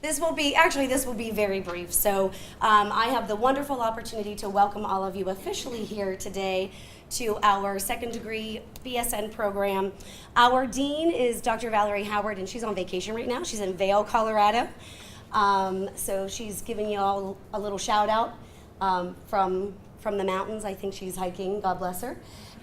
This will be very brief. So I have the wonderful opportunity to welcome all of you officially here today to our second degree BSN program. Our dean is Dr. Valerie Howard, and she's on vacation right now. She's in Vail, Colorado. So she's giving you all a little shout out from the mountains. I think she's hiking, God bless her.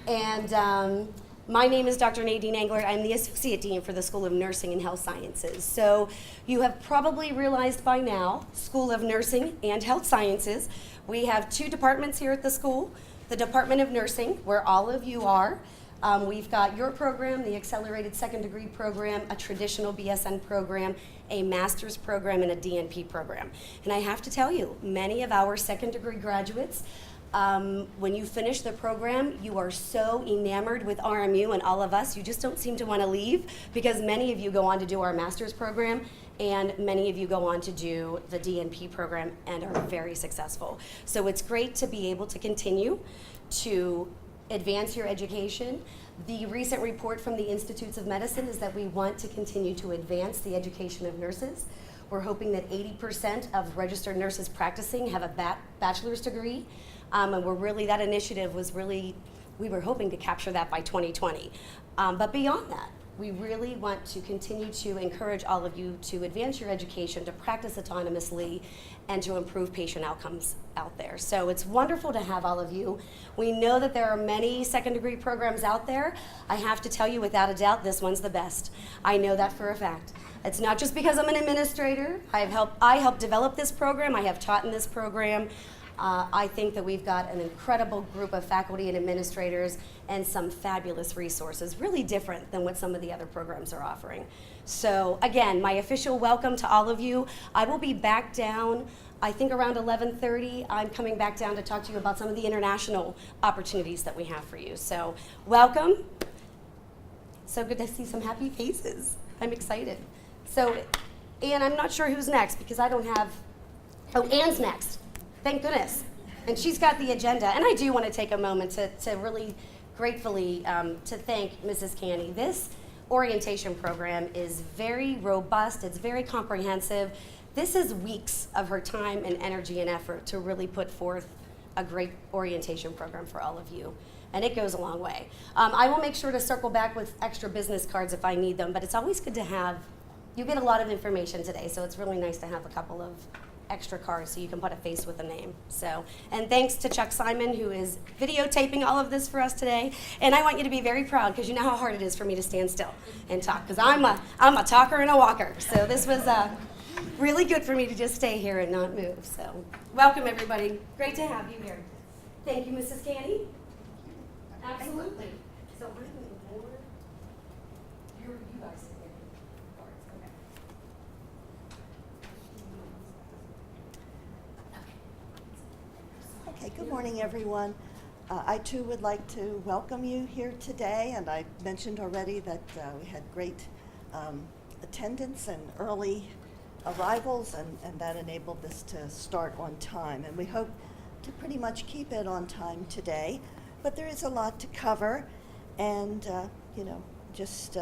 And my name is Dr. Nadine Englert. I'm the Associate Dean for the School of Nursing and Health Sciences. So you have probably realized by now, School of Nursing and Health Sciences, we have two departments here at the school. The Department of Nursing, where all of you are. We've got your program, the Accelerated Second Degree Program, a traditional BSN program, a master's program, and a DNP program. And I have to tell you, many of our second degree graduates, when you finish the program, you are so enamored with RMU and all of us, you just don't seem to want to leave, because many of you go on to do our master's program, and many of you go on to do the DNP program and are very successful. So it's great to be able to continue to advance your education. The recent report from the Institutes of Medicine is that we want to continue to advance the education of nurses. We're hoping that 80% of registered nurses practicing have a bachelor's degree. And that initiative was really, we were hoping to capture that by 2020. But beyond that, we really want to continue to encourage all of you to advance your education, to practice autonomously, and to improve patient outcomes out there. So it's wonderful to have all of you. We know that there are many second degree programs out there. I have to tell you without a doubt, this one's the best. I know that for a fact. It's not just because I'm an administrator. I helped develop this program. I have taught in this program. I think that we've got an incredible group of faculty and administrators and some fabulous resources, really different than what some of the other programs are offering. So again, my official welcome to all of you. I will be back down, I think around 11:30. I'm coming back down to talk to you about some of the international opportunities that we have for you. So welcome. So good to see some happy faces. I'm excited. So, Ann, I'm not sure who's next because I don't have, oh, Ann's next. Thank goodness. And she's got the agenda. And I do want to take a moment to really gratefully to thank Mrs. Canny. This orientation program is very robust. It's very comprehensive. This is weeks of her time and energy and effort to really put forth a great orientation program for all of you. And it goes a long way. I will make sure to circle back with extra business cards if I need them, but it's always good to have, you get a lot of information today, so it's really nice to have a couple of extra cards so you can put a face with a name. So, and thanks to Chuck Simon, who is videotaping all of this for us today. And I want you to be very proud, because you know how hard it is for me to stand still and talk, because I'm a talker and a walker. So this was really good for me to just stay here and not move. So welcome, everybody. Great to have you here. Thank you, Mrs. Canny. Absolutely. So I'm moving forward. You guys sit there. Okay, good morning, everyone. I too would like to welcome you here today, and I mentioned already that we had great attendance and early arrivals, and that enabled this to start on time. And we hope to pretty much keep it on time today, but there is a lot to cover, and just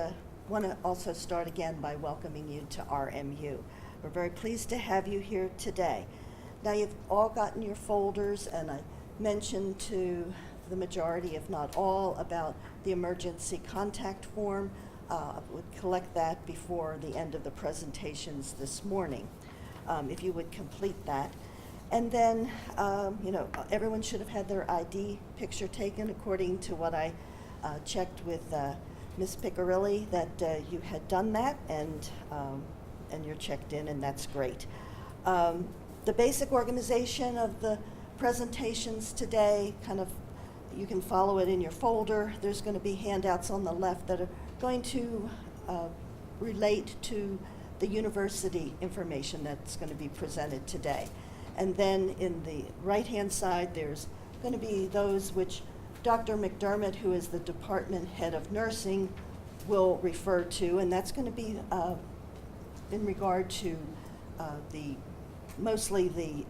want to also start again by welcoming you to RMU. We're very pleased to have you here today. Now, you've all gotten your folders, and I mentioned to the majority, if not all, about the emergency contact form. I would collect that before the end of the presentations this morning, if you would complete that. And then, everyone should have had their ID picture taken according to what I checked with Ms. Piccirilli, that you had done that, and you're checked in, and that's great. The basic organization of the presentations today, you can follow it in your folder. There's going to be handouts on the left that are going to relate to the university information that's going to be presented today. And then in the right-hand side, there's going to be those which Dr. McDermott, who is the department head of nursing, will refer to, and that's going to be in regard to mostly the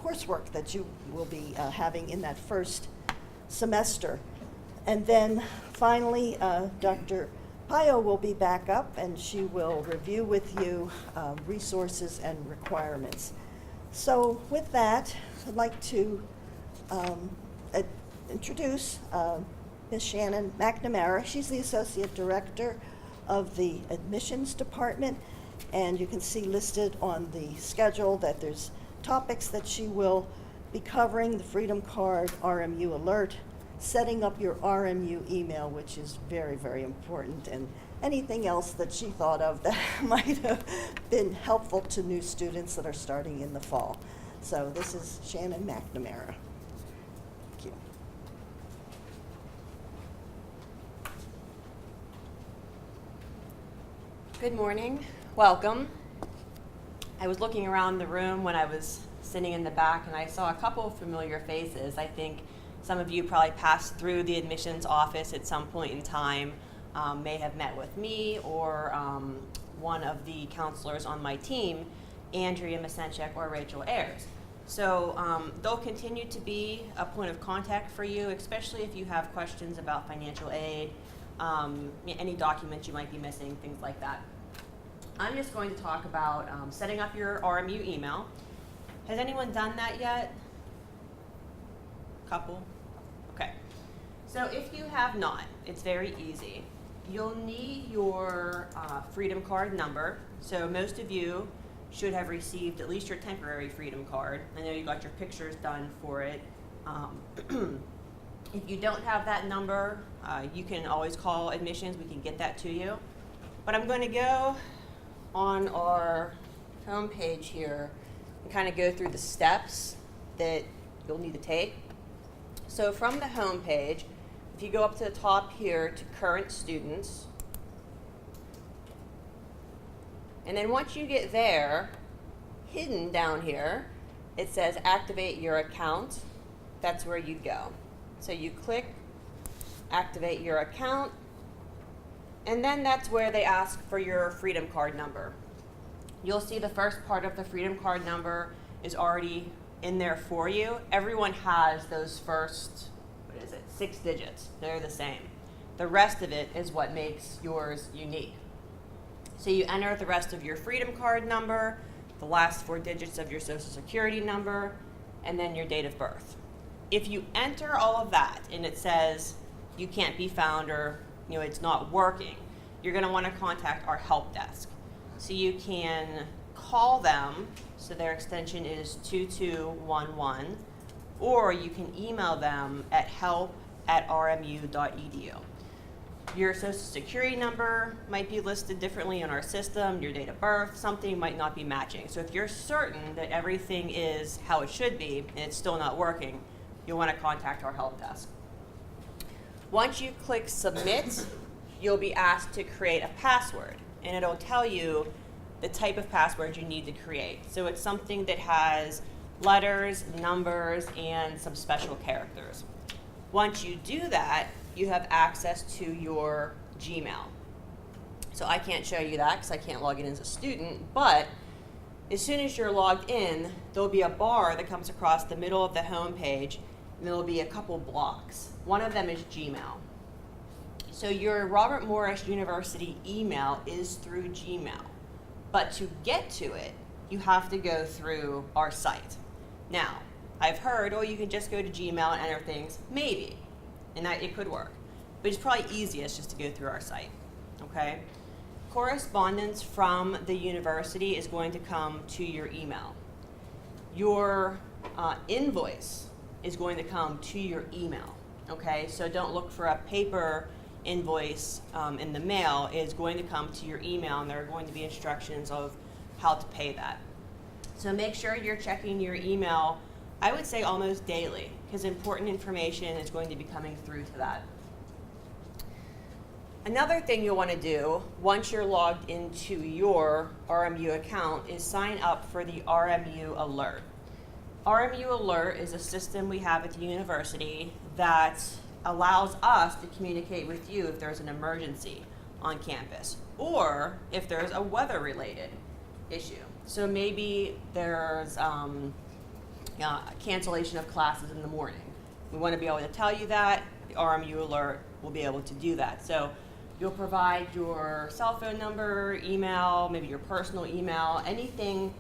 coursework that you will be having in that first semester. And then finally, Dr. Payo will be back up, and she will review with you resources and requirements. So with that, I'd like to introduce Ms. Shannon McNamara. She's the Associate Director of the Admissions Department, and you can see listed on the schedule that there's topics that she will be covering: the Freedom Card, RMU Alert, setting up your RMU email, which is very, very important, and anything else that she thought of that might have been helpful to new students that are starting in the fall. So this is Shannon McNamara. Thank you. Good morning. Welcome. I was looking around the room when I was sitting in the back, and I saw a couple of familiar faces. I think some of you probably passed through the admissions office at some point in time, may have met with me or one of the counselors on my team, Andrea Masenchek or Rachel Ayers. So they'll continue to be a point of contact for you, especially if you have questions about financial aid, any documents you might be missing, things like that. I'm just going to talk about setting up your RMU email. Has anyone done that yet? Couple? Okay. So if you have not, it's very easy. You'll need your Freedom Card number. So most of you should have received at least your temporary Freedom Card. I know you got your pictures done for it. If you don't have that number, you can always call admissions. We can get that to you. But I'm going to go on our home page here and kind of go through the steps that you'll need to take. So from the home page, if you go up to the top here to current students, and then once you get there, hidden down here, it says activate your account. That's where you'd go. So you click activate your account, and then that's where they ask for your Freedom Card number. You'll see the first part of the Freedom Card number is already in there for you. Everyone has those first, 6 digits. They're the same. The rest of it is what makes yours unique. So you enter the rest of your Freedom Card number, the last 4 digits of your Social Security number, and then your date of birth. If you enter all of that and it says you can't be found or it's not working, you're going to want to contact our help desk. So you can call them, so their extension is 2211, or you can email them at help@rmu.edu. Your Social Security number might be listed differently in our system, your date of birth, something might not be matching. So if you're certain that everything is how it should be and it's still not working, you'll want to contact our help desk. Once you click submit, you'll be asked to create a password, and it'll tell you the type of password you need to create. So it's something that has letters, numbers, and some special characters. Once you do that, you have access to your Gmail. So I can't show you that because I can't log in as a student, but as soon as you're logged in, there'll be a bar that comes across the middle of the home page, and there'll be a couple blocks. One of them is Gmail. So your Robert Morris University email is through Gmail, but to get to it, you have to go through our site. Now, I've heard, you can just go to Gmail and enter things. Maybe, and that it could work, but it's probably easiest just to go through our site, okay? Correspondence from the university is going to come to your email. Your invoice is going to come to your email, okay? So don't look for a paper invoice in the mail. It's going to come to your email, and there are going to be instructions of how to pay that. So make sure you're checking your email, I would say almost daily, because important information is going to be coming through to that. Another thing you'll want to do once you're logged into your RMU account is sign up for the RMU Alert. RMU Alert is a system we have at the university that allows us to communicate with you if there's an emergency on campus or if there's a weather-related issue. So maybe there's a cancellation of classes in the morning. We want to be able to tell you that. The RMU Alert will be able to do that. So You'll provide your cell phone number, email, maybe your personal email, anything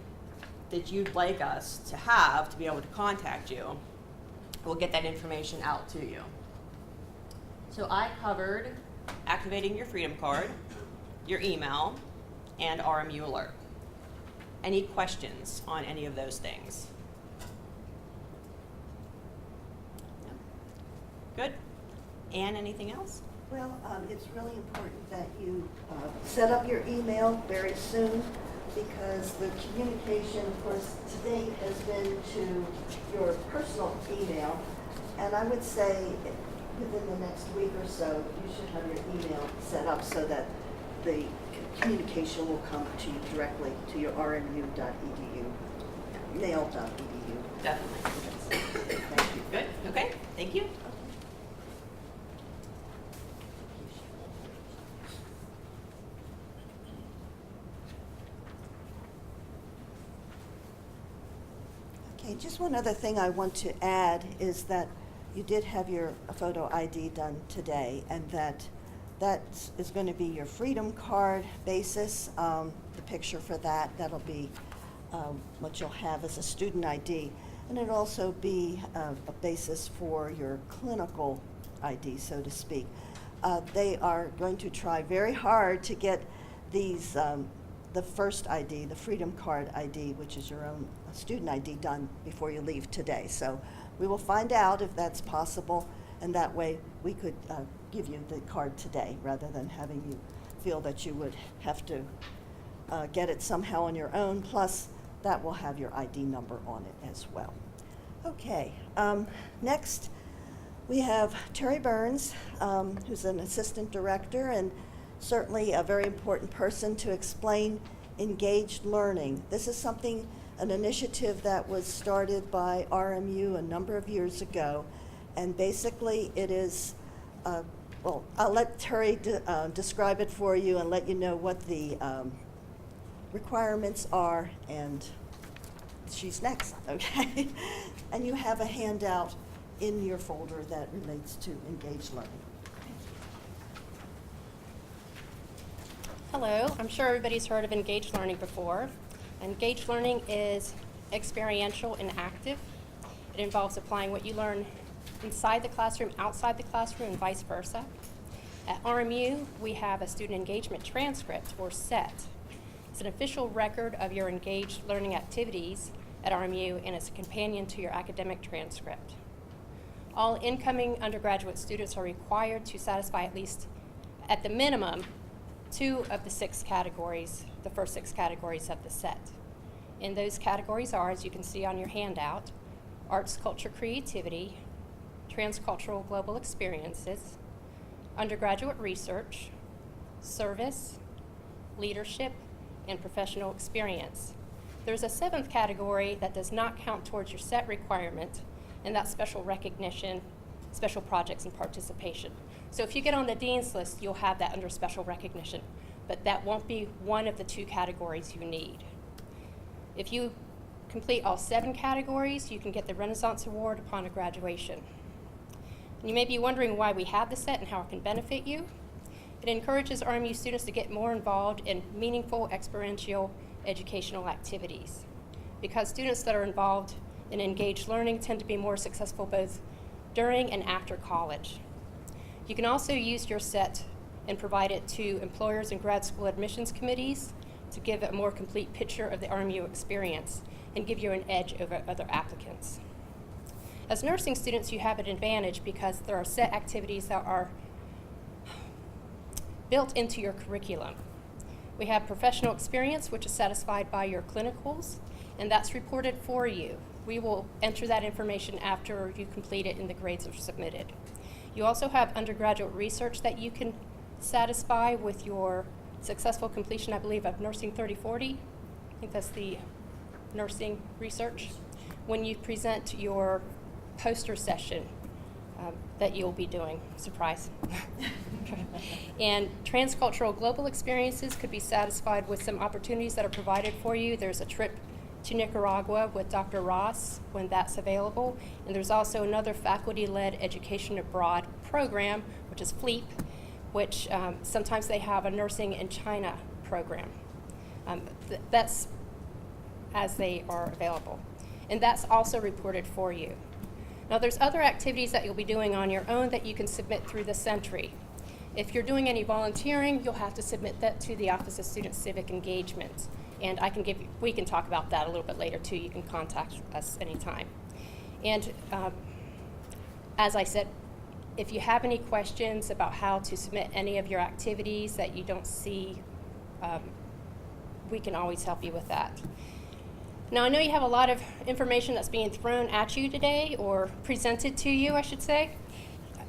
that you'd like us to have to be able to contact you. We'll get that information out to you. So I covered activating your Freedom Card, your email, and RMU Alert. Any questions on any of those things? No? Good. Anne, anything else? Well, it's really important that you set up your email very soon, because the communication, of course, to date has been to your personal email, and I would say within the next week or so, you should have your email set up so that the communication will come to you directly to your rmu.edu, mail.edu. Definitely. Thank you. Good. Okay. Thank you. Okay, just one other thing I want to add is that you did have your photo ID done today, and that is going to be your Freedom Card basis. The picture for that'll be what you'll have as a student ID, and it'll also be a basis for your clinical ID, so to speak. They are going to try very hard to get these the first ID, the Freedom Card ID, which is your own student ID, done before you leave today. So we will find out if that's possible, and that way we could give you the card today rather than having you feel that you would have to get it somehow on your own. Plus, that will have your ID number on it as well. Okay, next we have Terry Burns, who's an assistant director and certainly a very important person to explain engaged learning. This is an initiative that was started by RMU a number of years ago, and basically it is, well, I'll let Terry describe it for you and let you know what the requirements are, and she's next, okay? And you have a handout in your folder that relates to engaged learning. Hello, I'm sure everybody's heard of engaged learning before. Engaged learning is experiential and active. It involves applying what you learn inside the classroom, outside the classroom, and vice versa. At RMU, we have a student engagement transcript, or SET. It's an official record of your engaged learning activities at RMU, and it's a companion to your academic transcript. All incoming undergraduate students are required to satisfy at the minimum, 2 of the 6 categories, the first 6 categories of the SET. And those categories are, as you can see on your handout, arts, culture, creativity, transcultural global experiences, undergraduate research, service, leadership, and professional experience. There's a 7th category that does not count towards your SET requirement, and that's special recognition, special projects, and participation. So if you get on the Dean's List, you'll have that under special recognition, but that won't be one of the 2 categories you need. If you complete all 7 categories, you can get the Renaissance Award upon graduation. And you may be wondering why we have the SET and how it can benefit you. It encourages RMU students to get more involved in meaningful experiential educational activities, because students that are involved in engaged learning tend to be more successful both during and after college. You can also use your SET and provide it to employers and grad school admissions committees to give a more complete picture of the RMU experience and give you an edge over other applicants. As nursing students, you have an advantage because there are SET activities that are built into your curriculum. We have professional experience, which is satisfied by your clinicals, and that's reported for you. We will enter that information after you complete it and the grades are submitted. You also have undergraduate research that you can satisfy with your successful completion, I believe, of Nursing 3040. I think that's the nursing research. When you present your poster session that you'll be doing, surprise. And transcultural global experiences could be satisfied with some opportunities that are provided for you. There's a trip to Nicaragua with Dr. Ross when that's available. And there's also another faculty-led education abroad program, which is FLEAP, which sometimes they have a nursing in China program. That's as they are available. And that's also reported for you. Now there's other activities that you'll be doing on your own that you can submit through the Sentry. If you're doing any volunteering, you'll have to submit that to the Office of Student Civic Engagement. And we can talk about that a little bit later too. You can contact us anytime. And as I said, if you have any questions about how to submit any of your activities that you don't see, we can always help you with that. Now, I know you have a lot of information that's being thrown at you today, or presented to you, I should say.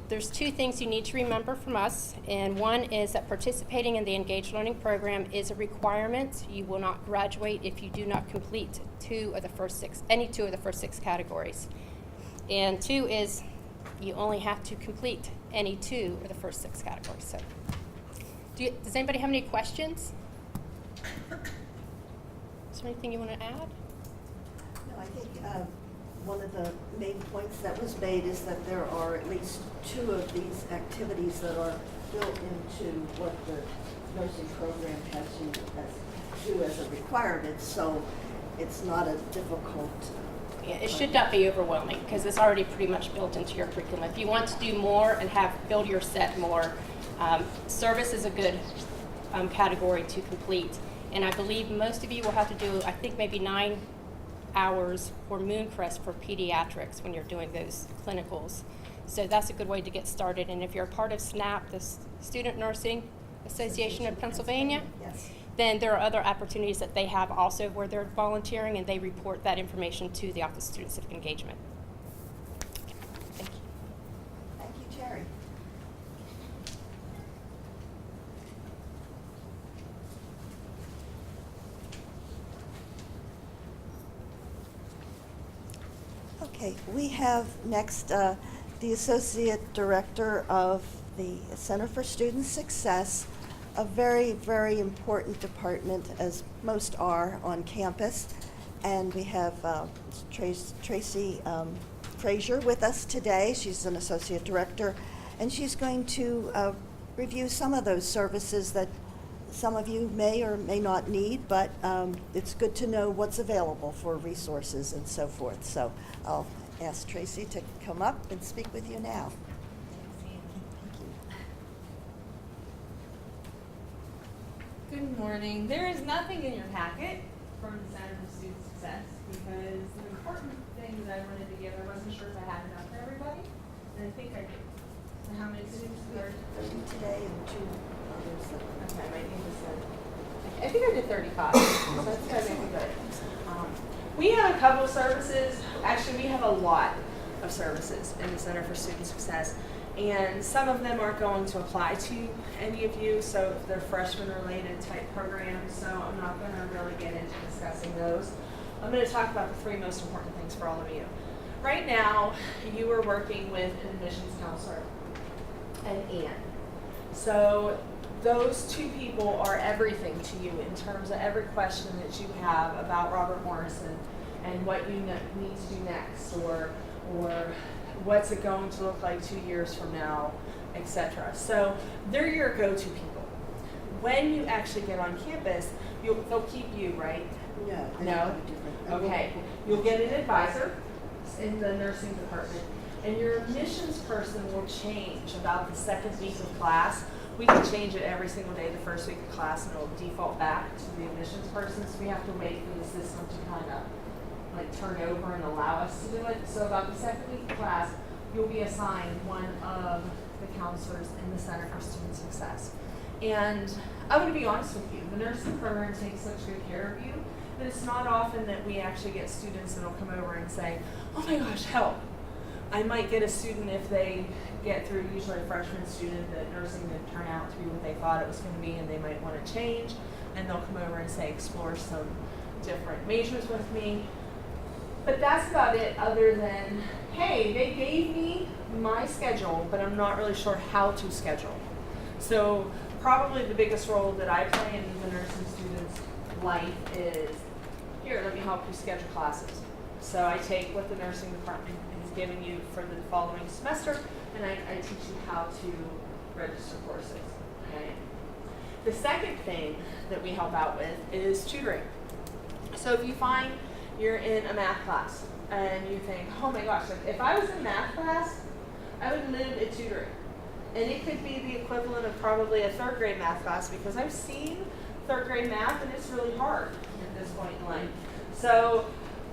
There's two things you need to remember from us, and one is that participating in the Engaged Learning Program is a requirement. You will not graduate if you do not complete any two of the first six categories. And two is you only have to complete any two of the first six categories. So, does anybody have any questions? Is there anything you want to add? No, I think one of the main points that was made is that there are at least two of these activities that are built into what the nursing program has you do as a requirement, so it's not a difficult. Yeah, it should not be overwhelming because it's already pretty much built into your curriculum. If you want to do more and build your set more, service is a good category to complete. And I believe most of you will have to do, I think, maybe 9 hours for Mooncrest for pediatrics when you're doing those clinicals. So that's a good way to get started. And if you're a part of SNAP, the Student Nursing Association of Pennsylvania, Yes. then there are other opportunities that they have also where they're volunteering, and they report that information to the Office of Student Civic Engagement. Thank you. Thank you, Jerry. Okay, we have next the Associate Director of the Center for Student Success, a very, very important department, as most are on campus. And we have Tracy Frazier with us today. She's an Associate Director, and she's going to review some of those services that some of you may or may not need, but it's good to know what's available for resources and so forth. So I'll ask Tracy to come up and speak with you now. Good morning. There is nothing in your packet from the Center for Student Success because the important things I wanted to give, I wasn't sure if I had enough for everybody, and I think I did. So how many students? 30 today and 2 others. Okay, my name is I think I did 35, so that's kind of good. We have a couple of services. Actually, we have a lot of services in the Center for Student Success, and some of them aren't going to apply to any of you, so if they're freshman-related type programs, so I'm not going to really get into discussing those. I'm going to talk about the 3 most important things for all of you. Right now, you are working with an admissions counselor, an Ann. So those 2 people are everything to you in terms of every question that you have about Robert Morrison and what you need to do next, or what's it going to look like 2 years from now, etc. So they're your go-to people. When you actually get on campus, they'll keep you, right? No? Okay. You'll get an advisor in the nursing department, and your admissions person will change about the 2nd week of class. We can change it every single day the 1st week of class, and it'll default back to the admissions person, so we have to wait for the system to kind of turn over and allow us to do it. So about the 2nd week of class, you'll be assigned one of the counselors in the Center for Student Success. And I'm going to be honest with you, the nursing program takes such good care of you that it's not often that we actually get students that'll come over and say, oh my gosh, help. I might get a student if they get through, usually a freshman student, that nursing didn't turn out to be what they thought it was going to be, and they might want to change, and they'll come over and say, explore some different majors with me. But that's about it, other than, hey, they gave me my schedule, but I'm not really sure how to schedule. So probably the biggest role that I play in the nursing student's life is, here, let me help you schedule classes. So I take what the nursing department is giving you for the following semester, and I teach you how to register courses. The second thing that we help out with is tutoring. So if you find you're in a math class and you think, oh my gosh, if I was in math class, I would live at tutoring. And it could be the equivalent of probably a third grade math class, because I've seen third grade math and it's really hard at this point in life. So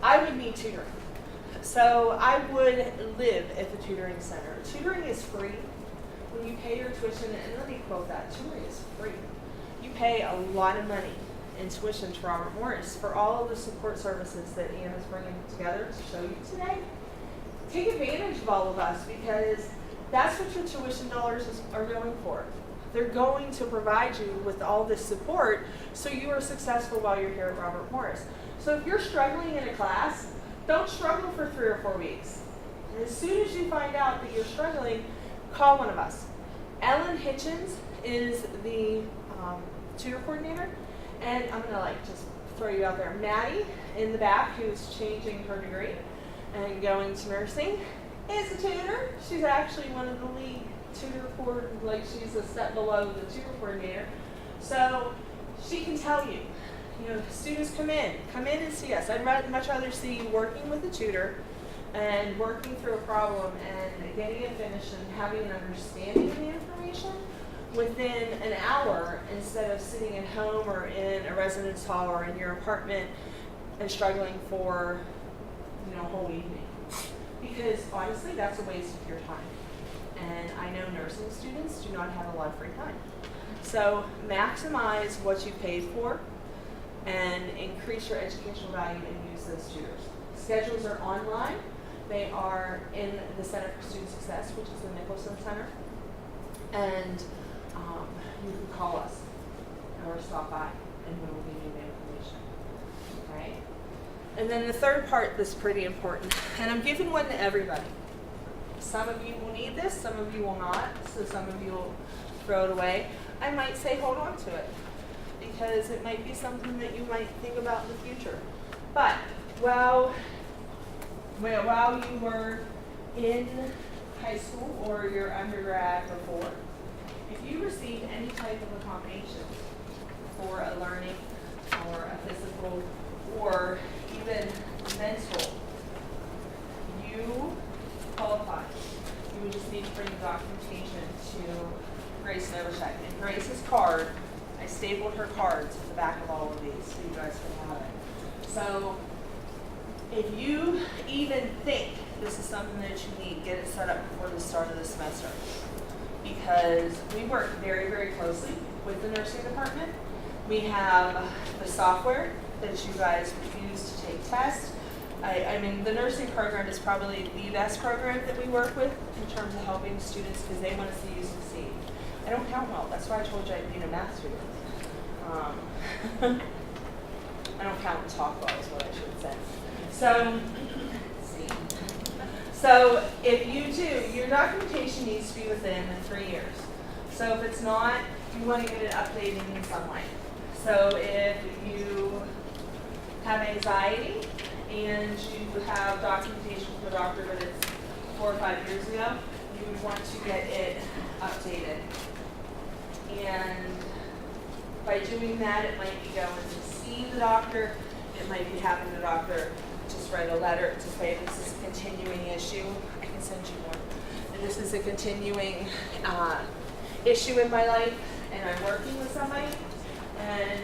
I would need tutoring. So I would live at the tutoring center. Tutoring is free. When you pay your tuition, and let me quote that, tutoring is free. You pay a lot of money in tuition to Robert Morris for all of the support services that Anne is bringing together to show you today. Take advantage of all of us, because that's what your tuition dollars are going for. They're going to provide you with all this support so you are successful while you're here at Robert Morris. So if you're struggling in a class, don't struggle for 3 or 4 weeks. And as soon as you find out that you're struggling, call one of us. Ellen Hitchens is the tutor coordinator, and I'm gonna just throw you out there. Maddie in the back, who's changing her degree and going to nursing, is a tutor. She's actually one of the lead tutor she's a step below the tutor coordinator. So she can tell you, students come in and see us. I'd much rather see you working with a tutor and working through a problem and getting it finished and having an understanding of the information within an hour, instead of sitting at home or in a residence hall or in your apartment and struggling for a whole evening. Because honestly, that's a waste of your time. And I know nursing students do not have a lot of free time. So maximize what you paid for and increase your educational value and use those tutors. Schedules are online. They are in the Center for Student Success, which is the Nicholson Center. And you can call us or stop by and we will give you the information. Okay? And then the third part that's pretty important, and I'm giving one to everybody. Some of you will need this, some of you will not, so some of you will throw it away. I might say hold on to it, because it might be something that you might think about in the future. But while you were in high school or your undergrad before, if you received any type of accommodation for a learning or a physical or even mental, you qualify. You would just need to bring documentation to Grace Novacek. And Grace's card, I stapled her cards at the back of all of these so you guys can have it. So if you even think this is something that you need, get it set up before the start of the semester. Because we work very, very closely with the nursing department. We have the software that you guys use to take tests. I mean, the nursing program is probably the best program that we work with in terms of helping students, because they want to see you succeed. I don't count well. That's why I told you I need a math tutor. I don't count and talk well is what I should say. So, let's see. So if you do, your documentation needs to be within 3 years. So if it's not, you want to get it updated in some way. So if you have anxiety and you have documentation from the doctor, but it's 4 or 5 years ago, you would want to get it updated. And by doing that, it might be going to see the doctor. It might be having the doctor just write a letter to say this is a continuing issue. I can send you one. And this is a continuing issue in my life, and I'm working with somebody, and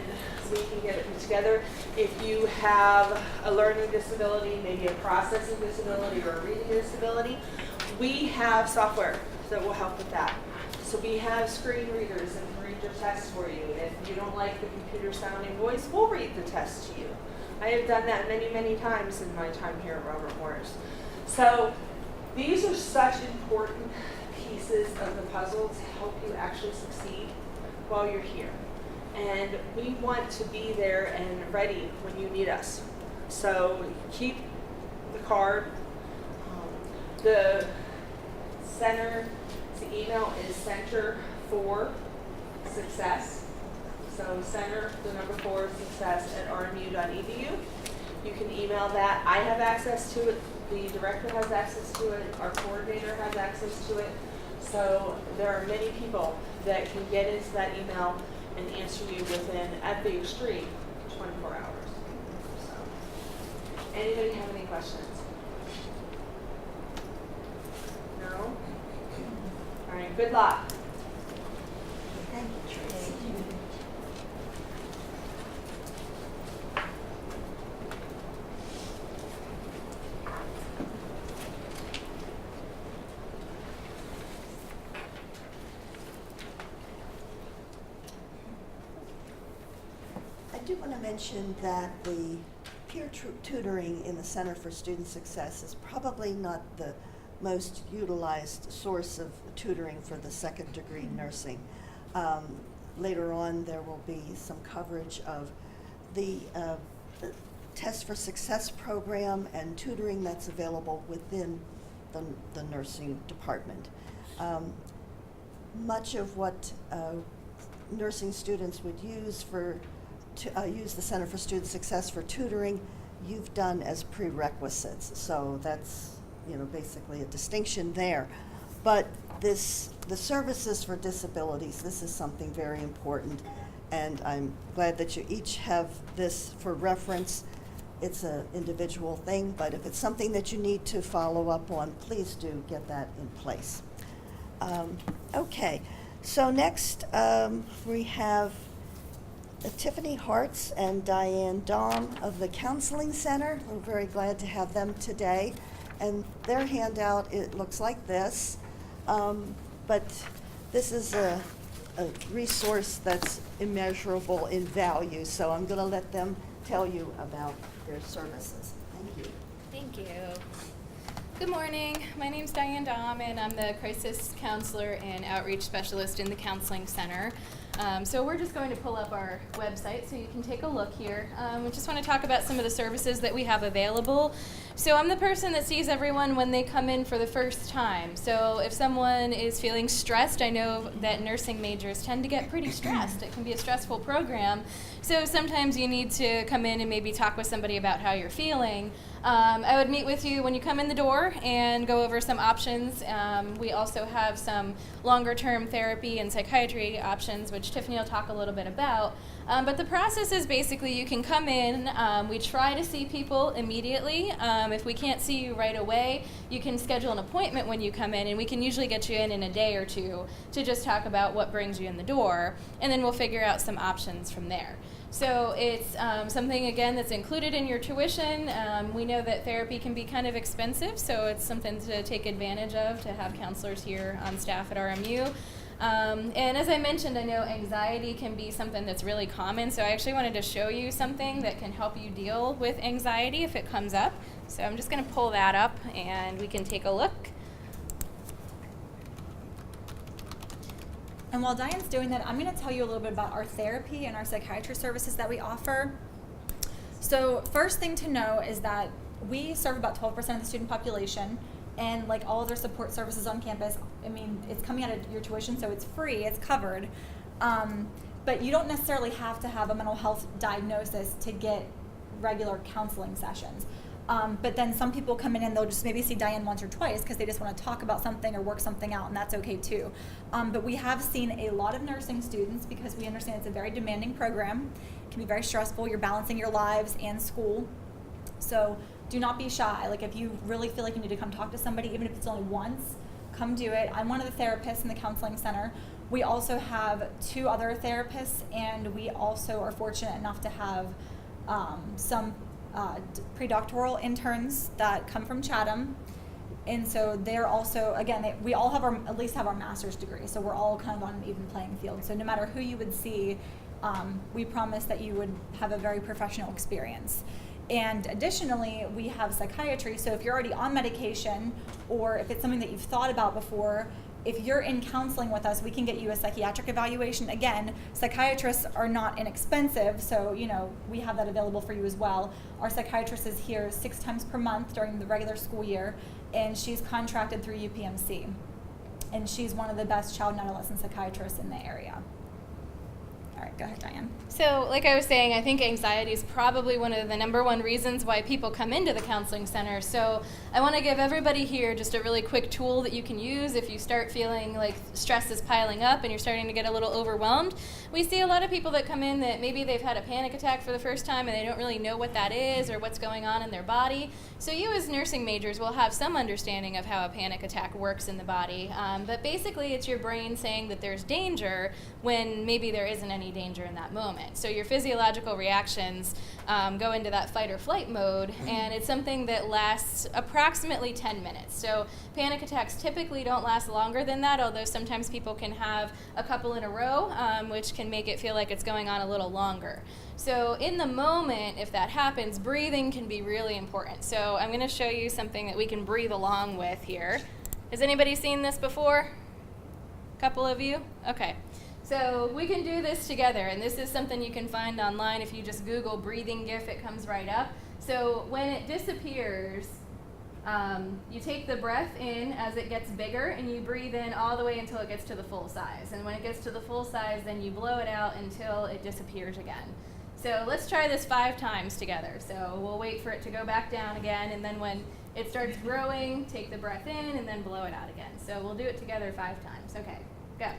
we can get it put together. If you have a learning disability, maybe a processing disability or a reading disability, we have software that will help with that. So we have screen readers and can read your tests for you. If you don't like the computer sounding voice, we'll read the test to you. I have done that many, many times in my time here at Robert Morris. So these are such important pieces of the puzzle to help you actually succeed while you're here. And we want to be there and ready when you need us. So keep the card. The center, the email is Center for Success. So center, the number 4, success at rmu.edu. You can email that. I have access to it. The director has access to it. Our coordinator has access to it. So there are many people that can get into that email and answer you within, at the extreme, 24 hours. So, anybody have any questions? No? All right, good luck. Thank you, Tracy. I do want to mention that the peer tutoring in the Center for Student Success is probably not the most utilized source of tutoring for the second degree nursing. Later on, there will be some coverage of the Test for Success program and tutoring that's available within the nursing department. Much of what nursing students would use to use the Center for Student Success for tutoring, you've done as prerequisites. So that's, basically a distinction there. But the services for disabilities, this is something very important, and I'm glad that you each have this for reference. It's an individual thing, but if it's something that you need to follow up on, please do get that in place. Okay, so next we have Tiffany Hartz and Diane Dahm of the Counseling Center. We're very glad to have them today. And their handout, it looks like this. But this is a resource that's immeasurable in value. So I'm going to let them tell you about their services. Thank you. Thank you. Good morning. My name's Diane Dahm, and I'm the crisis counselor and outreach specialist in the Counseling Center. So we're just going to pull up our website so you can take a look here. We just want to talk about some of the services that we have available. So I'm the person that sees everyone when they come in for the first time. So if someone is feeling stressed, I know that nursing majors tend to get pretty stressed. It can be a stressful program. So sometimes you need to come in and maybe talk with somebody about how you're feeling. I would meet with you when you come in the door and go over some options. We also have some longer-term therapy and psychiatry options, which Tiffany will talk a little bit about. But the process is basically you can come in. We try to see people immediately. If we can't see you right away, you can schedule an appointment when you come in, and we can usually get you in a day or two to just talk about what brings you in the door, and then we'll figure out some options from there. So it's something, again, that's included in your tuition. We know that therapy can be kind of expensive, so it's something to take advantage of to have counselors here on staff at RMU. And as I mentioned, I know anxiety can be something that's really common, so I actually wanted to show you something that can help you deal with anxiety if it comes up. So I'm just going to pull that up, and we can take a look. And while Diane's doing that, I'm going to tell you a little bit about our therapy and our psychiatry services that we offer. So first thing to know is that we serve about 12% of the student population, and like all other support services on campus, it's coming out of your tuition, so it's free, it's covered. But you don't necessarily have to have a mental health diagnosis to get regular counseling sessions. But then some people come in and they'll just maybe see Diane once or twice because they just want to talk about something or work something out, and that's okay too. But we have seen a lot of nursing students, because we understand it's a very demanding program. It can be very stressful. You're balancing your lives and school. So do not be shy. Like, if you really feel like you need to come talk to somebody, even if it's only once, come do it. I'm one of the therapists in the Counseling Center. We also have 2 other therapists, and we also are fortunate enough to have some predoctoral interns that come from Chatham, and so they're also, again, we all have at least have our master's degree, so we're all kind of on an even playing field. So no matter who you would see, we promise that you would have a very professional experience. And additionally, we have psychiatry, so if you're already on medication, or if it's something that you've thought about before, if you're in counseling with us, we can get you a psychiatric evaluation. Again, psychiatrists are not inexpensive, so we have that available for you as well. Our psychiatrist is here 6 times per month during the regular school year, and she's contracted through UPMC. And she's one of the best child and adolescent psychiatrists in the area. All right, go ahead, Diane. So, like I was saying, I think anxiety is probably one of the #1 reasons why people come into the Counseling Center. So I want to give everybody here just a really quick tool that you can use if you start feeling like stress is piling up and you're starting to get a little overwhelmed. we see a lot of people that come in that maybe they've had a panic attack for the first time and they don't really know what that is or what's going on in their body. So you as nursing majors will have some understanding of how a panic attack works in the body. But basically it's your brain saying that there's danger when maybe there isn't any danger in that moment. So your physiological reactions go into that fight or flight mode, and it's something that lasts approximately 10 minutes. So panic attacks typically don't last longer than that, although sometimes people can have a couple in a row, which can make it feel like it's going on a little longer. So in the moment, if that happens, breathing can be really important. So I'm going to show you something that we can breathe along with here. Has anybody seen this before? A couple of you? Okay. So we can do this together, and this is something you can find online. If you just Google breathing GIF, it comes right up. So when it disappears, you take the breath in as it gets bigger, and you breathe in all the way until it gets to the full size. And when it gets to the full size, then you blow it out until it disappears again. So let's try this 5 times together. So we'll wait for it to go back down again, and then when it starts growing, take the breath in and then blow it out again. So we'll do it together 5 times. Okay, go.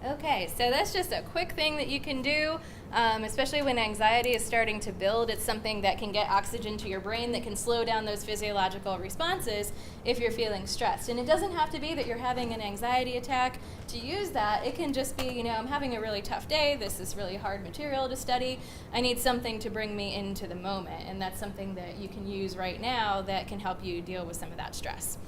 Okay, so that's just a quick thing that you can do, especially when anxiety is starting to build. It's something that can get oxygen to your brain that can slow down those physiological responses if you're feeling stressed. And it doesn't have to be that you're having an anxiety attack to use that. It can just be, you know, I'm having a really tough day. This is really hard material to study. I need something to bring me into the moment. And that's something that you can use right now that can help you deal with some of that stress.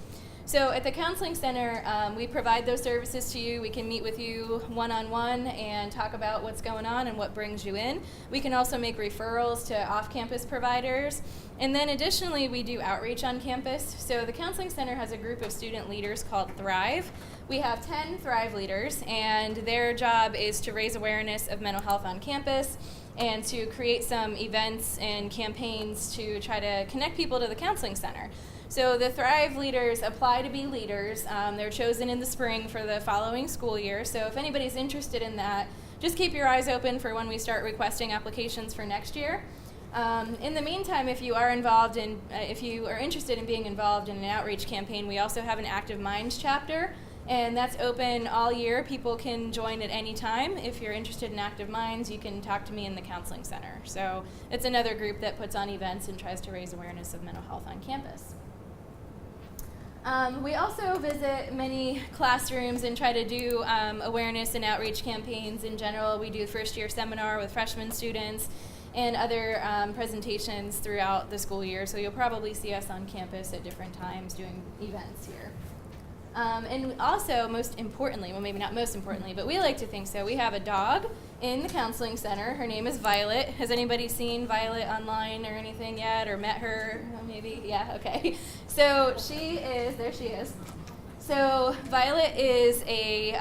So at the Counseling Center, we provide those services to you. We can meet with you one-on-one and talk about what's going on and what brings you in. We can also make referrals to off-campus providers. And then additionally, we do outreach on campus. So the Counseling Center has a group of student leaders called Thrive. We have 10 Thrive leaders, and their job is to raise awareness of mental health on campus and to create some events and campaigns to try to connect people to the Counseling Center. So the Thrive leaders apply to be leaders. They're chosen in the spring for the following school year. So if anybody's interested in that, just keep your eyes open for when we start requesting applications for next year. In the meantime, if you are interested in being involved in an outreach campaign, we also have an Active Minds chapter, and that's open all year. People can join at any time. If you're interested in Active Minds, you can talk to me in the Counseling Center. So it's another group that puts on events and tries to raise awareness of mental health on campus. We also visit many classrooms and try to do awareness and outreach campaigns in general. We do first year seminar with freshman students and other presentations throughout the school year. So you'll probably see us on campus at different times doing events here. And also, most importantly, well maybe not most importantly, but we like to think so, we have a dog in the Counseling Center. Her name is Violet. Has anybody seen Violet online or anything yet, or met her? Maybe, yeah, okay. So there she is. So Violet is a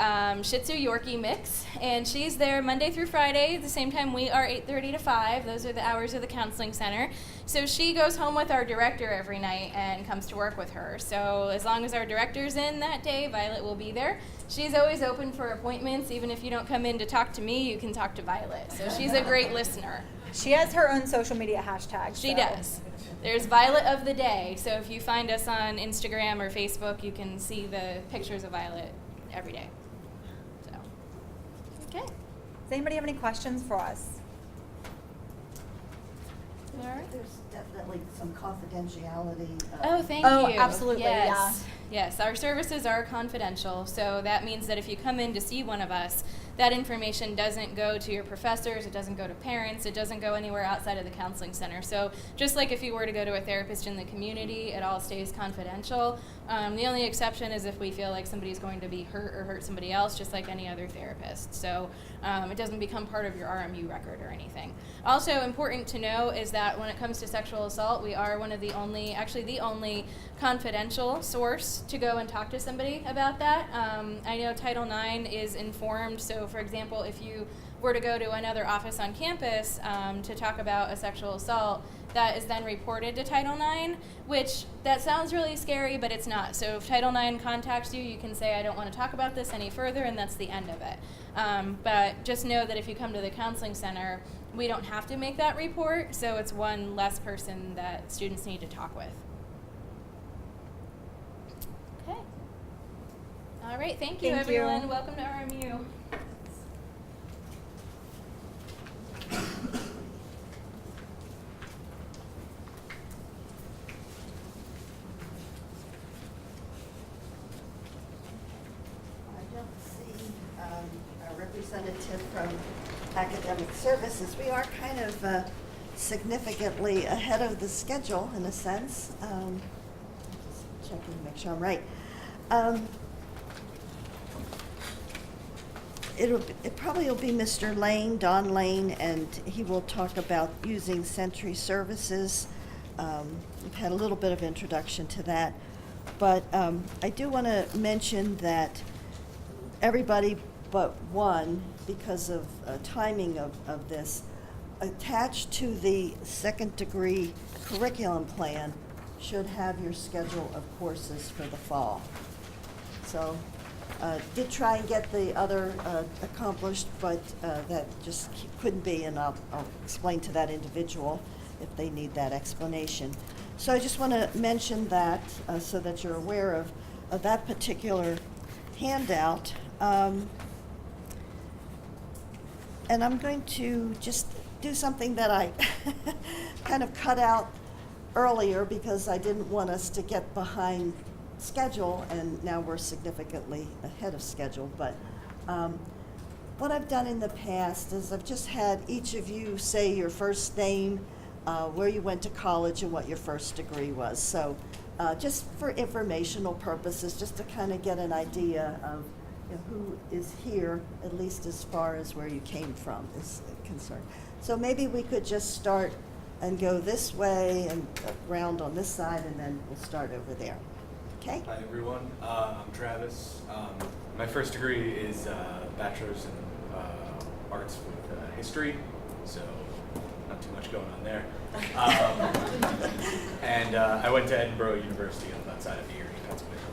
Shih Tzu Yorkie mix, and she's there Monday through Friday, at the same time we are 8:30 to 5. Those are the hours of the Counseling Center. So she goes home with our director every night and comes to work with her. So as long as our director's in that day, Violet will be there. She's always open for appointments. Even if you don't come in to talk to me, you can talk to Violet. So she's a great listener. She has her own social media hashtag. She does. There's Violet of the Day. So if you find us on Instagram or Facebook, you can see the pictures of Violet every day. So, okay. Does anybody have any questions for us? All right. There's definitely some confidentiality. Oh, thank Oh, you. absolutely, Yes. Yes, our services are confidential, so that means that if you come in to see one of us, that information doesn't go to your professors, it doesn't go to parents, it doesn't go anywhere outside of the counseling center. So just like if you were to go to a therapist in the community, it all stays confidential. The only exception is if we feel like somebody's going to be hurt or hurt somebody else, just like any other therapist. So it doesn't become part of your RMU record or anything. Also important to know is that when it comes to sexual assault, we are one of the only, actually the only confidential source to go and talk to somebody about that. I know Title IX is informed, so for example, if you were to go to another office on campus to talk about a sexual assault, that is then reported to Title IX, which that sounds really scary, but it's not. So if Title IX contacts you, you can say, I don't want to talk about this any further, and that's the end of it. But just know that if you come to the counseling center, we don't have to make that report, so it's one less person that students need to talk with. Okay. All right, thank you, Thank you. everyone. Welcome to RMU. I don't see a representative from Academic Services. We are kind of significantly ahead of the schedule in a sense. Just checking to make sure I'm right. It probably will be Mr. Lane, Don Lane, and he will talk about using Century Services. We've had a little bit of introduction to that. But I do want to mention that everybody but one, because of timing of this, attached to the second degree curriculum plan should have your schedule of courses for the fall. So did try and get the other accomplished, but that just couldn't be, and I'll explain to that individual if they need that explanation. So I just want to mention that so that you're aware of that particular handout. And I'm going to just do something that I kind of cut out earlier because I didn't want us to get behind schedule, and now we're significantly ahead of schedule. But what I've done in the past is I've just had each of you say your first name, where you went to college, and what your first degree was. So just for informational purposes, just to kind of get an idea of who is here, at least as far as where you came from is concerned. So maybe we could just start and go this way and round on this side, and then we'll start over there. Okay? Hi everyone, I'm Travis. My first degree is bachelor's in arts with history, so not too much going on there. And I went to Edinburgh University on that side of the Erie, Pennsylvania.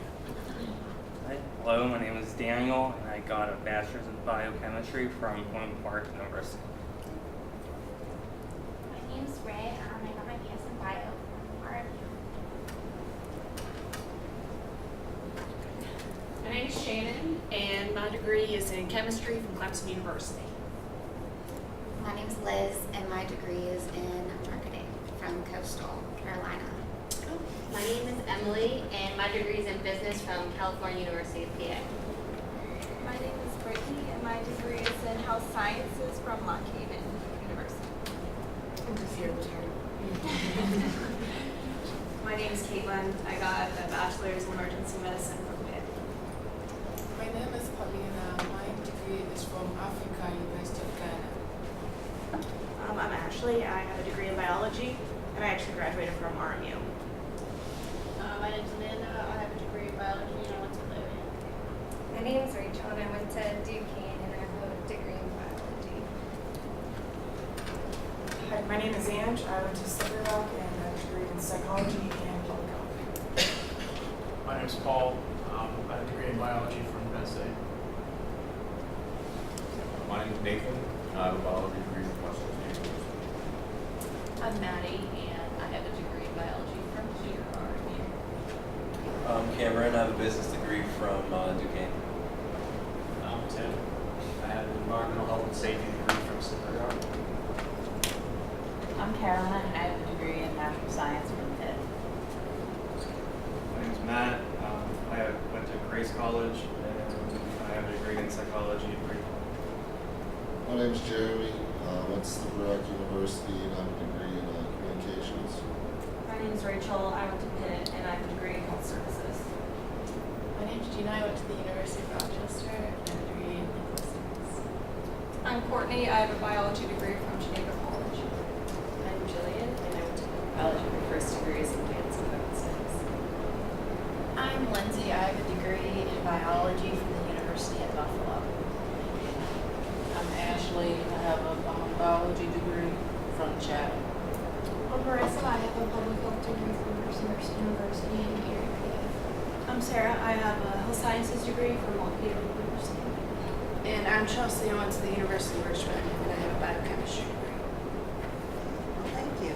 Hi. Hello, my name is Daniel, and I got a bachelor's in biochemistry from William Clark University. My name's Ray, and I got my BS in Bio from RMU. My name is Shannon, and my degree is in chemistry from Clemson University. My name's Liz, and my degree is in marketing from Coastal Carolina. My name is Emily, and my degree is in business from California University of PA. My name is Brittany, and my degree is in health sciences from Lock Haven University. I'm just here to turn. My name is Caitlin. I got a bachelor's in emergency medicine from Pitt. My name is Paulina. My degree is from Africa, University of Ghana. I'm Ashley. I have a degree in biology, and I actually graduated from RMU. My name is Amanda. I have a degree in biology, and I went to Logan. My name is Rachel, and I went to Duquesne, and I have a degree in biology. Hi, my name is Ange. I went to Slippery Rock, and I have a degree in psychology and public health. My name is Paul. I have a degree in biology from Penn State. My name is Nathan. I have a biology degree from Western State University. I'm Maddie, and I have a degree in biology from here, RMU. I'm Cameron. I have a business degree from Duquesne. I'm Tim. I have an environmental health and safety degree from Slippery Rock. I'm Caroline, and I have a degree in natural science from Pitt. My name is Matt. I went to Grace College, and I have a degree in psychology at Green. name's Jeremy. I went to Slippery Rock University and I have a degree in communications. My name is Rachel. I went to Pitt and I have a degree in health services. My name's Gina. I went to the University of Rochester and I have a degree in linguistics. I'm Courtney. I have a biology degree from Geneva College. I'm Jillian, and I went to biology. My first degree is in advanced linguistics. I'm Lindsay. I have a degree in biology from the University at Buffalo. I'm Ashley. I have a biology degree from Chatham. I'm Marissa. I have a public health degree from Mercy University in Erie, PA. I'm Sarah. I have a health sciences degree from Montpelier University. And I'm Chelsea. I went to the University of Richmond and I have a biochemistry degree. Well, thank you.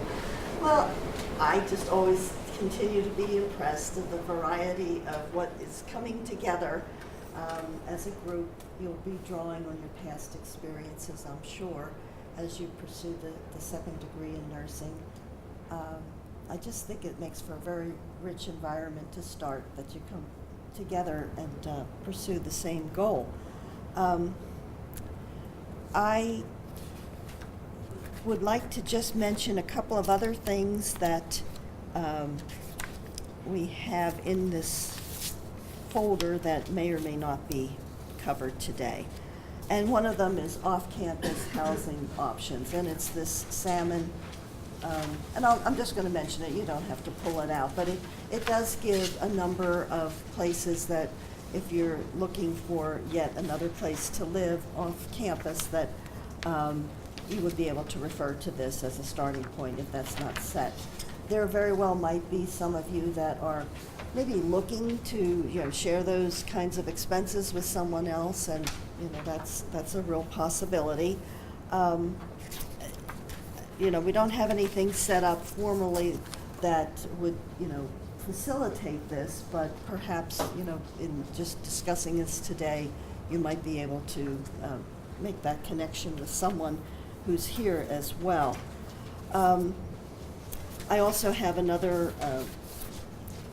Well, I just always continue to be impressed at the variety of what is coming together. As a group, you'll be drawing on your past experiences, I'm sure, as you pursue the second degree in nursing. I just think it makes for a very rich environment to start, that you come together and pursue the same goal. I would like to just mention a couple of other things that we have in this folder that may or may not be covered today. And one of them is off-campus housing options, and it's this Salmon, and I'm just going to mention it, you don't have to pull it out, but it does give a number of places that if you're looking for yet another place to live off campus, that you would be able to refer to this as a starting point if that's not set. There very well might be some of you that are maybe looking to share those kinds of expenses with someone else, and that's a real possibility. We don't have anything set up formally that would facilitate this, but perhaps in just discussing this today, you might be able to make that connection with someone who's here as well. I also have another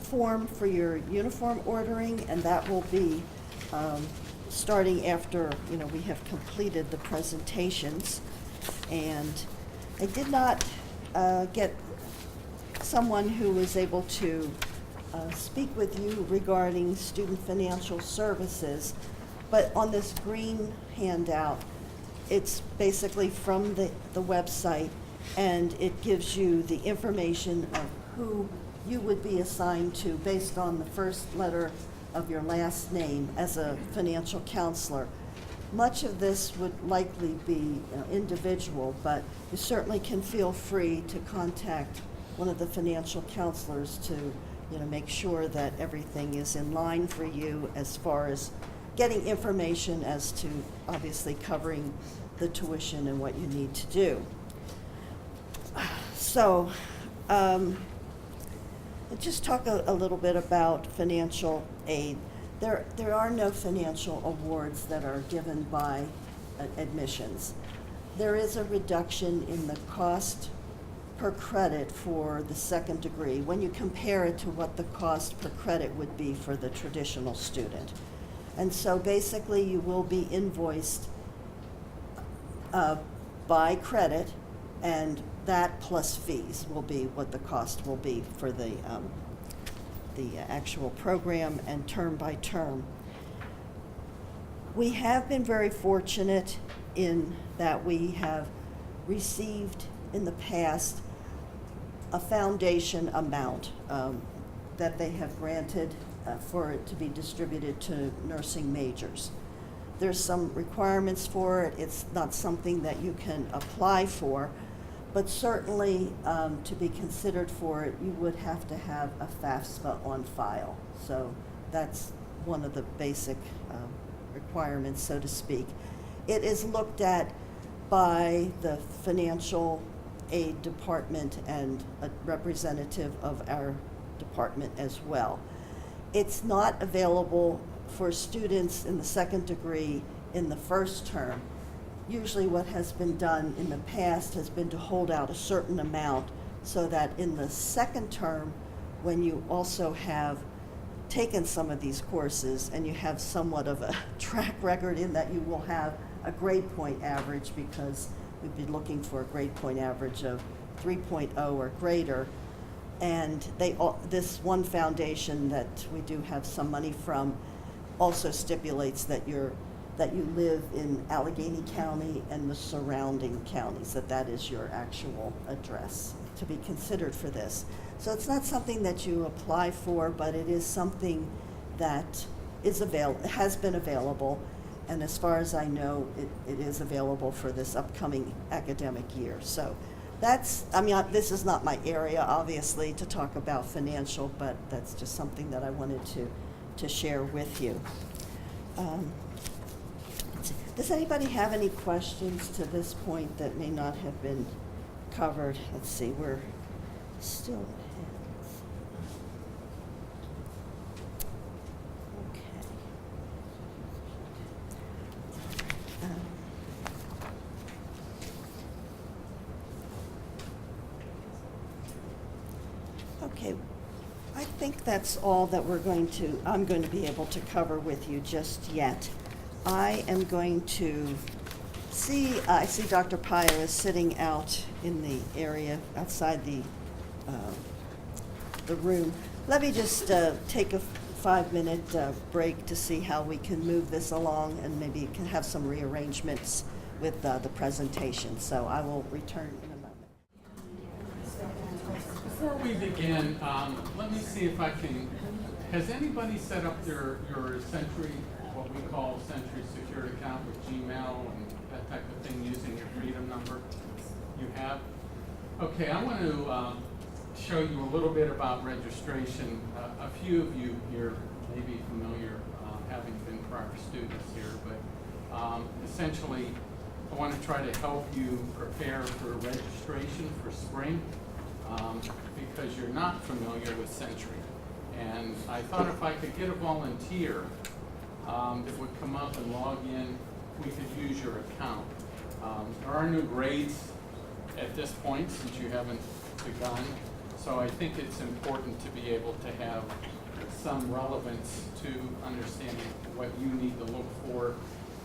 form for your uniform ordering, and that will be starting after we have completed the presentations. And I did not get someone who was able to speak with you regarding student financial services, but on this green handout, it's basically from the website, and it gives you the information of who you would be assigned to based on the first letter of your last name as a financial counselor. Much of this would likely be individual, but you certainly can feel free to contact one of the financial counselors to make sure that everything is in line for you as far as getting information as to obviously covering the tuition and what you need to do. So, just talk a little bit about financial aid. There are no financial awards that are given by admissions. There is a reduction in the cost per credit for the second degree when you compare it to what the cost per credit would be for the traditional student. And so basically you will be invoiced by credit, and that plus fees will be what the cost will be for the actual program and term by term. We have been very fortunate in that we have received in the past a foundation amount that they have granted for it to be distributed to nursing majors. There's some requirements for it. It's not something that you can apply for, but certainly to be considered for it, you would have to have a FAFSA on file. So that's one of the basic requirements, so to speak. It is looked at by the financial aid department and a representative of our department as well. It's not available for students in the second degree in the first term. Usually what has been done in the past has been to hold out a certain amount so that in the second term, when you also have taken some of these courses and you have somewhat of a track record in that you will have a grade point average because we'd be looking for a grade point average of 3.0 or greater. And this one foundation that we do have some money from also stipulates that you live in Allegheny County and the surrounding counties, that is your actual address to be considered for this. So it's not something that you apply for, but it is something that has been available, and as far as I know, it is available for this upcoming academic year. So this is not my area, obviously, to talk about financial, but that's just something that I wanted to share with you. Does anybody have any questions to this point that may not have been covered? Let's see, we're still ahead. Okay, I think that's all that I'm going to be able to cover with you just yet. I am going to I see Dr. Pio is sitting out in the area outside the room. Let me just take a 5-minute break to see how we can move this along, and maybe can have some rearrangements with the presentation. So I will return in a moment. Before we begin, let me see if I can, has anybody set up your Century, what we call Century Secured account with Gmail and that type of thing using your Freedom number? You have? Okay, I want to show you a little bit about registration. A few of you here may be familiar, having been prior students here, but essentially I want to try to help you prepare for registration for spring because you're not familiar with Century. And I thought if I could get a volunteer that would come up and log in, we could use your account. There are new grades at this point since you haven't begun, so I think it's important to be able to have some relevance to understanding what you need to look for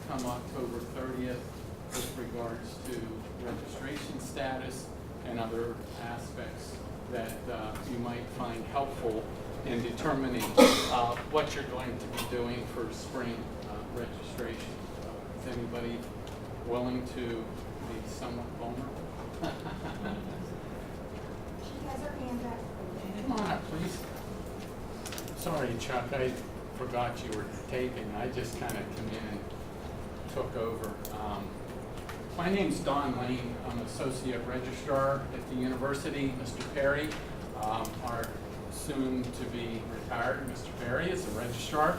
come October 30th with regards to registration status and other aspects that you might find helpful in determining what you're going to be doing for spring registration. Is anybody willing to be somewhat vulnerable? She has her hand up. Come on up, please. Sorry, Chuck, I forgot you were taping. I just kind of came in and took over. My name's Don Lane. I'm Associate Registrar at the University. Mr. Perry, our soon-to-be retired Mr. Perry is a registrar.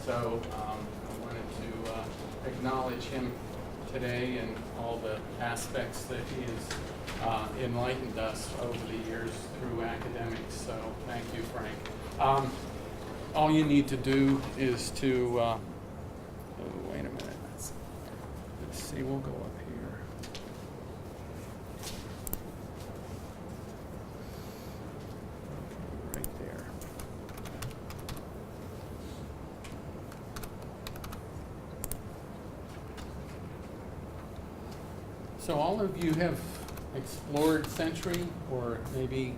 So I wanted to acknowledge him today and all the aspects that he has enlightened us over the years through academics. So thank you, Frank. All you need to do is to, oh, wait a minute. Let's see, we'll go up here. Okay, right there. So all of you have explored Century, or maybe,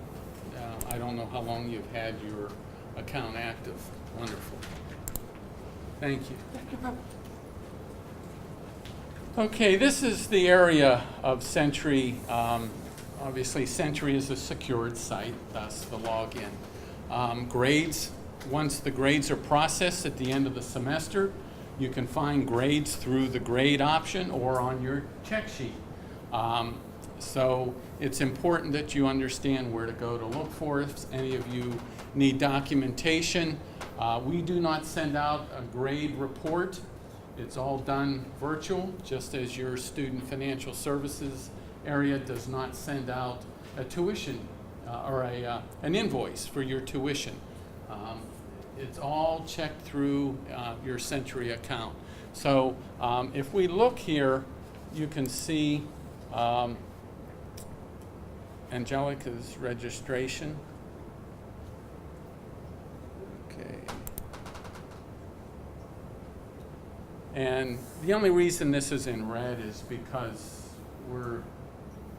I don't know how long you've had your account active. Wonderful. Thank you. Okay, this is the area of Century. Obviously, Century is a secured site, thus the login. Grades, once the grades are processed at the end of the semester, you can find grades through the grade option or on your check sheet. So it's important that you understand where to go to look for. If any of you need documentation, we do not send out a grade report. It's all done virtual, just as your student financial services area does not send out a tuition or an invoice for your tuition. It's all checked through your Century account. So if we look here, you can see Angelica's registration. Okay. And the only reason this is in red is because we're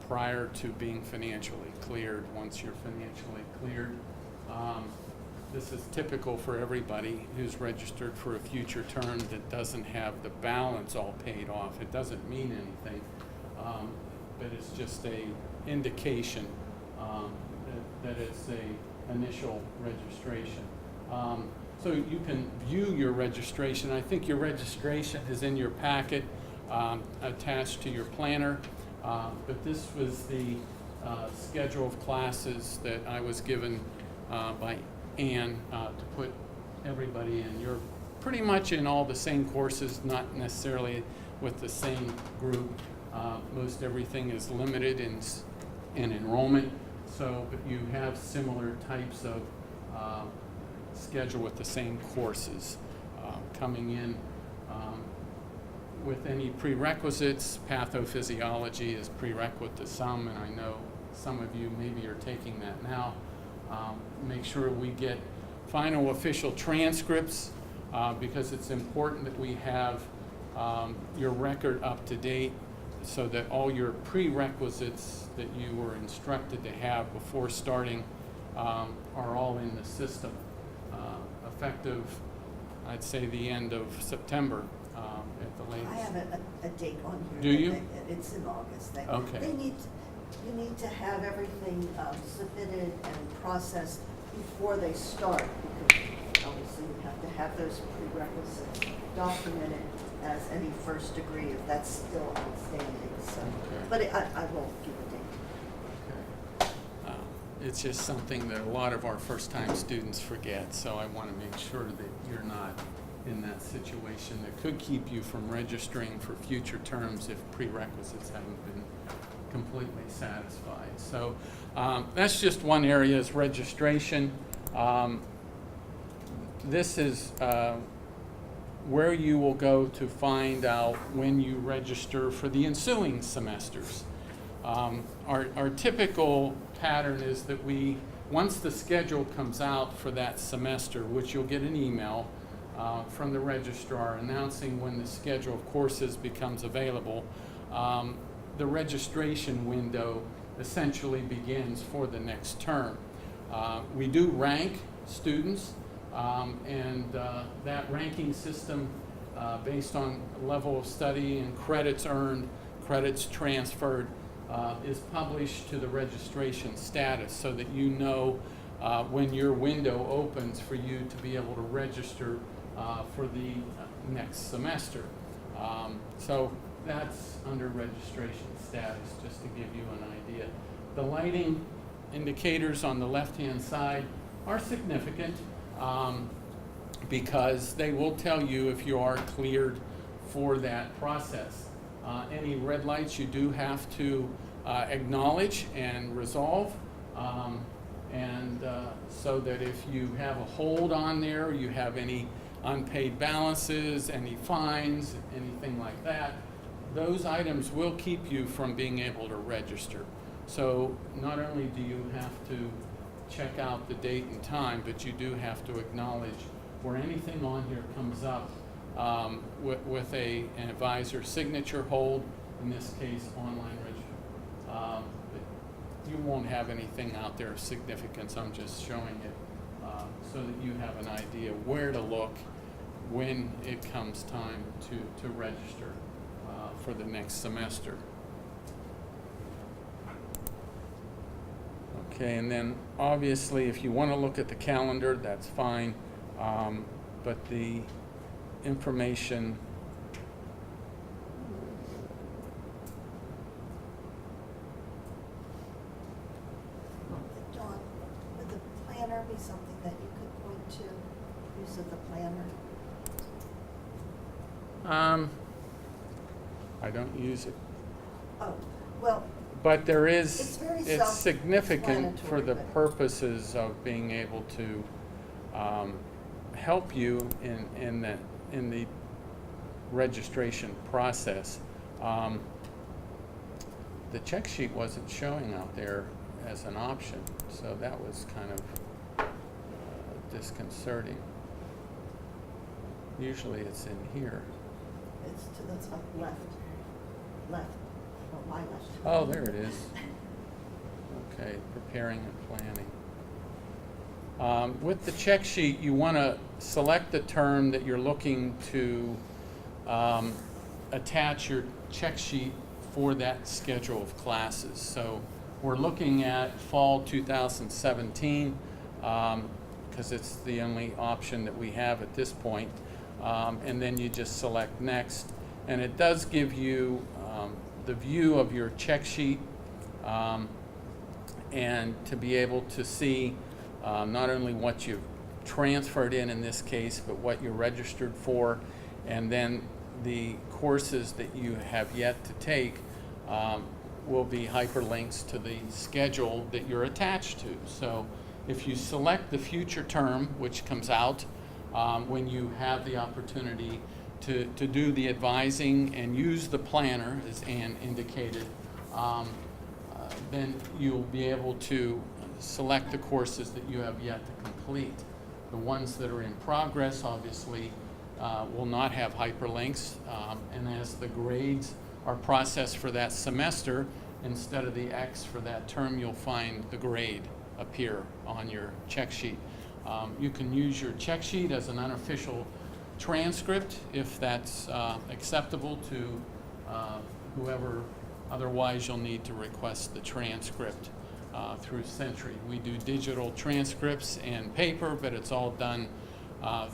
prior to being financially cleared. Once you're financially cleared, this is typical for everybody who's registered for a future term that doesn't have the balance all paid off. It doesn't mean anything, but it's just a indication that it's a initial registration. So you can view your registration. I think your registration is in your packet attached to your planner, but this was the schedule of classes that I was given by Ann to put everybody in. You're pretty much in all the same courses, not necessarily with the same group. Most everything is limited in enrollment, so but you have similar types of schedule with the same courses coming in. With any prerequisites, pathophysiology is prerequisite to some, and I know some of you maybe are taking that now. Make sure we get final official transcripts because it's important that we have your record up to date so that all your prerequisites that you were instructed to have before starting are all in the system. Effective, I'd say the end of September at the latest. I have a date on here. Do you? It's in August. Okay. You need to have everything submitted and processed before they start, because obviously you have to have those prerequisites documented as any first degree if that's still outstanding. So, Okay. but I won't give a date. Okay. It's just something that a lot of our first-time students forget, so I want to make sure that you're not in that situation that could keep you from registering for future terms if prerequisites haven't been completely satisfied. So that's just one area is registration. This is where you will go to find out when you register for the ensuing semesters. Our typical pattern is that once the schedule comes out for that semester, which you'll get an email from the registrar announcing when the schedule of courses becomes available, the registration window essentially begins for the next term. We do rank students, and that ranking system based on level of study and credits earned, credits transferred, is published to the registration status so that you know when your window opens for you to be able to register for the next semester. So that's under registration status, just to give you an idea. The lighting indicators on the left-hand side are significant because they will tell you if you are cleared for that process. Any red lights you do have to acknowledge and resolve, so that if you have a hold on there, you have any unpaid balances, any fines, anything like that, those items will keep you from being able to register. So not only do you have to check out the date and time, but you do have to acknowledge where anything on here comes up with an advisor signature hold, in this case online registration. You won't have anything out there of significance. I'm just showing it so that you have an idea where to look when it comes time to register for the next semester. Okay, and then obviously if you want to look at the calendar, that's fine, but the information John, would the planner be something that you could point to, use of the planner? I don't use it. Oh, well, But there is, It's very it's significant for the self-explanatory, but- purposes of being able to help you in the registration process. The check sheet wasn't showing out there as an option, so that was kind of disconcerting. Usually it's in here. It's to the top left. Left. Oh, my left. Oh, there it is. Okay, preparing and planning. With the check sheet, you want to select the term that you're looking to attach your check sheet for that schedule of classes. So we're looking at fall 2017 because it's the only option that we have at this point. And then you just select next. And it does give you the view of your check sheet and to be able to see not only what you've transferred in this case, but what you're registered for, and then the courses that you have yet to take will be hyperlinks to the schedule that you're attached to. So if you select the future term, which comes out when you have the opportunity to do the advising and use the planner, as Ann indicated, then you'll be able to select the courses that you have yet to complete. The ones that are in progress, obviously, will not have hyperlinks, and as the grades are processed for that semester, instead of the X for that term, you'll find the grade appear on your check sheet. You can use your check sheet as an unofficial transcript if that's acceptable to whoever. Otherwise, you'll need to request the transcript through Century. We do digital transcripts and paper, but it's all done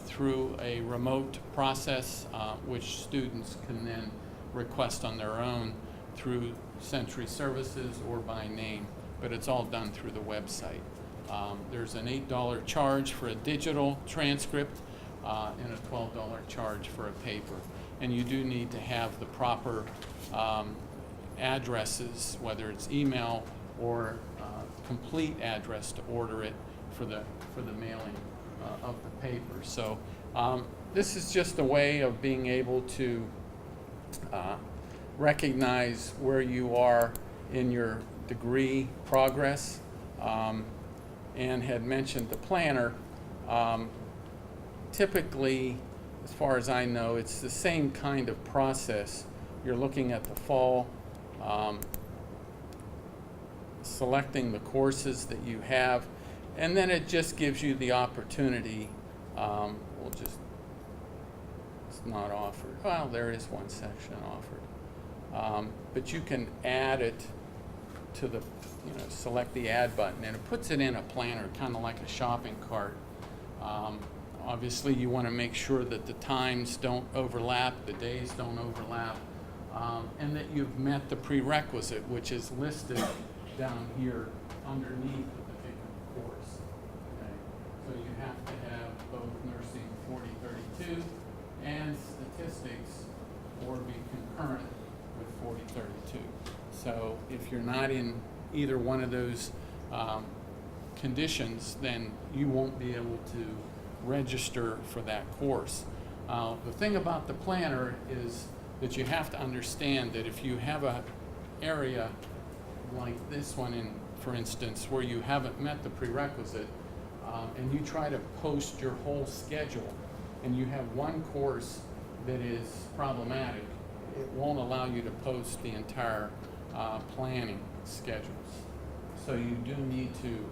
through a remote process, which students can then request on their own through Century Services or by name, but it's all done through the website. There's an $8 charge for a digital transcript and a $12 charge for a paper. And you do need to have the proper addresses, whether it's email or complete address to order it for the mailing of the paper. So this is just a way of being able to recognize where you are in your degree progress, and had mentioned the planner. Typically, as far as I know, it's the same kind of process. You're looking at the fall, selecting the courses that you have, and then it just gives you the opportunity. It's not offered. Well, there is one section offered. But you can add it to the, select the add button, and it puts it in a planner, kind of like a shopping cart. Obviously, you want to make sure that the times don't overlap, the days don't overlap, and that you've met the prerequisite, which is listed down here underneath a particular course. Okay? So you have to have both nursing 4032 and statistics, or be concurrent with 4032. So if you're not in either one of those conditions, then you won't be able to register for that course. The thing about the planner is that you have to understand that if you have an area like this one, for instance, where you haven't met the prerequisite, and you try to post your whole schedule, and you have one course that is problematic, it won't allow you to post the entire planning schedules. So you do need to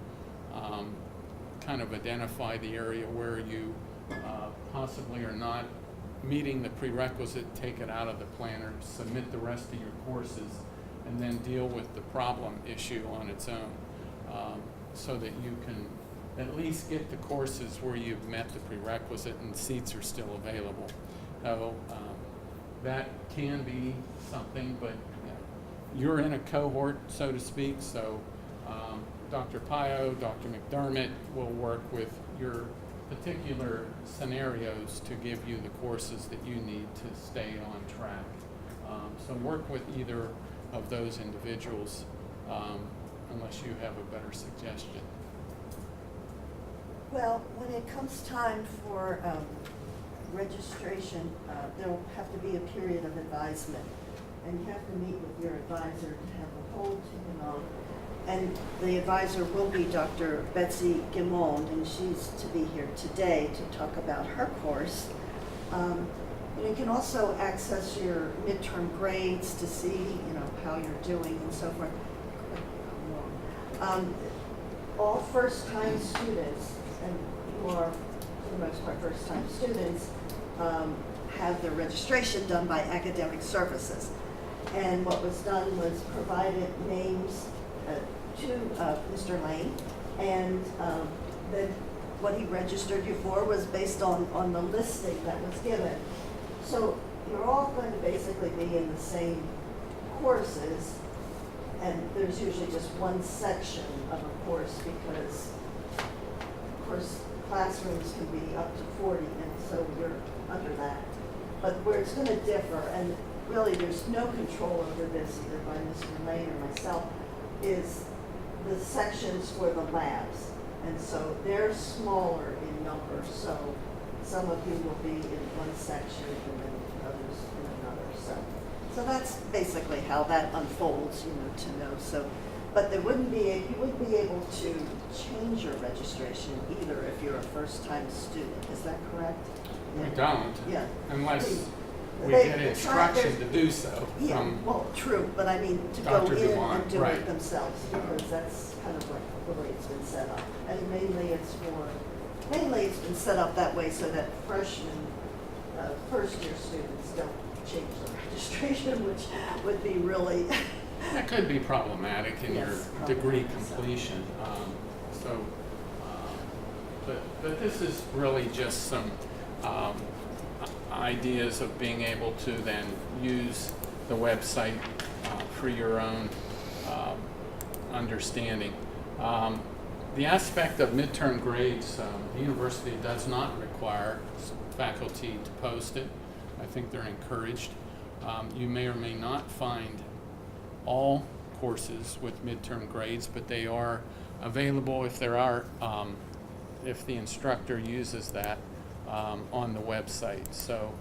kind of identify the area where you possibly are not meeting the prerequisite, take it out of the planner, submit the rest of your courses, and then deal with the problem issue on its own, so that you can at least get the courses where you've met the prerequisite and seats are still available. So that can be something, but you're in a cohort, so to speak, so Dr. Pio, Dr. McDermott will work with your particular scenarios to give you the courses that you need to stay on track. So work with either of those individuals unless you have a better suggestion. Well, when it comes time for registration, there'll have to be a period of advisement, and you have to meet with your advisor to have a whole and the advisor will be Dr. Betsy Guimond, and she's to be here today to talk about her course. You can also access your midterm grades to see, how you're doing and so forth. All first-time students, and you are, for the most part, first-time students, have their registration done by Academic Services. And what was done was provided names to Mr. Lane, and then what he registered you for was based on the listing that was given. So you're all going to basically be in the same courses, and there's usually just one section of a course because, of course, classrooms can be up to 40, and so you're under that. But where it's going to differ, and really there's no control over this either by Mr. Lane or myself, is the sections for the labs. And so they're smaller in number, so some of you will be in one section and then others in another. So that's basically how that unfolds, to know. So, but you wouldn't be able to change your registration either if you're a first-time student. Is that correct? We don't. Yeah. Unless we get instruction to do so. Yeah, well, true, but I mean, to go Dr. in Dumont, and do right. it themselves, because that's kind of like the way it's been set up. And mainly it's been set up that way so that freshmen, first-year students don't change their registration, which would be really... That could be problematic in Yes, your degree completion. But this is really just some ideas of being able to then use the website for your own understanding. The aspect of midterm grades, the university does not require faculty to post it. I think they're encouraged. You may or may not find all courses with midterm grades, but they are available if there are, if the instructor uses that on the website. So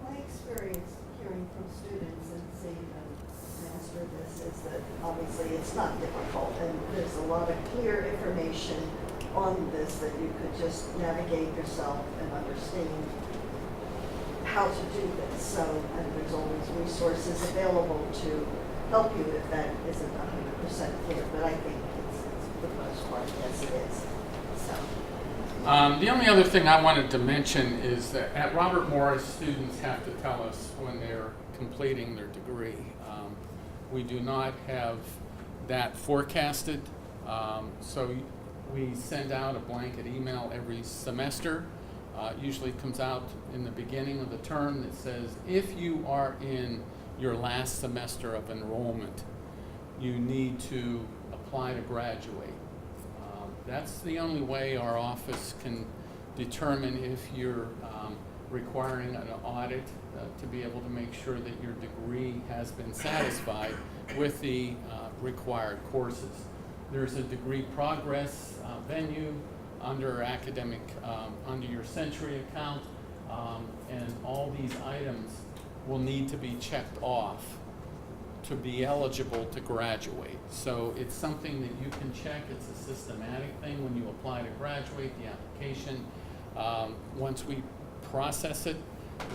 My experience hearing from students and seeing them master this is that obviously it's not difficult, and there's a lot of clear information on this that you could just navigate yourself and understand how to do this. So, and there's always resources available to help you if that isn't 100% clear, but I think it's for the most part, yes it is. So. The only other thing I wanted to mention is that at Robert Morris, students have to tell us when they're completing their degree. We do not have that forecasted, so we send out a blanket email every semester. Usually comes out in the beginning of the term that says, if you are in your last semester of enrollment, you need to apply to graduate. That's the only way our office can determine if you're requiring an audit to be able to make sure that your degree has been satisfied with the required courses. There's a degree progress venue under academic, under your Century account, and all these items will need to be checked off to be eligible to graduate. So it's something that you can check. It's a systematic thing when you apply to graduate. The application, once we process it,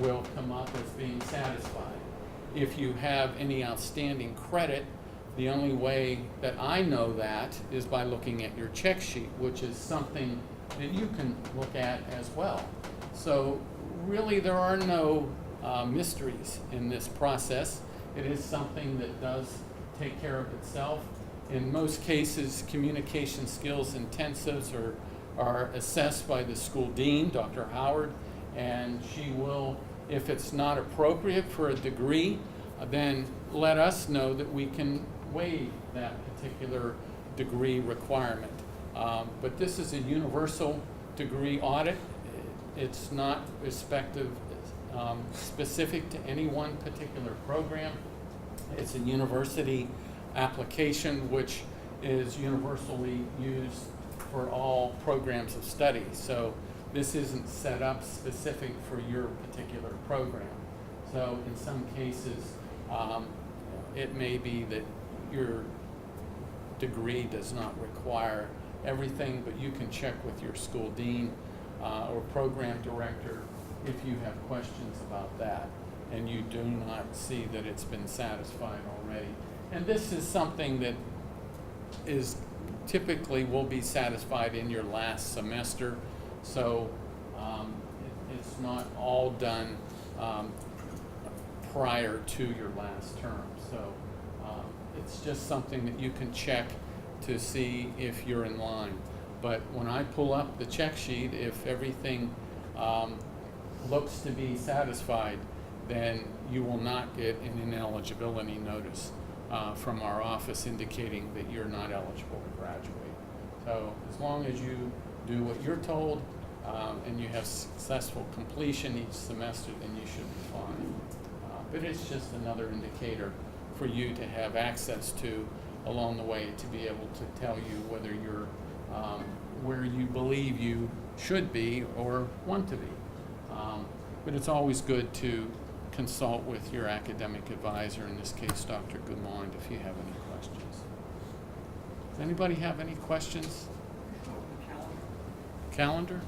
will come up as being satisfied. If you have any outstanding credit, the only way that I know that is by looking at your check sheet, which is something that you can look at as well. So really there are no mysteries in this process. It is something that does take care of itself. In most cases, communication skills intensives are assessed by the school dean, Dr. Howard, and she will, if it's not appropriate for a degree, then let us know that we can waive that particular degree requirement. But this is a universal degree audit. It's not specific to any one particular program. It's a university application which is universally used for all programs of study. So this isn't set up specific for your particular program. So in some cases, it may be that your degree does not require everything, but you can check with your school dean or program director if you have questions about that and you do not see that it's been satisfied already. And this is something that is typically will be satisfied in your last semester, so it's not all done prior to your last term. So it's just something that you can check to see if you're in line. But when I pull up the check sheet, if everything looks to be satisfied, then you will not get an ineligibility notice from our office indicating that you're not eligible to graduate. So as long as you do what you're told and you have successful completion each semester, then you should be fine. But it's just another indicator for you to have access to along the way to be able to tell you whether you're where you believe you should be or want to be. But it's always good to consult with your academic advisor, in this case, Dr. Goumond, if you have any questions. Does anybody have any questions? Calendar?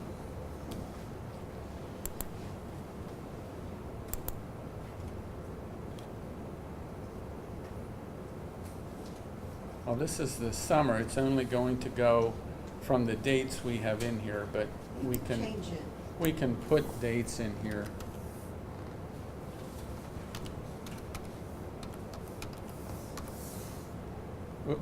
Well, this is the summer. It's only going to go from the dates we have in here, but we can change it. We can put dates in here. Oops.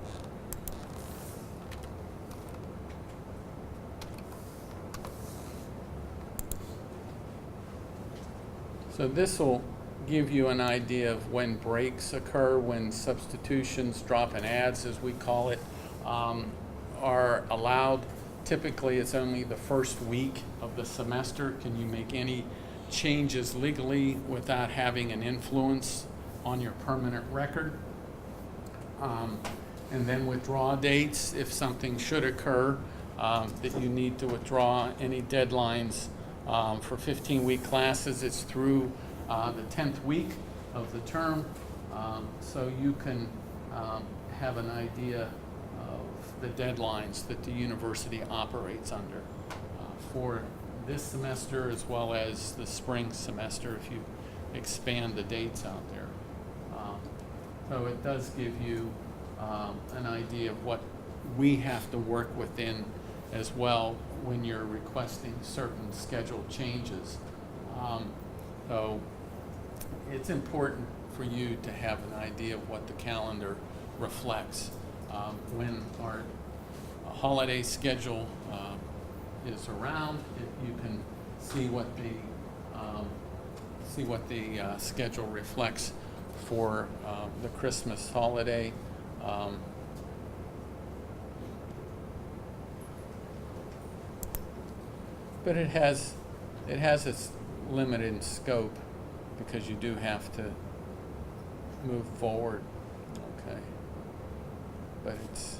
So this will give you an idea of when breaks occur, when substitutions, drop-in adds as we call it, are allowed. Typically it's only the first week of the semester. Can you make any changes legally without having an influence on your permanent record? And then withdraw dates if something should occur that you need to withdraw any deadlines. For 15-week classes, it's through the 10th week of the term, so you can have an idea of the deadlines that the university operates under for this semester as well as the spring semester if you expand the dates out there. So it does give you an idea of what we have to work within as well when you're requesting certain schedule changes. So it's important for you to have an idea of what the calendar reflects. When our holiday schedule is around, you can see what the schedule reflects for the Christmas holiday. But it has its limited scope because you do have to move forward. Okay. But it's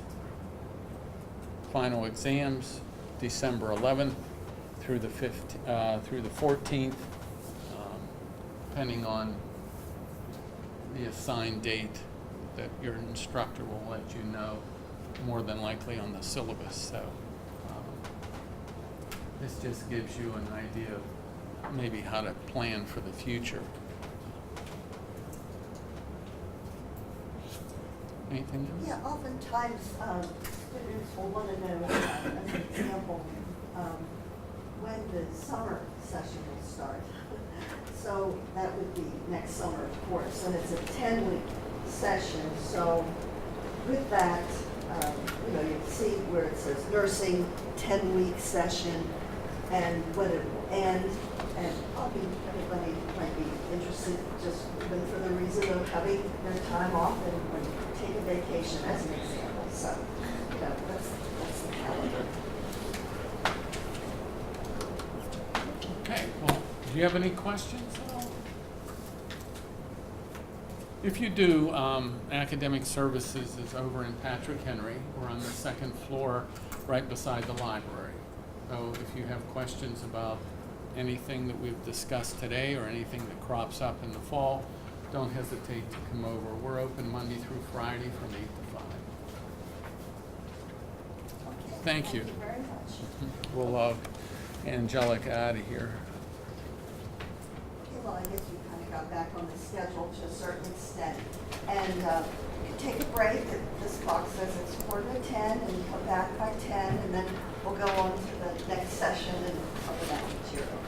final exams December 11th through the 14th, depending on the assigned date that your instructor will let you know, more than likely on the syllabus. So this just gives you an idea of maybe how to plan for the future. Anything else? Yeah, oftentimes students will want to know, as an example, when the summer session will start. So that would be next summer, of course, and it's a 10-week session. So with that, you can see where it says nursing 10-week session and when it will end. And probably everybody might be interested just even for the reason of having their time off and take a vacation as an example. So, that's the calendar. Okay, well, do you have any questions at all? If you do, academic services is over in Patrick Henry. We're on the second floor right beside the library. So if you have questions about anything that we've discussed today or anything that crops up in the fall, don't hesitate to come over. We're open Monday through Friday from 8 to 5. Okay, Thank you. very much. We'll Angelica out of here. Okay, well, I guess you kind of got back on the schedule to a certain extent. And you can take a break. This clock says it's 9:45, and you come back by 10, and then we'll go on to the next session and cover that material.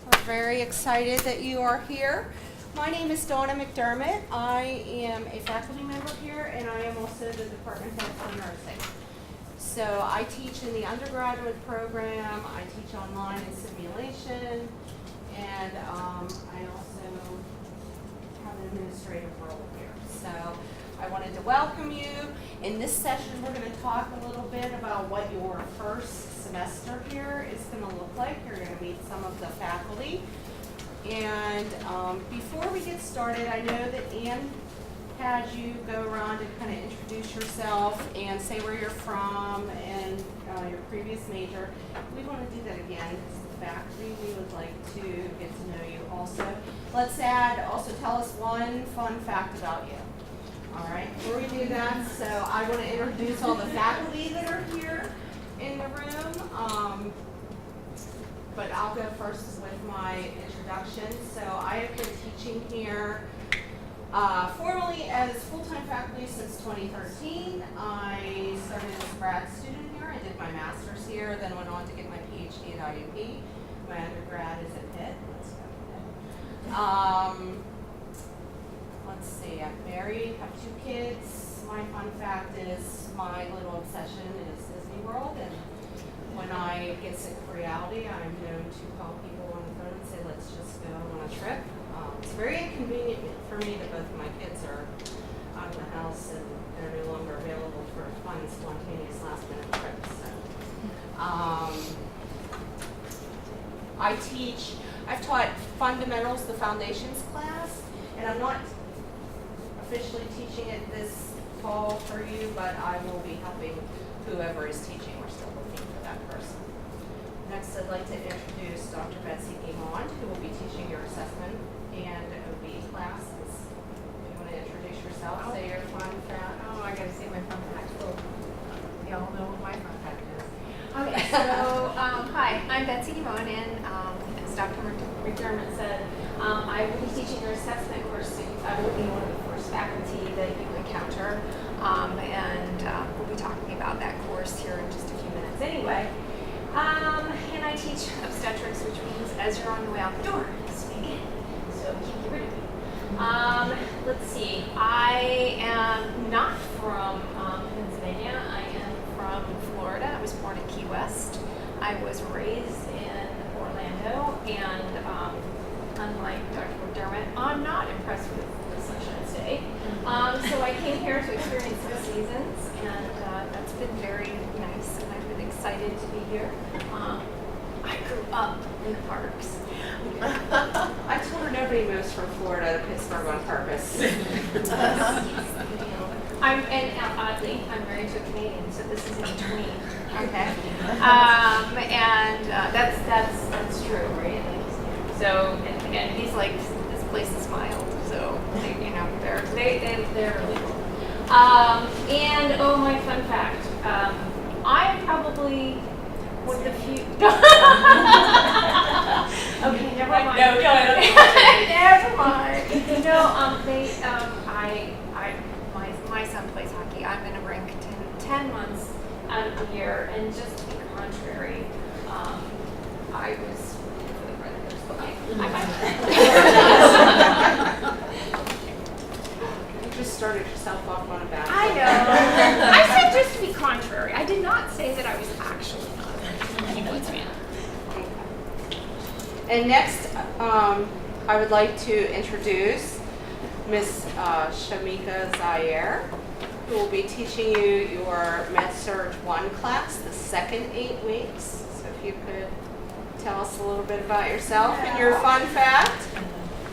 We're very excited that you are here. My name is Donna McDermott. I am a faculty member here, and I am also the department head for nursing. So I teach in the undergraduate program, I teach online in simulation, and I also have an administrative role here. So I wanted to welcome you. In this session, we're going to talk a little bit about what your first semester here is going to look like. You're going to meet some of the faculty. And before we get started, I know that Anne had you go around and kind of introduce yourself and say where you're from and your previous major. We want to do that again because the faculty, we would like to get to know you also. Let's also tell us one fun fact about you. All right, before we do that, so I want to introduce all the faculty that are here in the room. But I'll go first with my introduction. So I have been teaching here formally as full-time faculty since 2013. I started as a grad student here. I did my master's here, then went on to get my PhD at IUP. My undergrad is at Pitt. Let's see, I'm married, have 2 kids. My fun fact is my little obsession is Disney World, and when I get sick of reality, I'm known to call people on the phone and say, let's just go on a trip. It's very inconvenient for me that both of my kids are out of the house and they're no longer available for fun, spontaneous, last-minute trips. So, I've taught fundamentals, the foundations class, and I'm not officially teaching it this fall for you, but I will be helping whoever is teaching. We're still looking for that person. Next, I'd like to introduce Dr. Betsy Guimond, who will be teaching your assessment and OB classes. You want to introduce yourself? Say your fun fact. Oh, I gotta say my fun fact. Well, y'all know what my fun fact is. Okay, so hi, I'm Betsy Guimond, and as Dr. McDermott said, I will be teaching your assessment course soon. I will be one of the first faculty that you encounter, and we'll be talking about that course here in just a few minutes anyway. And I teach obstetrics, which means as you're on the way out the door, swing in, so you can't get rid of me. Let's see, I am not from Pennsylvania. I am from Florida. I was born in Key West. I was raised in Orlando, and unlike Dr. McDermott, I'm not impressed with the Sunshine State. So I came here to experience the seasons, and that's been very nice, and I've been excited to be here. I grew up in the parks. I told her nobody moves from Florida to Pittsburgh on purpose. Oddly, I'm married to a Canadian, so this is in between. Okay. That's true, right? So, and he's like, this place is mild, so they're legal. And oh, my fun fact, I'm probably one of the few. Okay, never mind. No, never mind. No, my son plays hockey. I'm in a rink 10 months out of the year, and just to be contrary, I was for the Predators. Okay. You just started yourself off on a bad foot. I know. I said just to be contrary. I did not say that I was actually not a Keyboards fan. And next, I would like to introduce Miss Shamika Zaire, who will be teaching you your MedSurg 1 class, the second 8 weeks. So if you could tell us a little bit about yourself and your fun fact.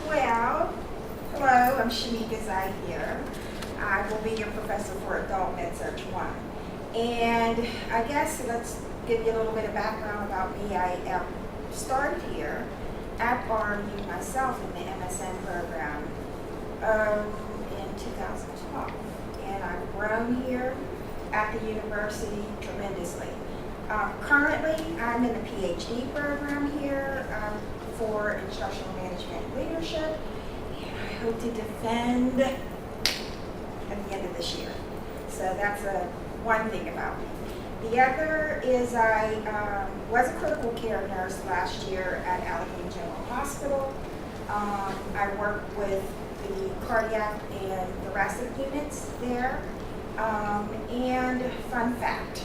Well, hello, I'm Shamika Zaire. I will be your professor for Adult MedSurg 1. And I guess let's give you a little bit of background about me. I started here at RMU myself in the MSN program in 2012. And I've grown here at the university tremendously. Currently, I'm in the PhD program here for instructional management and leadership, and I hope to defend at the end of this year. So that's one thing about me. The other is I was a critical care nurse last year at Allegheny General Hospital. I worked with the cardiac and thoracic units there. And fun fact,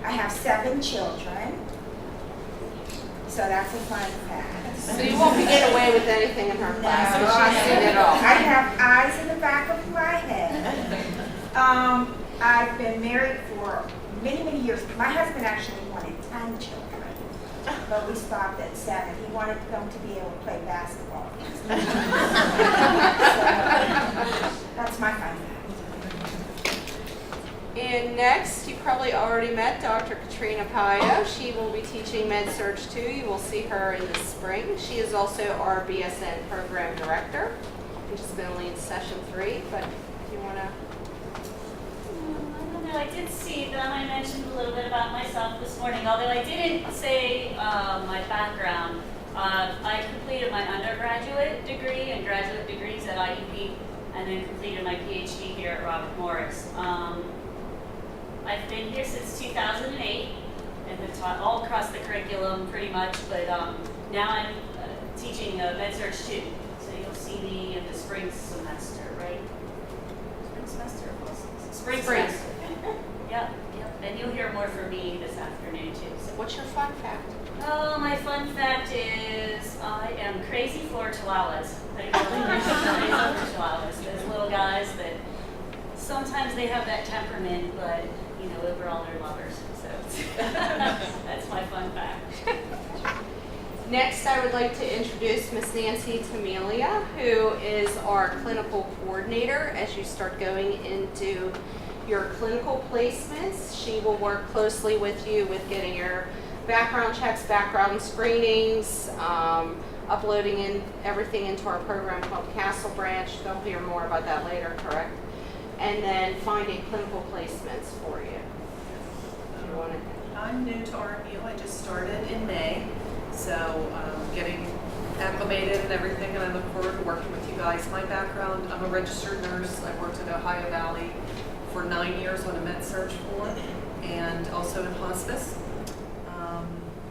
I have 7 children, so that's a fun fact. So you won't be getting away with anything in her class, No, because she's seen it all. I have eyes in the back of my head. I've been married for many, many years. My husband actually wanted 10 children, but we stopped at 7. He wanted them to be able to play basketball. So, that's my fun fact. And next, you probably already met Dr. Katrina Payo. She will be teaching Med-Surg 2. You will see her in the spring. She is also our BSN program director, and she's going to lead session 3. But if you want to... I don't know. I did see that I mentioned a little bit about myself this morning, although I didn't say my background. I completed my undergraduate degree and graduate degrees at IUP, and then completed my PhD here at Robert Morris. I've been here since 2008 and been taught all across the curriculum pretty much, but now I'm teaching Med-Surg 2. So you'll see me in the spring semester, right? Spring semester? Spring semester. Yep. And you'll hear more from me this afternoon too. So what's your fun fact? Oh, my fun fact is I am crazy for chihuahuas. I really am crazy for chihuahuas. Those little guys that sometimes they have that temperament, but you know, overall they're lovers. So that's my fun fact. Next, I would like to introduce Miss Nancy Tamelia, who is our clinical coordinator as you start going into your clinical placements. She will work closely with you with getting your background checks, background screenings, uploading in everything into our program called Castle Branch. They'll hear more about that later, correct? And then finding clinical placements for you. You want to? I'm new to RMU. I just started in May, so getting acclimated and everything, and I look forward to working with you guys. My background, I'm a registered nurse. I worked at Ohio Valley for 9 years on a Med-Surg floor and also in hospice.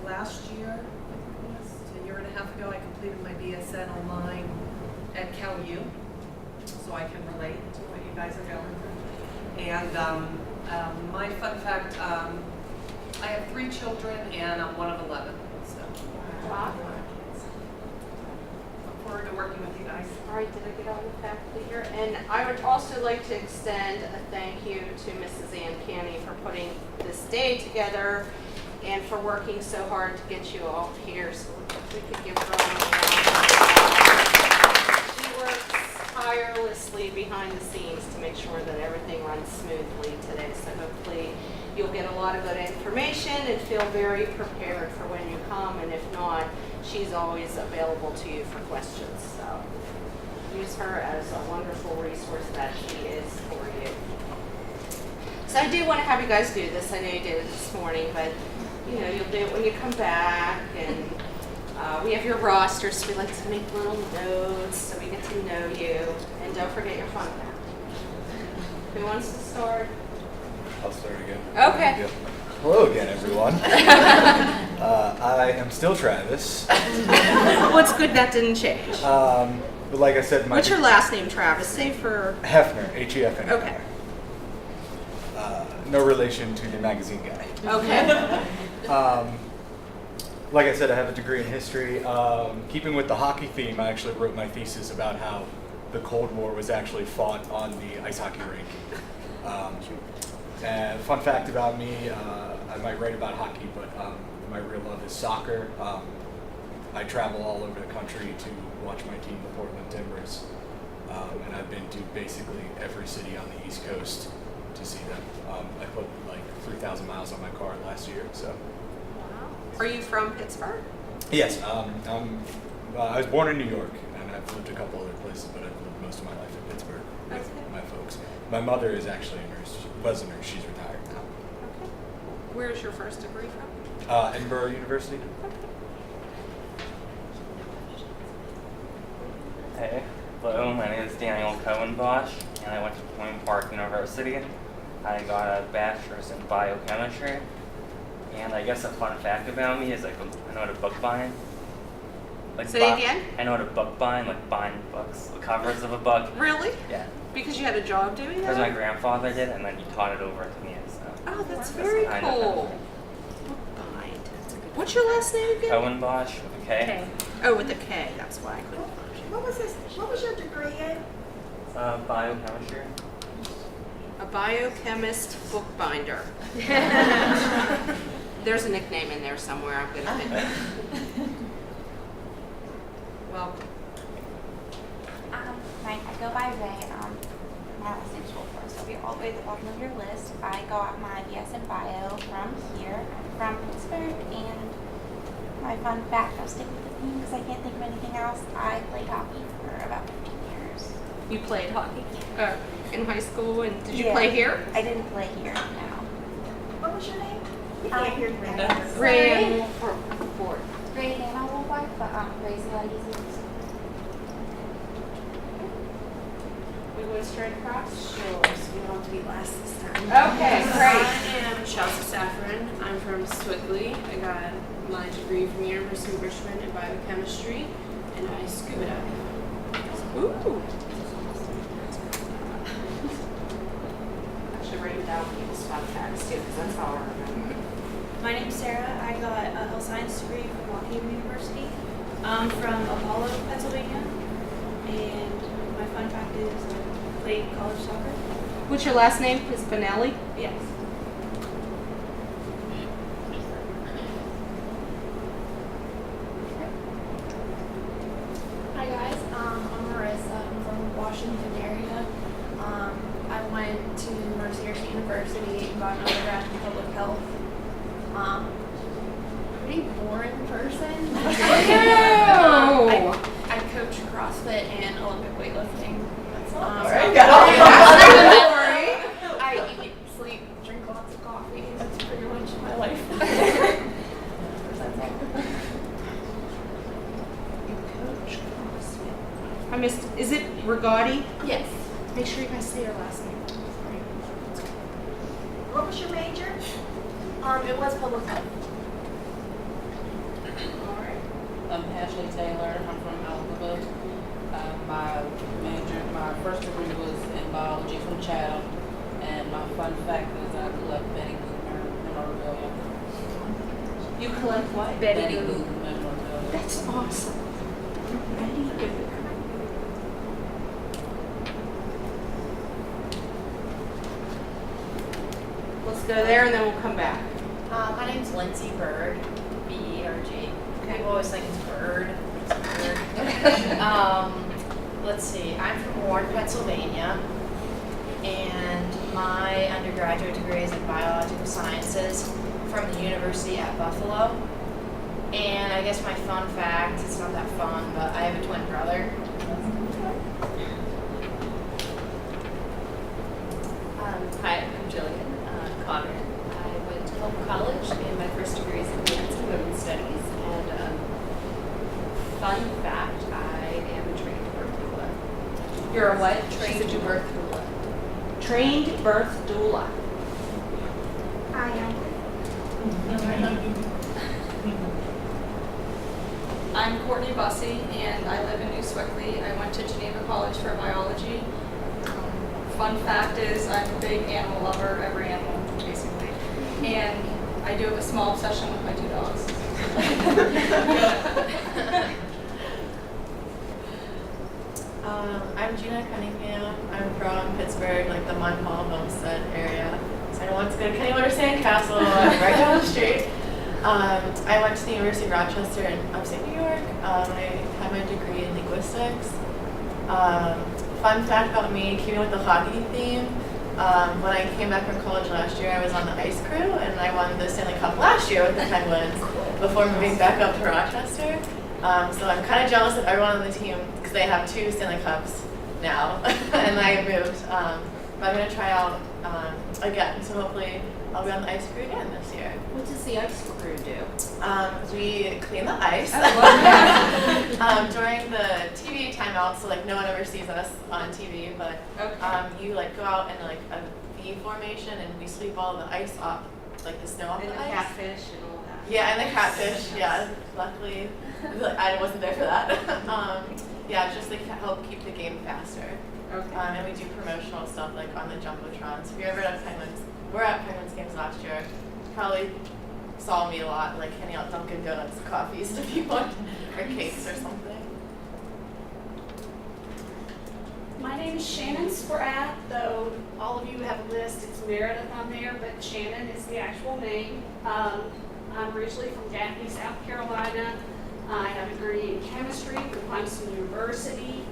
Last year, a year and a half ago, I completed my BSN online at Cal U, so I can relate to what you guys are going through. And my fun fact, I have 3 children and I'm one of 11. So. Wow. Look forward to working with you guys. All right, did I get all the faculty here? And I would also like to extend a thank you to Mrs. Ann Canny for putting this day together and for working so hard to get you all here. So we could give her a round. She works tirelessly behind the scenes to make sure that everything runs smoothly today. So hopefully you'll get a lot of good information and feel very prepared for when you come. And if not, she's always available to you for questions. So use her as a wonderful resource that she is for you. So I do want to have you guys do this. I know you did it this morning, but you know, you'll do it when you come back. And we have your roster, so we like to make little notes so we get to know you. And don't forget your fun fact. Who wants to start? I'll start again. Okay. Hello again, everyone. I am still Travis. What's good that didn't change? But like I said, What's your last name, Travis? Say for... Hefner, H-E-F-N-E-R. Okay. No relation to the magazine guy. Okay. Like I said, I have a degree in history. Keeping with the hockey theme, I actually wrote my thesis about how the Cold War was actually fought on the ice hockey rink. And fun fact about me, I might write about hockey, but my real love is soccer. I travel all over the country to watch my team, the Portland Timbers, and I've been to basically every city on the East Coast to see them. I put like 3,000 miles on my car last year, so Are you from Pittsburgh? Yes, I was born in New York, and I've lived a couple other places, but I've lived most of my life in Pittsburgh with Okay. my folks. My mother is actually a nurse. She was a nurse. She's retired now. Okay. Where's your first degree from? Edinburgh University. Hey, hello, my name is Daniel Cohen-Bosch, and I went to Point Park University. I got a bachelor's in biochemistry, and I guess a fun fact about me is I know how to bookbind. Say it again? I know how to bookbind, like bind books, the covers of a book. Really? Yeah. Because you had a job doing that? Because my grandfather did, and then he taught it over to me. So Oh, that's very kind of cool. What's your last name again? Cohen-Bosch with a K. Oh, with a K. That's why I couldn't find you. What was your degree in? Biochemistry. A biochemist bookbinder. There's a nickname in there somewhere. I'm gonna fit it. Welcome. I go by Ray. My last name's Wolfer, so we're all the way at the bottom of your list. I got my BS in Bio from here. I'm from Pittsburgh, and my fun fact, I'll stick with the theme because I can't think of anything else. I played hockey for about 15 years. You played hockey in high school, and did you Yeah. play here? I didn't play here, no. What was your name? We can't hear you. Ray and Ford. Ray and Anna Wolfer, but Ray's a lot easier to say. We go straight across? Sure, so we don't have to be last this time. Okay, great. I am Chelsea Saffron. I'm from Swigley. I got my degree from University of Richmond in biochemistry, and I scuba dive. Ooh. Actually write it down people's fun facts too, because that's how I remember. My name's Sarah. I got a health science degree from Waukegan University. I'm from Apollo, Pennsylvania. And my fun fact is I played college soccer. What's your last name? Is Benelli? Yes. Hi guys, I'm Marissa. I'm from the Washington area. I went to Mercier University and got an undergrad in public health. Pretty boring person. I coach CrossFit and Olympic weightlifting. There you go. Other than that, I eat, sleep, drink lots of coffee. That's pretty much my life. I missed. Is it Rigotti? Yes. Make sure you guys say your last name. What was your major? It was public health. I'm Ashley Taylor. I'm from Alphabet. My first degree was in biology from Chatham, and my fun fact is I collect Betty Boop memorabilia. You collect what? Betty Boop memorabilia. That's awesome. Betty Boop. Let's go there and then we'll come back. My name's Lindsay Berg, B-E-R-G. People always think it's Bird. It's Berg. Let's see, I'm from Warren, Pennsylvania, and my undergraduate degree is in biological sciences from the University at Buffalo. And I guess my fun fact, it's not that fun, but I have a twin brother. Hi, I'm Jillian Conrad. I went to Hope College, and my first degree is in Dance and Women's Studies. And fun fact, I am a trained birth doula. You're a what? Trained birth doula. Trained birth doula. I am. I'm Courtney Bussey, and I live in New Swickly. I went to Geneva College for biology. Fun fact is I'm a big animal lover, every animal, basically. And I do have a small obsession with my 2 dogs. I'm Gina Cunningham. I'm from Pittsburgh, like the Mont Hall, Homestead area. So I don't want to go to Kennywater Sandcastle, right down the street. I went to the University of Rochester in upstate New York. I had my degree in linguistics. Fun fact about me, keeping with the hockey theme, When I came back from college last year, I was on the ice crew, and I won the Stanley Cup last year with the Penguins before moving back up to Rochester. So I'm kind of jealous of everyone on the team because they have 2 Stanley Cups now, and I moved. But I'm going to try out again, so hopefully I'll be on the ice crew again this year. What does the ice crew do? We clean the ice during the TV timeout, so like no one ever sees us on TV, but you like go out in like a V formation and we sweep all the ice off, like the snow off And the the ice. catfish and all that. Yeah, and the catfish, yeah. Luckily, I wasn't there for that. Yeah, just like help keep the game faster. Okay. And we do promotional stuff like on the Jumbotron. So if you're ever at Penguins, we're at Penguins games last year. Probably saw me a lot, like handing out Dunkin' Donuts, coffees to people, or cakes or something. My name is Shannon Spratt, though all of you have a list, it's Meredith on there, but Shannon is the actual name. I'm originally from Gaffney, South Carolina. I have a degree in chemistry from Clemson University.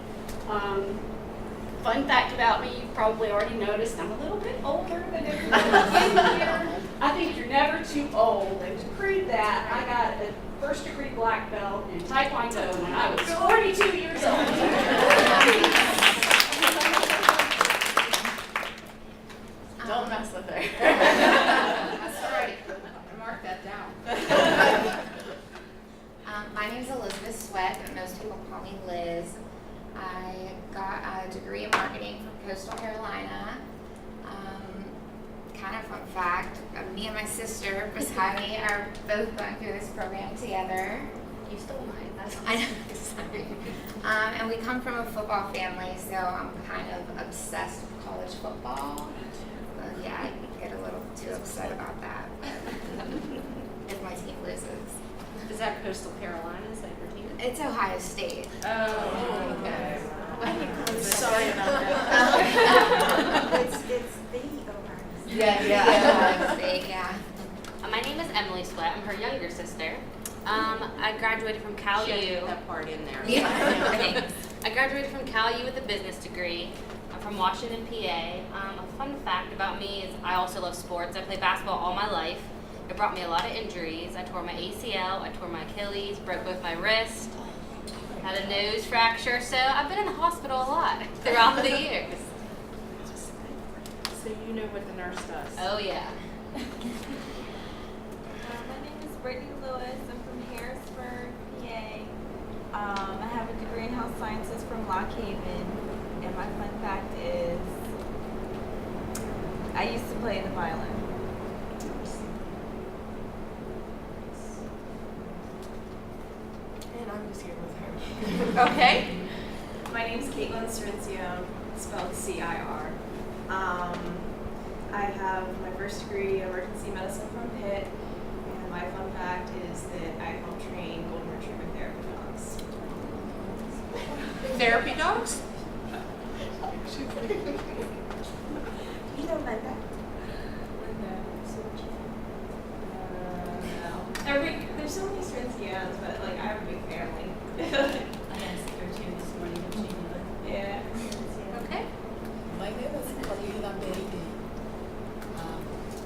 Fun fact about me, you've probably already noticed, I'm a little bit older than everybody in here. I think you're never too old, and to prove that, I got a first degree black belt in Taekwondo when I was 42 years old. Don't mess with her. That's all right. Mark that down. My name is Elizabeth Sweat, but most people call me Liz. I got a degree in marketing from Coastal Carolina. Kind of fun fact, me and my sister beside me are both going through this program together. You stole mine, that's why. I know, sorry. And we come from a football family, so I'm kind of obsessed with college football. Yeah, I get a little too upset about that if my team loses. Is that Coastal Carolina? Is that your team? It's Ohio State. Oh, okay. Sorry about that. It's the Ohio State. Ohio State, yeah. My name is Emily Sweat. I'm her younger sister. I graduated from Cal She had to U. put that part in there. Yeah. Thanks. I graduated from Cal U with a business degree. I'm from Washington, PA. A fun fact about me is I also love sports. I played basketball all my life. It brought me a lot of injuries. I tore my ACL, I tore my Achilles, broke both my wrists, had a nose fracture, so I've been in the hospital a lot throughout the years. So you know what the nurse does. Oh yeah. My name is Brittany Lewis. I'm from Harrisburg, PA. I have a degree in health sciences from Lock Haven, and my fun fact is I used to play the violin. And I'm just here with her. Okay. My name is Caitlin Cerencione, spelled C-I-R. I have my first degree in emergency medicine from Pitt, and my fun fact is that I help train golden retriever therapy dogs. Therapy dogs? You know Linda? There's so many Cerenciones, but like I have a big family. I had a sister too this morning in Geneva. Yeah. Okay. My name is Paulina Beide.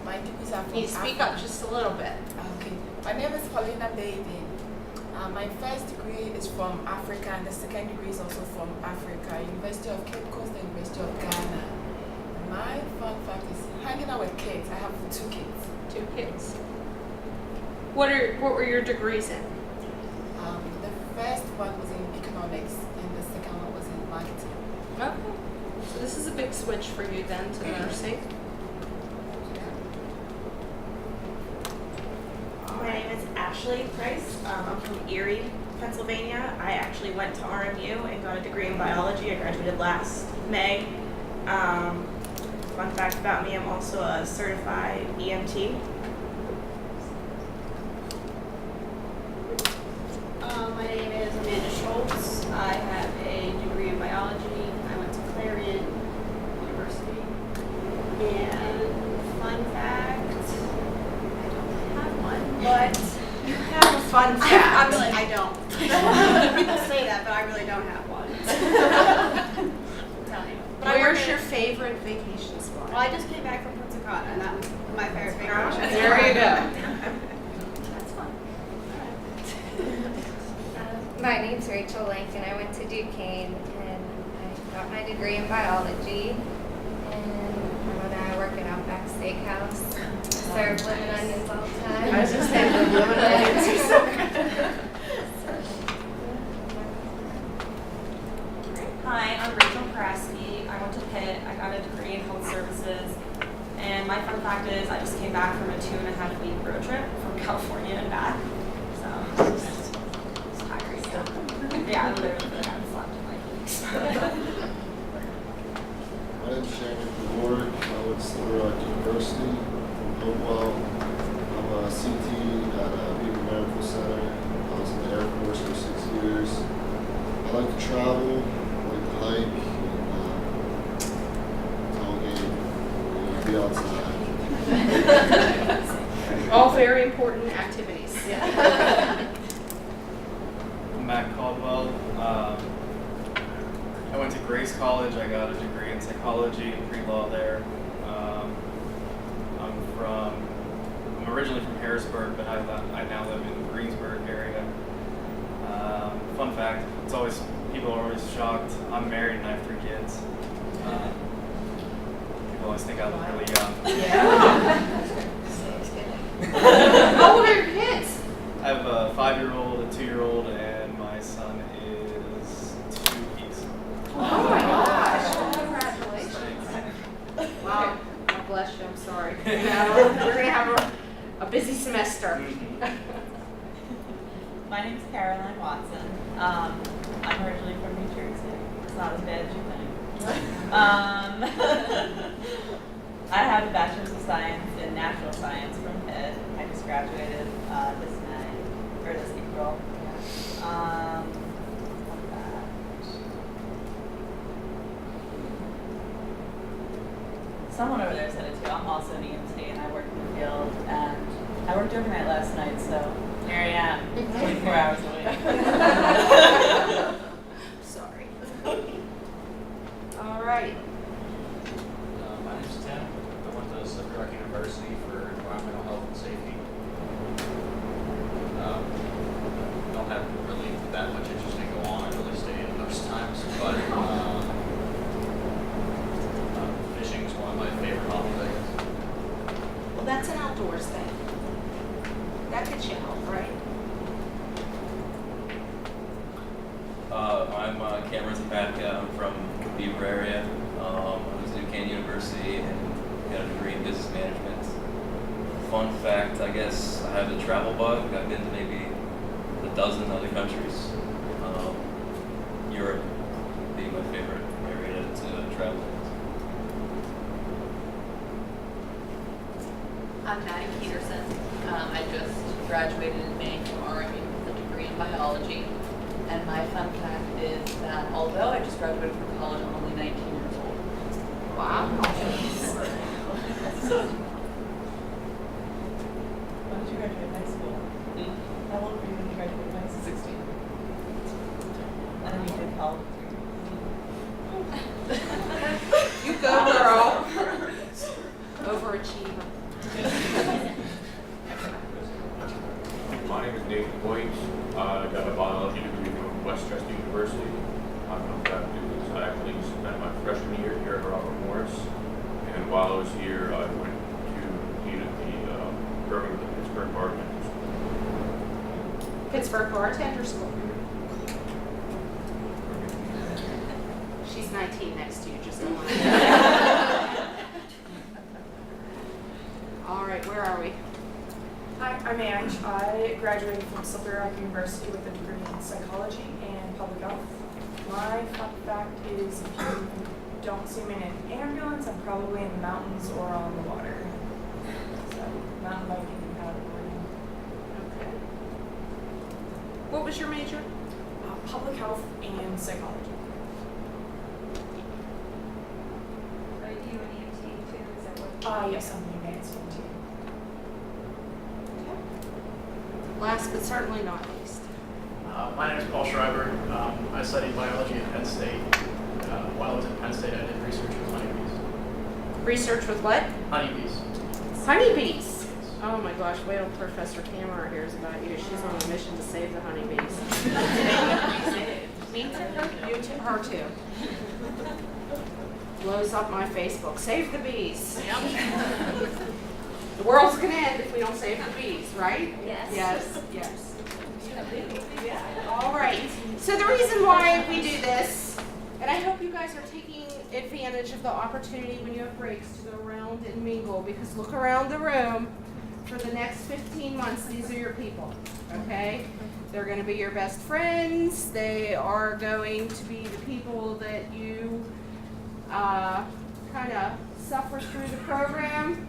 My degrees are from Can you speak up just a little bit? Okay. My name is Paulina Beide. My first degree is from Africa, and the second degree is also from Africa, University of Cape Coast and University of Ghana. My fun fact is hanging out with kids. I have 2 kids. 2 kids. What were your degrees in? The first one was in economics, and the second one was in marketing. Okay. So this is a big switch for you then to nursing. My name is Ashley Price. I'm from Erie, Pennsylvania. I actually went to RMU and got a degree in biology. I graduated last May. Fun fact about me, I'm also a certified EMT. My name is Amanda Schultz. I have a degree in biology. I went to Clarion University. And fun fact, I don't have one, but You have a fun fact. I don't. People say that, but I really don't have one. Tell you. But I Where's work your at- favorite vacation spot? Well, I just came back from Punta Cana, and that was my favorite vacation. There you go. That's fun. My name's Rachel Lincoln. I went to Duquesne and I got my degree in biology. And I work at Outback Steakhouse. Serve lemon onions all the time. I was just saying the lemon onions are so good. Hi, I'm Rachel Krasky. I went to Pitt. I got a degree in health services. And my fun fact is I just came back from a 2.5-week road trip from California and back. So it's tiring. Yeah, I literally haven't slept in like weeks. My name is Shannon Ward. I went to Slippery Rock University from Hopewell. I'm a CT at Beaver Medical Center. I was in the Air Force for 6 years. I like to travel, I like to hike, and be outside. All very important activities. I'm Matt Caldwell. I went to Grace College. I got a degree in psychology and pre-law there. I'm originally from Harrisburg, but I now live in the Greensburg area. Fun fact, people are always shocked. I'm married and I have 3 kids. People always think I look really young. How old are your kids? I have a 5-year-old, a 2-year-old, and my son is 2 weeks. Oh my gosh. Congratulations. Wow. God bless you. I'm sorry. We're going to have a busy semester. My name's Caroline Watson. I'm originally from New Jersey. It's not as bad as you think. I have a Bachelor's of Science in Natural Science from Pitt. I just graduated this April. Someone over there said it too. I'm also an EMT and I work in the field. And I worked overnight last night, so here I am, 24 hours a week. Sorry. All right. My name's Tim. I went to Slippery Rock University for environmental health and safety. Don't have really that much interesting to go on. I really stay in most times, but fishing is one of my favorite hobbies, I guess. Well, that's an outdoors thing. That gets you out, right? I'm Cameron Zapatka. I'm from Beaver area. I went to Duquesne University and got a degree in business management. Fun fact, I guess I have the travel bug. I've been to maybe a dozen other countries. Europe being my favorite area to travel. I'm Maddie Peterson. I just graduated in May from RMU with a degree in biology. And my fun fact is that although I just graduated from college, I'm only 19 years old. Wow. When did you graduate high school? How old were you when you graduated high school? 16. And then you did college. You go, girl. Overachiever. My name is Nathan Boyd. I got a biology degree from West Chester University. I'm on faculty as actually spent my freshman year here at Robert Morris. And while I was here, I went to compete at the program at the Pittsburgh Bartender School. Pittsburgh Bartender School. She's 19 next to you, just so you know. All right, where are we? Hi, I'm Ange. I graduated from Slippery Rock University with a degree in psychology and public health. My fun fact is if you don't see me in an ambulance, I'm probably in the mountains or on the water. So, mountain biking and paddleboarding. Okay. What was your major? Public health and psychology. Are you an EMT too? Is that what? Yes, I'm an advanced one too. Last but certainly not least. My name is Paul Schreiber. I studied biology at Penn State. While I was at Penn State. I did research with honeybees. Research with what? Honeybees. Honeybees. Oh my gosh, wait till Professor Kammerer hears about you. She's on a mission to save the honeybees. Me too. You too. Her too. Blows up my Facebook. Save the bees. The world's gonna end if we don't save the bees, right? Yes. Yes. All right. So the reason why we do this, and I hope you guys are taking advantage of the opportunity when you have breaks to go around and mingle, because look around the room. For the next 15 months, these are your people, okay? They're going to be your best friends. They are going to be the people that you kind of suffer through the program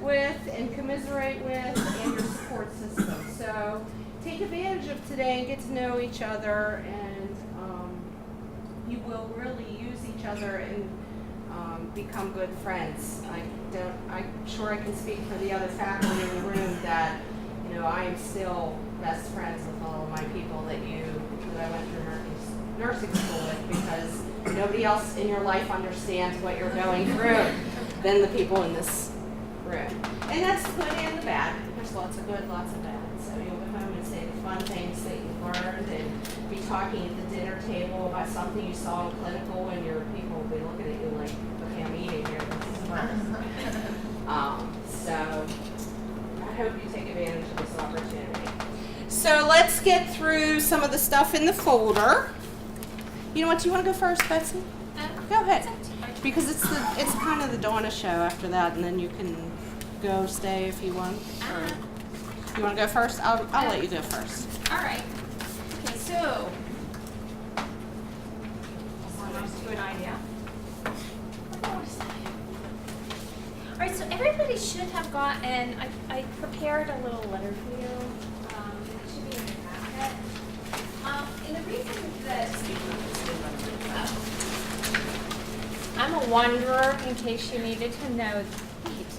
with and commiserate with, and your support system. So take advantage of today and get to know each other, and you will really use each other and become good friends. I'm sure I can speak for the other faculty in the room that, you know, I am still best friends with all of my people that I went through nursing school with, because nobody else in your life understands what you're going through than the people in this room. And that's the good and the bad. There's lots of good, lots of bad. So you'll go home and say the fun things that you learned, and be talking at the dinner table about something you saw in clinical, and your people will be looking at you like, okay, I'm eating here, this is fun. So I hope you take advantage of this opportunity. So let's get through some of the stuff in the folder. You know what, do you want to go first, Betsy? Go ahead. Because it's kind of the Donna show after that, and then you can go, stay if you want. Or you want to go first? I'll let you go first. All right. Okay, so. Good idea. All right, so everybody should have gotten, I prepared a little letter for you. It should be in your packet. And the reason that I'm a wanderer, in case you needed to know. Wait.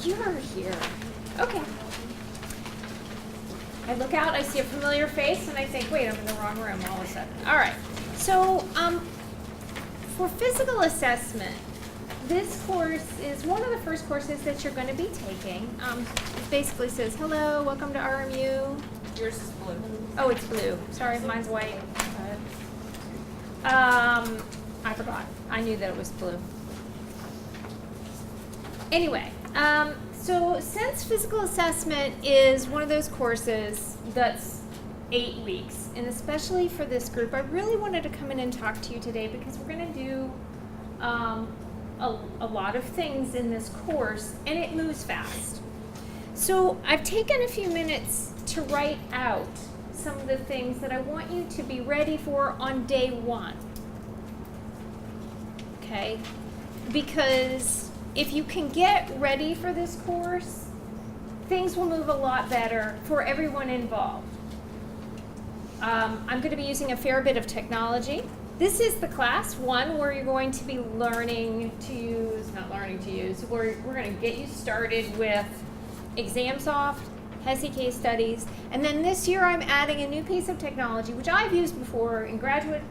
You're here. Okay. I look out, I see a familiar face, and I think, wait, I'm in the wrong room all of a sudden. All right. So, for physical assessment, this course is one of the first courses that you're going to be taking. It basically says, hello, welcome to RMU. Yours is blue. Oh, it's blue. Sorry, mine's white. I forgot. I knew that it was blue. Anyway, so since physical assessment is one of those courses that's 8 weeks, and especially for this group, I really wanted to come in and talk to you today because we're going to do a lot of things in this course, and it moves fast. So I've taken a few minutes to write out some of the things that I want you to be ready for on day one. Okay? Because if you can get ready for this course, things will move a lot better for everyone involved. I'm going to be using a fair bit of technology. This is the class one where you're going to be learning to use, we're going to get you started with ExamSoft, HESI case studies, and then this year I'm adding a new piece of technology, which I've used before in graduate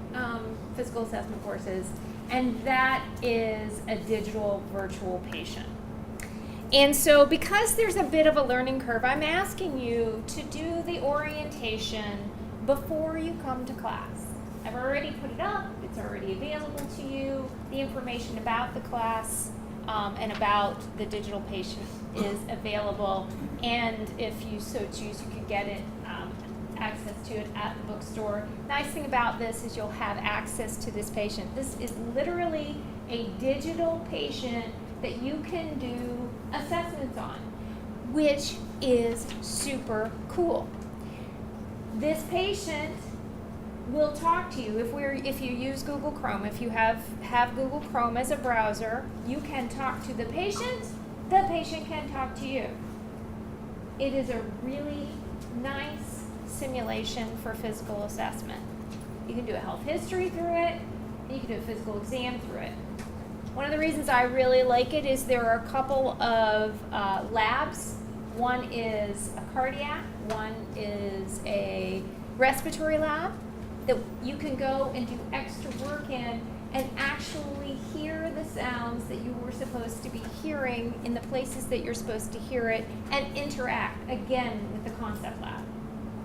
physical assessment courses, and that is a digital virtual patient. And so because there's a bit of a learning curve, I'm asking you to do the orientation before you come to class. I've already put it up, it's already available to you. The information about the class and about the digital patient is available, and if you so choose, you can get it, access to it at the bookstore. Nice thing about this is you'll have access to this patient. This is literally a digital patient that you can do assessments on, which is super cool. This patient will talk to you if you use Google Chrome. If you have Google Chrome as a browser, you can talk to the patient can talk to you. It is a really nice simulation for physical assessment. You can do a health history through it, and you can do a physical exam through it. One of the reasons I really like it is there are a couple of labs. One is a cardiac, one is a respiratory lab. that you can go and do extra work in and actually hear the sounds that you were supposed to be hearing in the places that you're supposed to hear it, and interact again with the concept lab.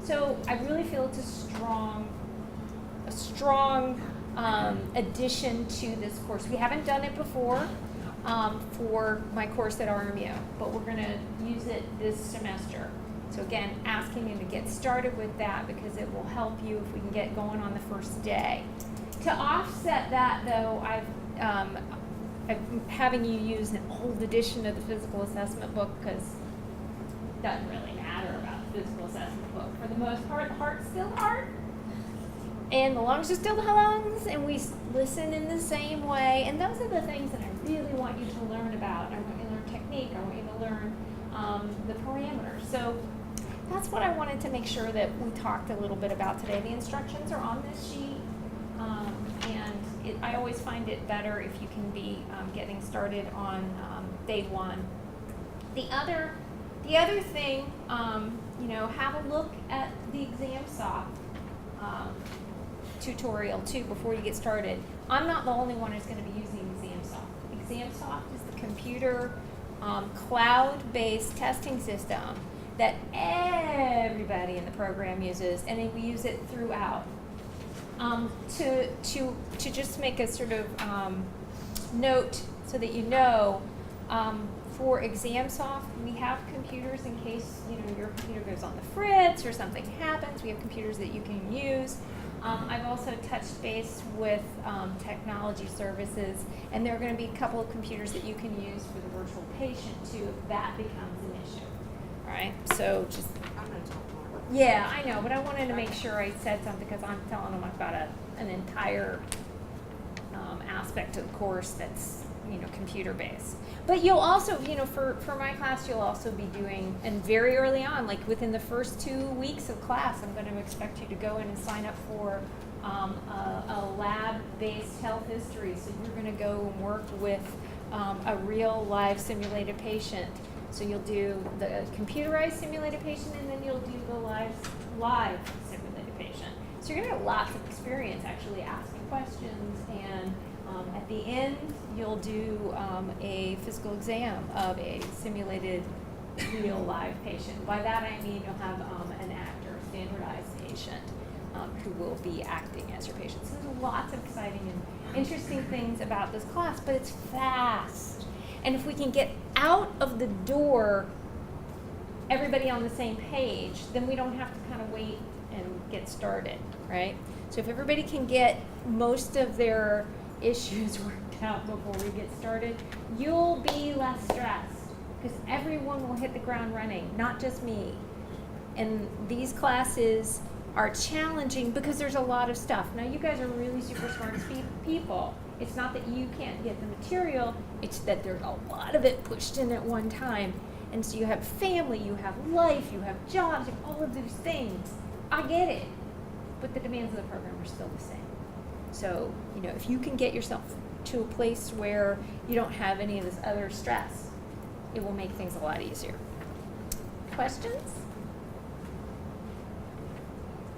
So I really feel it's a strong addition to this course. We haven't done it before for my course at RMU, but we're going to use it this semester. So again, asking you to get started with that because it will help you if we can get going on the first day. To offset that, though, I'm having you use an old edition of the physical assessment book because it doesn't really matter about the physical assessment book. For the most part, the heart's still heart, and the lungs are still the lungs, and we listen in the same way. And those are the things that I really want you to learn about. I want you to learn technique. I want you to learn the parameters. So that's what I wanted to make sure that we talked a little bit about today. The instructions are on this sheet. I always find it better if you can be getting started on day one. The other thing, have a look at the ExamSoft tutorial too before you get started. I'm not the only one who's going to be using ExamSoft. ExamSoft is the computer cloud-based testing system that everybody in the program uses, and we use it throughout. To just make a sort of note so that you know, for ExamSoft, we have computers in case your computer goes on the fritz or something happens. We have computers that you can use. I've also touched base with technology services, and there are going to be a couple of computers that you can use for the virtual patient too if that becomes an issue. All right, so just. Yeah, I know, but I wanted to make sure I said something because I'm telling them I've got an entire aspect of the course that's computer based. But you'll also, for my class, you'll also be doing, and very early on, like within the first 2 weeks of class, I'm going to expect you to go in and sign up for a lab-based health history. So you're going to go and work with a real live simulated patient. So you'll do the computerized simulated patient, and then you'll do the live simulated patient. So you're going to have lots of experience actually asking questions, and at the end, you'll do a physical exam of a simulated real live patient. By that I mean you'll have an actor, a standardized patient, who will be acting as your patient. So there's lots of exciting and interesting things about this class, but it's fast. And if we can get out of the door everybody on the same page, then we don't have to kind of wait and get started, right? So if everybody can get most of their issues worked out before we get started, you'll be less stressed because everyone will hit the ground running, not just me. And these classes are challenging because there's a lot of stuff. Now you guys are really super smart people. It's not that you can't get the material, it's that there's a lot of it pushed in at one time. And so you have family, you have life, you have jobs, you have all of these things. I get it, but the demands of the program are still the same. So, if you can get yourself to a place where you don't have any of this other stress, it will make things a lot easier. Questions?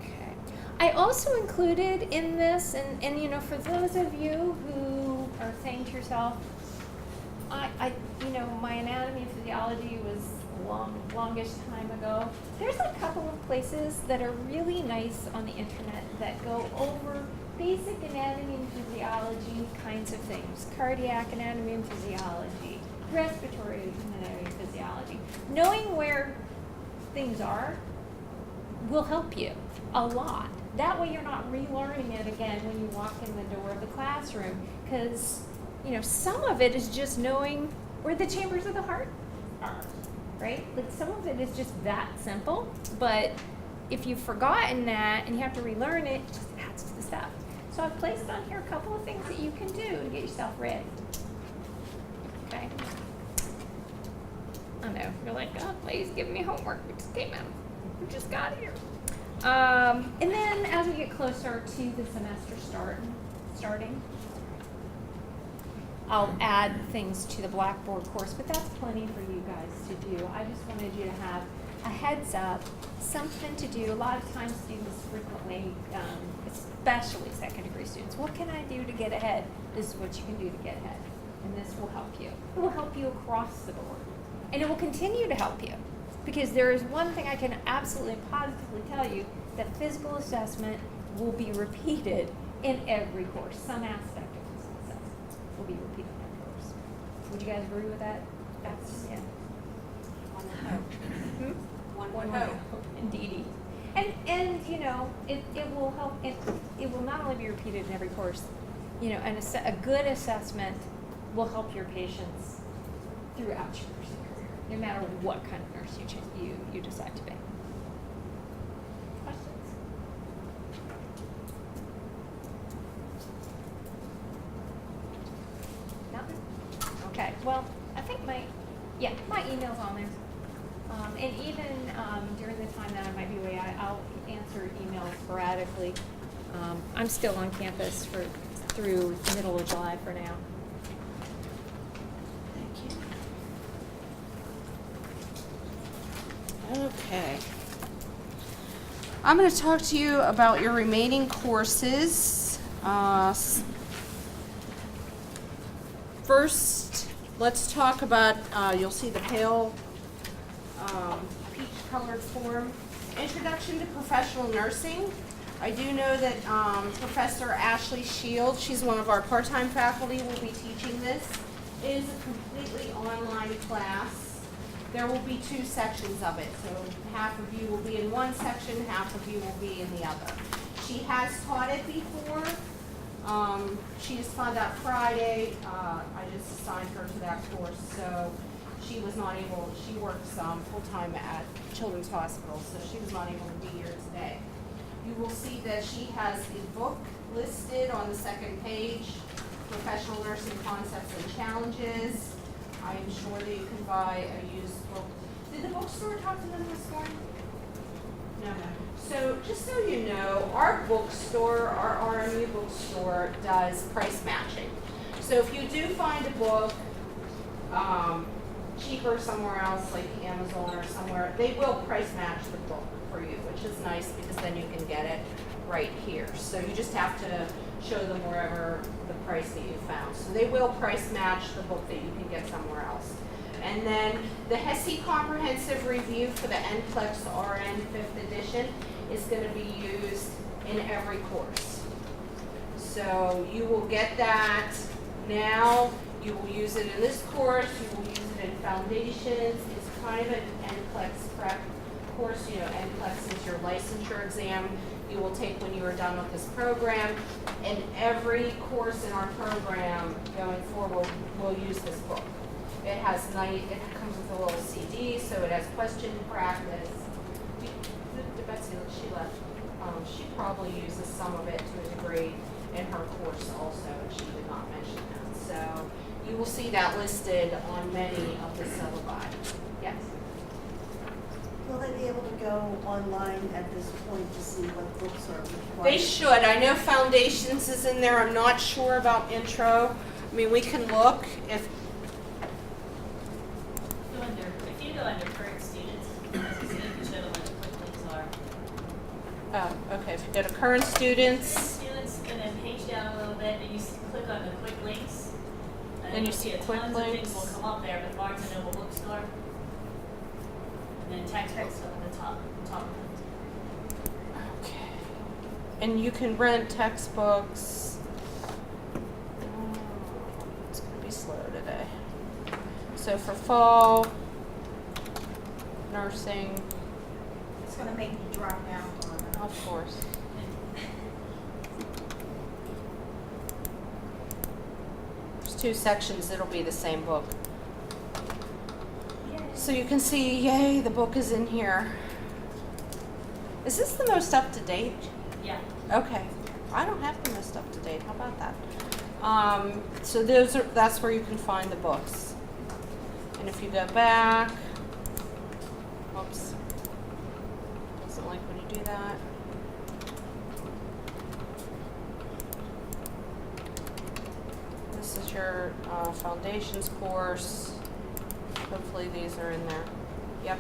Okay. I also included in this, and for those of you who are saying to yourself, my anatomy and physiology was longish time ago. There's a couple of places that are really nice on the internet that go over basic anatomy and physiology kinds of things. Cardiac anatomy and physiology, respiratory anatomy and physiology. Knowing where things are will help you a lot. That way you're not relearning it again when you walk in the door of the classroom, because some of it is just knowing where the chambers of the heart are, right? Like some of it is just that simple, but if you've forgotten that and you have to relearn it, it just adds to the stuff. So I've placed on here a couple of things that you can do to get yourself ready. Okay? I know, you're like, oh, please give me homework. We just came out. We just got here. And then as we get closer to the semester starting, I'll add things to the Blackboard course, but that's plenty for you guys to do. I just wanted you to have a heads up, something to do. A lot of times students frequently, especially second degree students, what can I do to get ahead? This is what you can do to get ahead. And this will help you. It will help you across the board. And it will continue to help you. Because there is one thing I can absolutely positively tell you, that physical assessment will be repeated in every course. Some aspect of physical assessment will be repeated in every course. Would you guys agree with that? That's, yeah. On the hope. One would hope. hope. Indeedy. And you know, it will help, it will not only be repeated in every course, you know, and a good assessment will help your patients throughout your nursing career, no matter what kind of nurse you decide to be. Questions? Nothing? Okay, well, I think my email's on there. And even during the time that I might be away, I'll answer emails sporadically. I'm still on campus through middle of July for now. Okay. I'm going to talk to you about your remaining courses. First, let's talk about, you'll see the pale peach-colored form. Introduction to Professional Nursing. I do know that Professor Ashley Shields, she's one of our part-time faculty, will be teaching this. It is a completely online class. There will be 2 sections of it, so half of you will be in one section, half of you will be in the other. She has taught it before. She just found out Friday. I just assigned her to that course, so she was not able, she works full-time at Children's Hospital, so she was not able to be here today. You will see that she has a book listed on the second page, Professional Nursing Concepts and Challenges. I am sure that you can buy a used book. Did the bookstore talk to them this morning? No. So just so you know, our bookstore, our RMU bookstore, does price matching. So if you do find a book cheaper somewhere else, like Amazon or somewhere, they will price match the book for you, which is nice because then you can get it right here. So you just have to show them wherever the price that you found. So they will price match the book that you can get somewhere else. And then the HESI Comprehensive Review for the NCLEX RN 5th edition is going to be used in every course. So you will get that now. You will use it in this course. You will use it in Foundations. It's kind of an NCLEX prep course. You know, NCLEX is your licensure exam you will take when you are done with this program. And every course in our program going forward will use this book. It comes with a little CD, so it has question practice. Betsy, she left. She probably uses some of it to a degree in her course also, and she did not mention that. So you will see that listed on many of the syllabi. Yes? Will they be able to go online at this point to see what books are required? They should. I know Foundations is in there. I'm not sure about Intro. I mean, we can look if. If you go under current students, as you see, you can show them what the quick links are. Oh, okay. If you go to current students. Current students, and then page down a little bit, and you click on the quick links. And Then you you'll see a quick tons links. of things will come up there, but Barnes and Noble Bookstore. And then textbooks up at the top of it. Okay. And you can rent textbooks. It's going to be slow today. So for fall, nursing. It's going to make me drop out on it. Of course. There's 2 sections. It'll be the same book. So you can see, yay, the book is in here. Is this the most up to date? Yeah. Okay. I don't have the most up to date. How about that? So that's where you can find the books. And if you go back, oops, doesn't like when you do that. This is your Foundations course. Hopefully these are in there. Yep.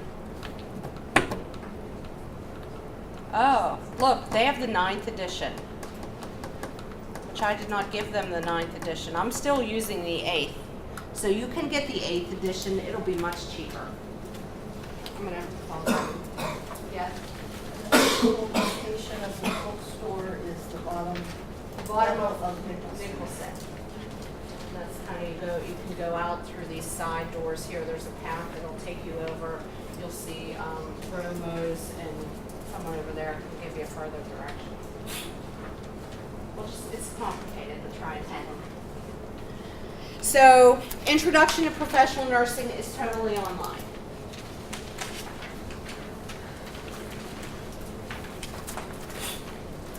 Oh, look, they have the 9th edition, which I did not give them the 9th edition. I'm still using the 8th. So you can get the 8th edition. It'll be much cheaper. I'm going to yes. The location of the bookstore is the bottom of Nicholson. That's kind of you can go out through these side doors here. There's a path that'll take you over. You'll see Romo's and someone over there can give you a further direction. Well, it's complicated to try and handle. So, Introduction to Professional Nursing is totally online.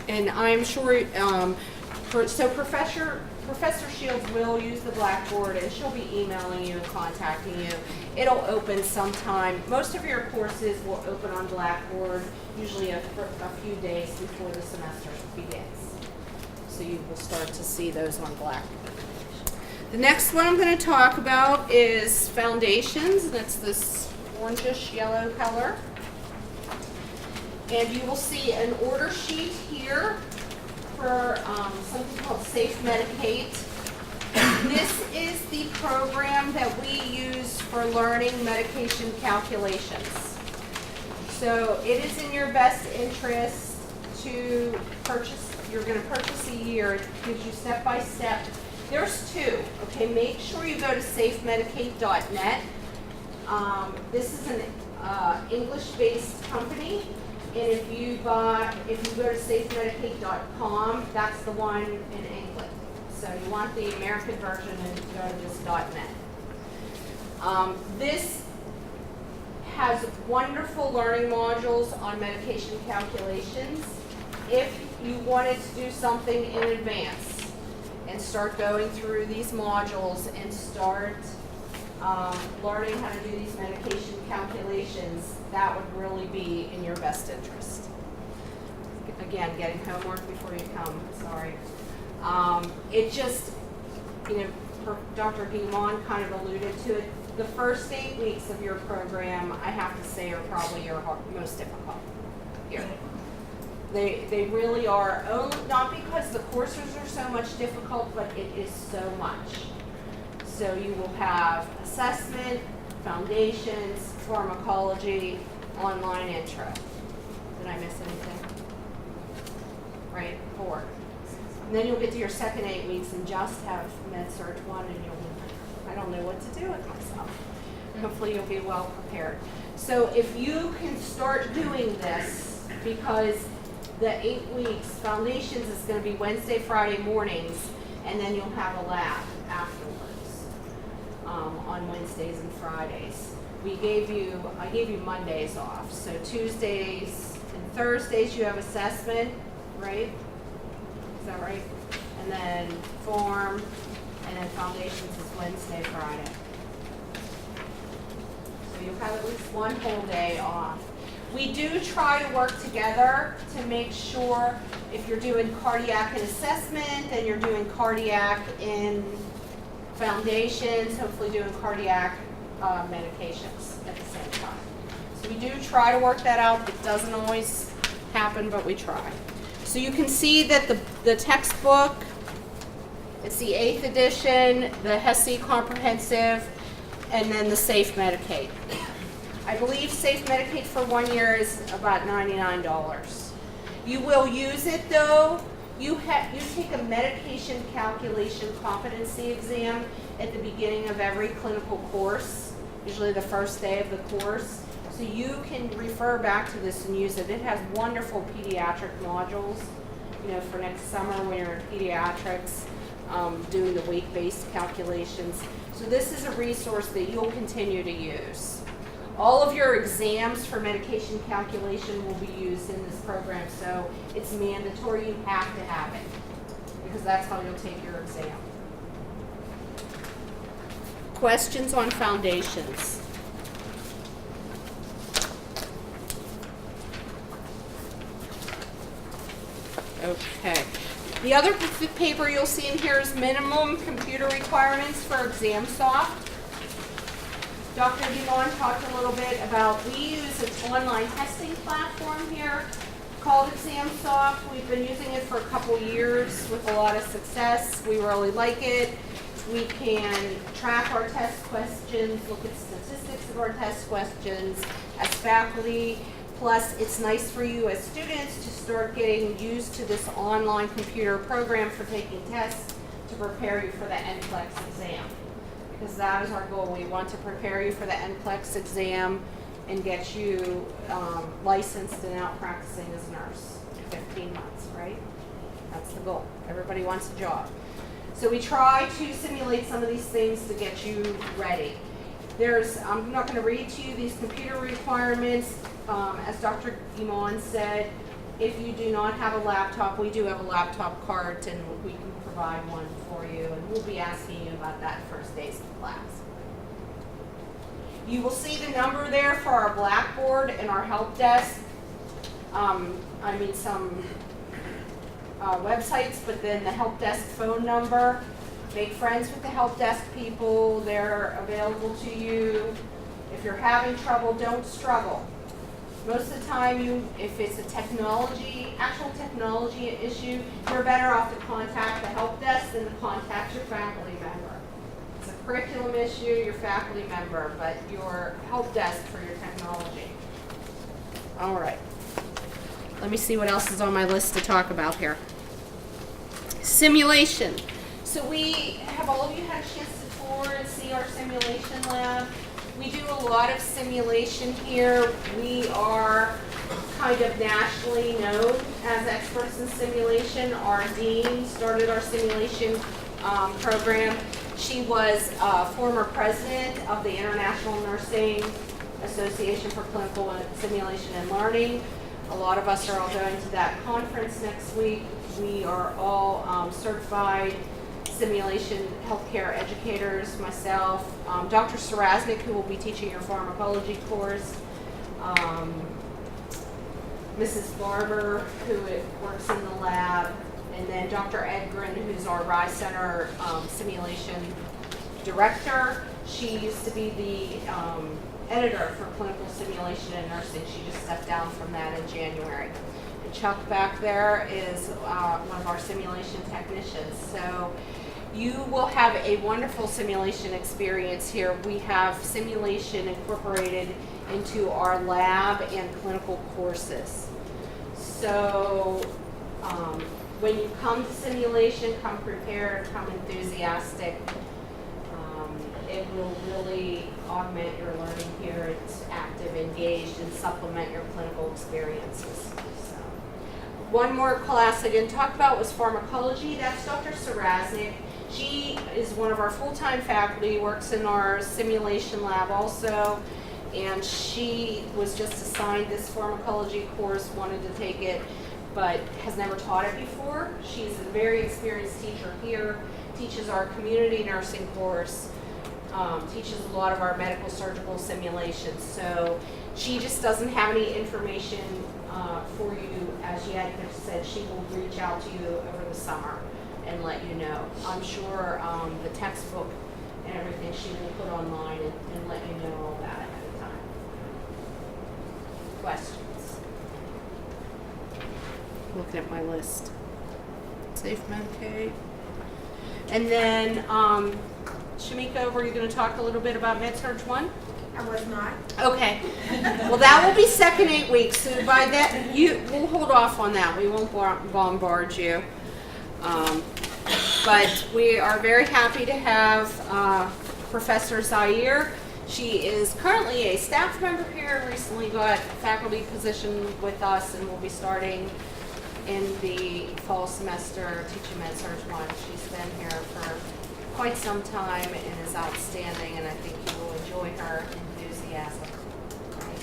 And I'm sure, Professor Shields will use the Blackboard, and she'll be emailing you and contacting you. It'll open sometime. Most of your courses will open on Blackboard, usually a few days before the semester begins. So you will start to see those on Blackboard. The next one I'm going to talk about is foundations, and it's this orangish yellow color. And you will see an order sheet here for something called Safe Medicate. This is the program that we use for learning medication calculations. So it is in your best interest to purchase. You're going to purchase a year. It gives you step by step. There's 2. Okay, make sure you go to safemedicate.net. This is an English-based company. And if you go to safemedicate.com, that's the one in England. So you want the American version and go to this .net. This has wonderful learning modules on medication calculations. If you wanted to do something in advance and start going through these modules and start learning how to do these medication calculations, that would really be in your best interest. Again, getting homework before you come, sorry. It just, Dr. Guimond kind of alluded to it. The first 8 weeks of your program, I have to say, are probably your most difficult here. They really are, not because the courses are so much difficult, but it is so much. So you will have assessment, foundations, pharmacology, online intro. Did I miss anything? Right, 4. And then you'll get to your second 8 weeks and just have Med-Surg 1 and I don't know what to do with myself. Hopefully you'll be well prepared. So if you can start doing this, because the 8 weeks, foundations is going to be Wednesday, Friday mornings, and then you'll have a lab afterwards on Wednesdays and Fridays. I gave you Mondays off. So Tuesdays and Thursdays you have assessment, right? Is that right? And then form, and then foundations is Wednesday, Friday. So you'll have at least one whole day off. We do try to work together to make sure if you're doing cardiac and assessment, then you're doing cardiac in foundations, hopefully doing cardiac medications at the same time. So we do try to work that out. It doesn't always happen, but we try. So you can see that the textbook, it's the 8th edition, the HESI Comprehensive, and then the Safe Medicate. I believe Safe Medicate for 1 year is about $99. You will use it though. You take a medication calculation competency exam at the beginning of every clinical course, usually the first day of the course. So you can refer back to this and use it. It has wonderful pediatric modules, for next summer when you're in pediatrics, doing the weight-based calculations. So this is a resource that you'll continue to use. All of your exams for medication calculation will be used in this program, so it's mandatory. You have to have it because that's how you'll take your exam. Questions on foundations? Okay. The other paper you'll see in here is minimum computer requirements for ExamSoft. Dr. Guimond talked a little bit about, we use an online testing platform here. called ExamSoft. We've been using it for a couple years with a lot of success. We really like it. We can track our test questions, look at statistics of our test questions as faculty. Plus, it's nice for you as students to start getting used to this online computer program for taking tests to prepare you for the NCLEX exam. Because that is our goal. We want to prepare you for the NCLEX exam and get you licensed and out practicing as a nurse in 15 months, right? That's the goal. Everybody wants a job. So we try to simulate some of these things to get you ready. I'm not going to read to you these computer requirements. As Dr. Guimond said, if you do not have a laptop, we do have a laptop cart and we can provide one for you, and we'll be asking you about that first days of class. You will see the number there for our Blackboard and our help desk. Some websites, but then the help desk phone number. Make friends with the help desk people. They're available to you. If you're having trouble, don't struggle. Most of the time, if it's a actual technology issue, you're better off to contact the help desk than to contact your faculty member. It's a curriculum issue, your faculty member, but your help desk for your technology. All right. Let me see what else is on my list to talk about here. Simulation. So have all of you had a chance to tour and see our simulation lab? We do a lot of simulation here. We are kind of nationally known as experts in simulation. Our dean started our simulation program. She was former president of the International Nursing Association for Clinical Simulation and Learning. A lot of us are all going to that conference next week. We are all certified simulation healthcare educators, myself, Dr. Sarasnik, who will be teaching your pharmacology course, Mrs. Barber, who works in the lab, and then Dr. Edgren, who's our Rise Center simulation director. She used to be the editor for clinical simulation and nursing. She just stepped down from that in January. And Chuck back there is one of our simulation technicians. So you will have a wonderful simulation experience here. We have simulation incorporated into our lab and clinical courses. So when you come to simulation, come prepared, come enthusiastic. It will really augment your learning here. It's active, engaged, and supplement your clinical experiences. So, one more class I didn't talk about was pharmacology. That's Dr. Sarasnik. She is one of our full-time faculty, works in our simulation lab also, and she was just assigned this pharmacology course, wanted to take it, but has never taught it before. She's a very experienced teacher here, teaches our community nursing course, teaches a lot of our medical surgical simulations. So she just doesn't have any information for you as yet, but said she will reach out to you over the summer and let you know. I'm sure the textbook and everything she will put online and let you know all that ahead of time. Questions? Looking at my list. Safe Medicaid. And then Shamika, were you going to talk a little bit about MedSurg 1? I was not. Okay. Well, that will be second 8 weeks. So by that, we'll hold off on that. We won't bombard you. But we are very happy to have Professor Zaire. She is currently a staff member here, recently got a faculty position with us, and will be starting in the fall semester teaching MedSurg 1. She's been here for quite some time and is outstanding, and I think you will enjoy her enthusiasm. Right?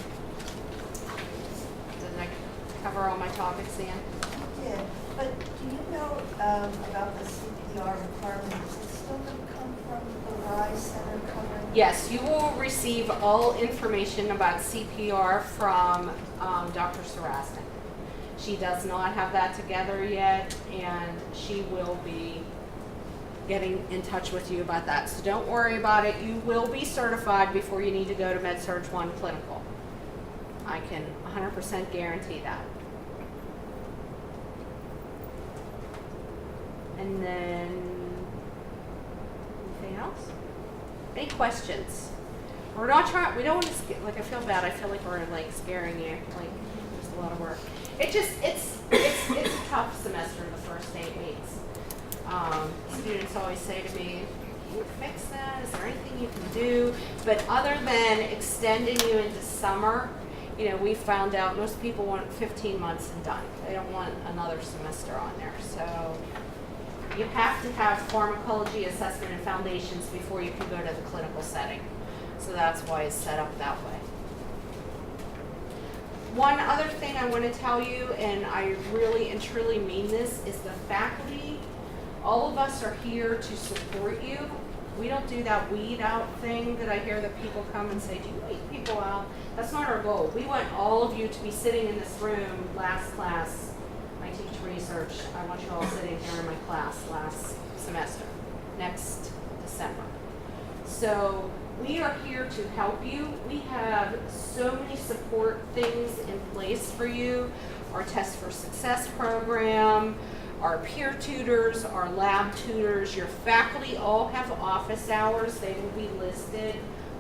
Did I cover all my topics, Ann? You did, but do you know about the CPR requirements? Is it still going to come from the Rise Center covering? Yes, you will receive all information about CPR from Dr. Sarasnik. She does not have that together yet, and she will be getting in touch with you about that. So don't worry about it. You will be certified before you need to go to MedSurg 1 clinical. I can 100% guarantee that. And then, anything else? Any questions? We're not trying, we don't want to, like, I feel bad. I feel like we're, like, scaring you. Like, there's a lot of work. It just, it's a tough semester the first 8 weeks. Students always say to me, can you fix that? Is there anything you can do? But other than extending you into summer, you know, we found out most people want 15 months and done. They don't want another semester on there. So you have to have pharmacology assessment and foundations before you can go to the clinical setting. So that's why it's set up that way. One other thing I want to tell you, and I really and truly mean this, is the faculty, all of us are here to support you. We don't do that weed out thing that I hear that people come and say, do you weed people out? That's not our goal. We want all of you to be sitting in this room last class. I teach research. I want you all sitting here in my class last semester, next December. So we are here to help you. We have so many support things in place for you. Our Test for Success program, our peer tutors, our lab tutors, your faculty all have office hours. They will be listed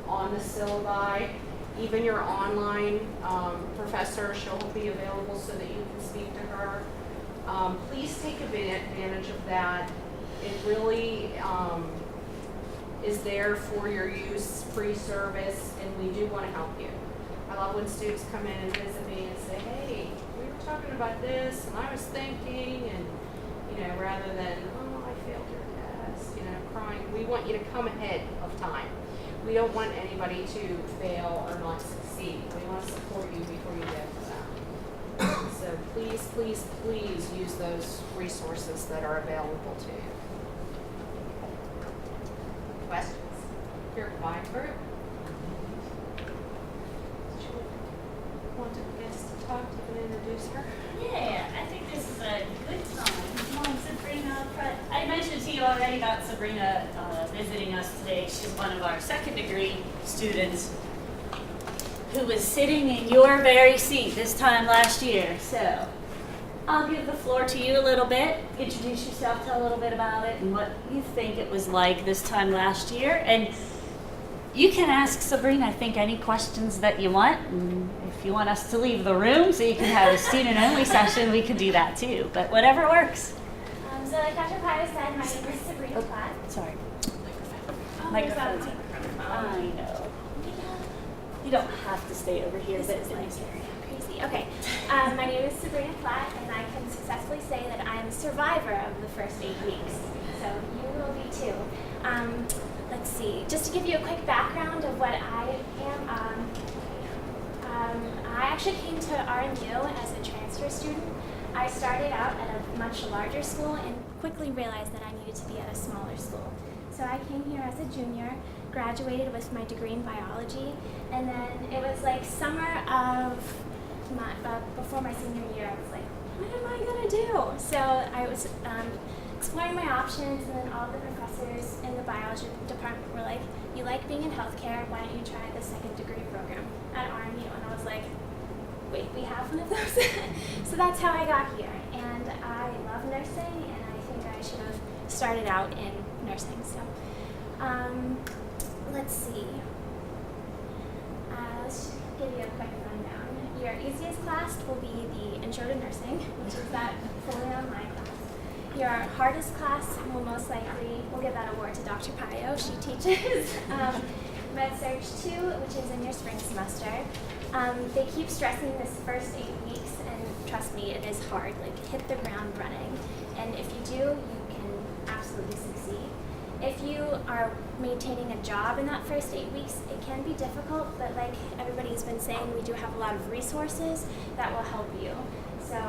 on the syllabi. Even your online professor, she'll be available so that you can speak to her. Please take advantage of that. It really is there for your use, free service, and we do want to help you. I love when students come in and visit me and say, hey, we were talking about this, and I was thinking, and you know, rather than, oh, I failed your test, you know, crying. We want you to come ahead of time. We don't want anybody to fail or not succeed. We want to support you before you get to that. So please, please, please use those resources that are available to you. Questions? You're a quiet group. Want a guest to talk? You can introduce her. Yeah, I think this is a good time. Come on, Sabrina. I mentioned to you already about Sabrina visiting us today. She's one of our second degree students who was sitting in your very seat this time last year. So I'll give the floor to you a little bit. Introduce yourself, tell a little bit about it and what you think it was like this time last year. And you can ask Sabrina, I think, any questions that you want. And if you want us to leave the room so you can have a student-only session, we can do that too. But whatever works. So like Dr. Pio said, my name is Sabrina Platt. Sorry. Microphone. I know. You don't have to stay over here. This is like crazy. Okay. My name is Sabrina Platt, and I can successfully say that I'm a survivor of the first 8 weeks. So you will be too. Let's see. Just to give you a quick background of what I am. I actually came to RMU as a transfer student. I started out at a much larger school and quickly realized that I needed to be at a smaller school. So I came here as a junior, graduated with my degree in biology, and then it was like summer of before my senior year, I was like, what am I gonna do? So I was exploring my options, and then all the professors in the biology department were like, you like being in healthcare, why don't you try the second degree program at RMU? And I was like, wait, we have one of those? So that's how I got here. And I love nursing, and I think I should have started out in nursing. So let's see. Let's just give you a quick rundown. Your easiest class will be the Intro to Nursing, which is that fully online class. Your hardest class will most likely, we'll give that award to Dr. Pio. She teaches MedSurg 2, which is in your spring semester. They keep stressing this first 8 weeks, and trust me, it is hard. Like, hit the ground running. And if you do, you can absolutely succeed. If you are maintaining a job in that first 8 weeks, it can be difficult, but like everybody's been saying, we do have a lot of resources that will help you. So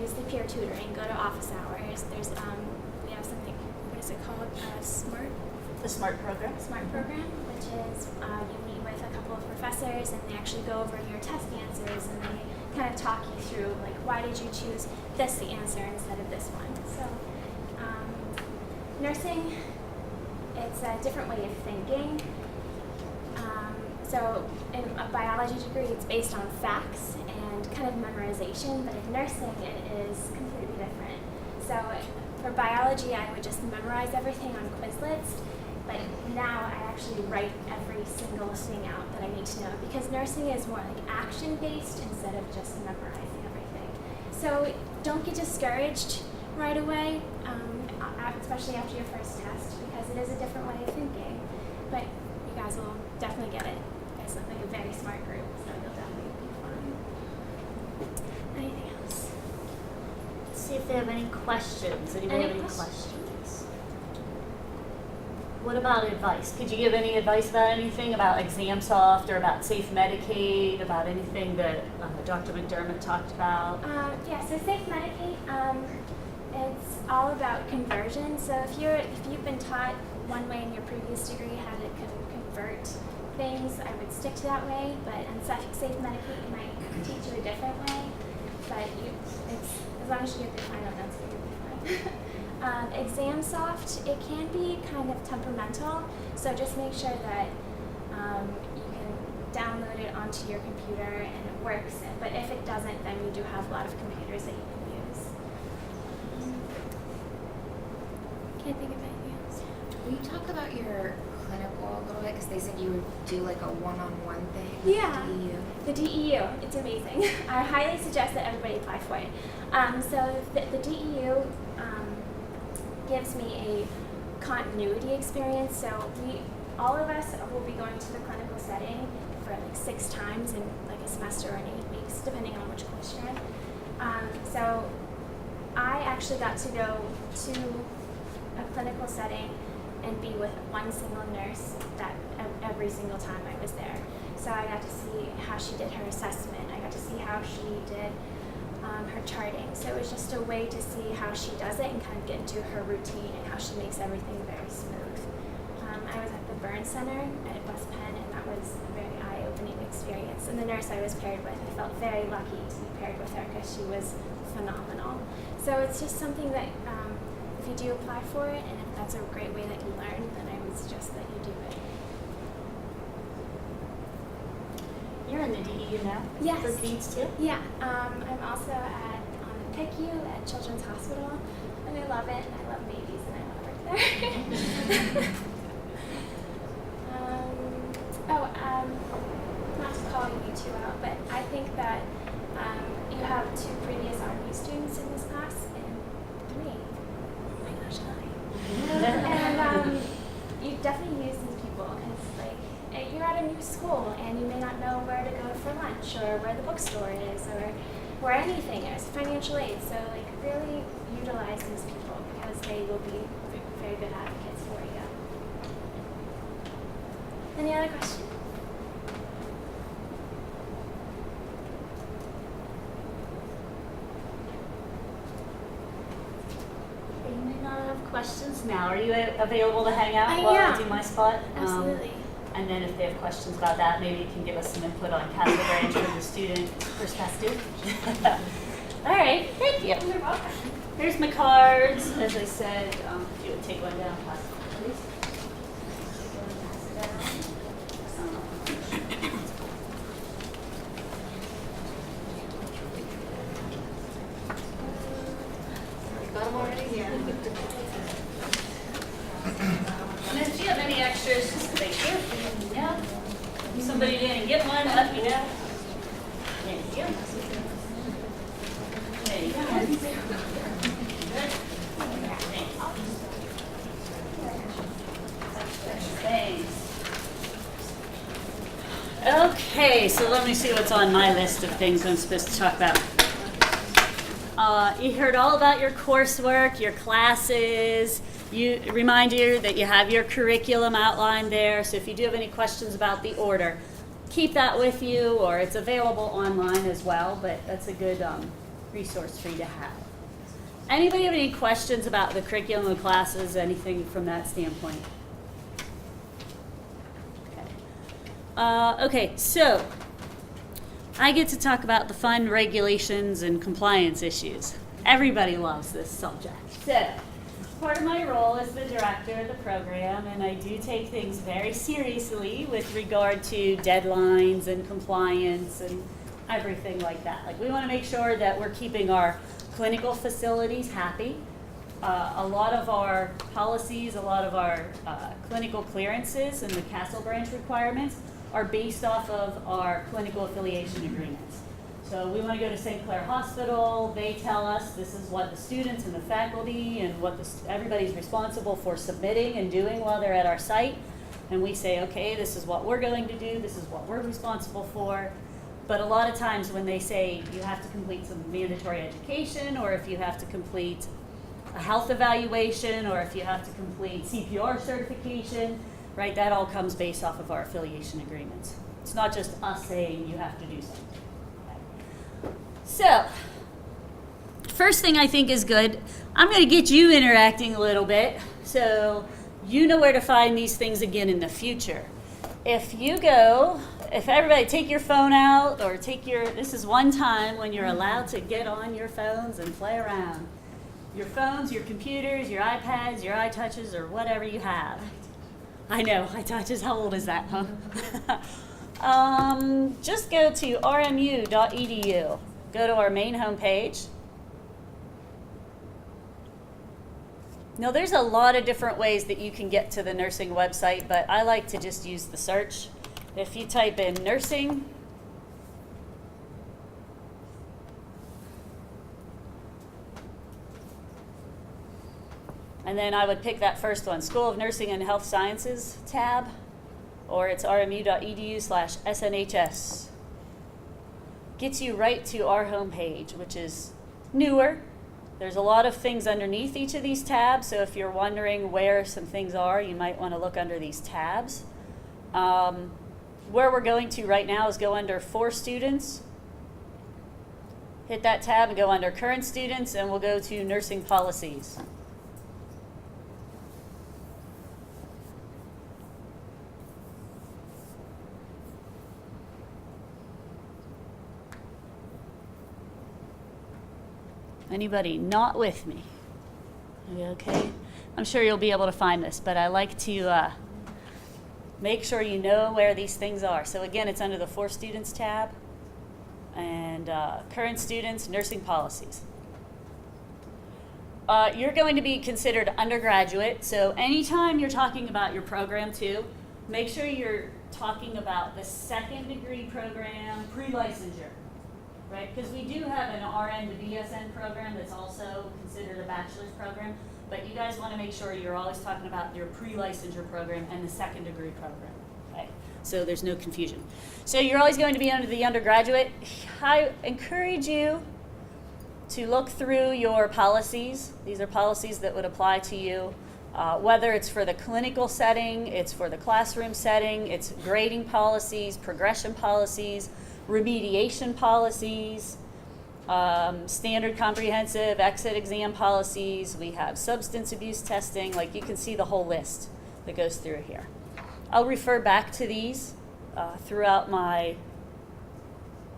use the peer tutoring, go to office hours. There's, we have something, what is it called? SMART? The SMART program. SMART program, which is you meet with a couple of professors and they actually go over your test answers and they kind of talk you through, like, why did you choose this answer instead of this one? So nursing, it's a different way of thinking. So in a biology degree, it's based on facts and kind of memorization, but in nursing, it is completely different. So for biology, I would just memorize everything on Quizlets, but now I actually write every single thing out that I need to know, because nursing is more like action-based instead of just memorizing everything. So don't get discouraged right away, especially after your first test, because it is a different way of thinking. But you guys will definitely get it. You guys look like a very smart group, so you'll definitely be fine. Anything else? Let's see if they have any questions. Anybody have any questions? questions? What about advice? Could you give any advice about anything, about ExamSoft or about Safe Medicaid, about anything that Dr. McDermott talked about? Yeah, so Safe Medicaid, it's all about conversion. So if you've been taught one way in your previous degree how to convert things, I would stick to that way. But on Safe Medicaid, it might teach you a different way. But it's as long as you get the final notes, you'll be fine. ExamSoft, it can be kind of temperamental. So just make sure that you can download it onto your computer and it works. But if it doesn't, then we do have a lot of computers that you can use. Can't think of anything else. Will you talk about your clinical a little bit? Because they said you would do like a one-on-one thing. Yeah. with The DEU, it's amazing. I highly suggest that everybody apply for it. So the DEU gives me a continuity experience. So all of us will be going to the clinical setting for like 6 times in like a semester or in 8 weeks, depending on which course you're in. So I actually got to go to a clinical setting and be with one single nurse every single time I was there. So I got to see how she did her assessment. I got to see how she did her charting. So it was just a way to see how she does it and kind of get into her routine and how she makes everything very smooth. I was at the Burn Center at West Penn, and that was a very eye-opening experience. And the nurse I was paired with, I felt very lucky to be paired with her because she was phenomenal. So it's just something that if you do apply for it, and if that's a great way that you learn, then I would suggest that you do it. You're in the DEU now? Yes. For peds too? Yeah. I'm also on the PICU at Children's Hospital, and I love it, and I love babies, and I want to work there. Not to call you two out, but I think that you have 2 previous RP students in this class, and 3. Oh my gosh, 9. And you definitely use these people, because like you're at a new school, and you may not know where to go for lunch, or where the bookstore is, or where anything is, financial aid. So like really utilize these people, because they will be very good advocates for you. Any other questions? You may not have questions now. Are you available to hang out I while am. I do my spot? Absolutely. And then if they have questions about that, maybe you can give us some input on Castle Grange from the student perspective. All right, thank you. You're welcome. Here's my cards. As I said, if you would take one down, pass it, please. Got them already? Yeah. And if you have any extras, just make sure. Yeah. If somebody didn't get one, let me know. Thank you. There you go. Good. Thanks. Okay, so let me see what's on my list of things I'm supposed to talk about. You heard all about your coursework, your classes. Remind you that you have your curriculum outlined there. So if you do have any questions about the order, keep that with you, or it's available online as well, but that's a good resource for you to have. Anybody have any questions about the curriculum, the classes, anything from that standpoint? Okay, so I get to talk about the fun regulations and compliance issues. Everybody loves this subject. So, part of my role as the director of the program, and I do take things very seriously with regard to deadlines and compliance and everything like that. Like, we want to make sure that we're keeping our clinical facilities happy, A lot of our policies, a lot of our clinical clearances and the Castle Branch requirements are based off of our clinical affiliation agreements. So we want to go to St. Clair Hospital, they tell us this is what the students and the faculty and what everybody's responsible for submitting and doing while they're at our site. And we say, okay, this is what we're going to do, this is what we're responsible for. But a lot of times when they say you have to complete some mandatory education, or if you have to complete a health evaluation, or if you have to complete CPR certification, right, that all comes based off of our affiliation agreements. It's not just us saying you have to do something. So, first thing I think is good, I'm going to get you interacting a little bit so you know where to find these things again in the future. If everybody take your phone out, or this is one time when you're allowed to get on your phones and play around. Your phones, your computers, your iPads, your iTouches, or whatever you have. I know, iTouches, how old is that, huh? Just go to rmu.edu. Go to our main homepage. Now there's a lot of different ways that you can get to the nursing website, but I like to just use the search. If you type in nursing, and then I would pick that first one, School of Nursing and Health Sciences tab, or it's rmu.edu/SNHS. Gets you right to our homepage, which is newer. There's a lot of things underneath each of these tabs, so if you're wondering where some things are, you might want to look under these tabs. Where we're going to right now is go under For Students. Hit that tab and go under Current Students, and we'll go to Nursing Policies. Anybody not with me? Are you okay? I'm sure you'll be able to find this, but I like to make sure you know where these things are. So again, it's under the For Students tab, and Current Students, Nursing Policies. You're going to be considered undergraduate, so anytime you're talking about your program too, make sure you're talking about the second degree program, pre-licensure. Right, because we do have an RN to BSN program that's also considered a bachelor's program, but you guys want to make sure you're always talking about your pre-licensure program and the second degree program, okay? So there's no confusion. So you're always going to be under the undergraduate. I encourage you to look through your policies. These are policies that would apply to you, whether it's for the clinical setting, it's for the classroom setting, it's grading policies, progression policies, remediation policies, standard comprehensive exit exam policies. We have substance abuse testing. Like, you can see the whole list that goes through here. I'll refer back to these throughout my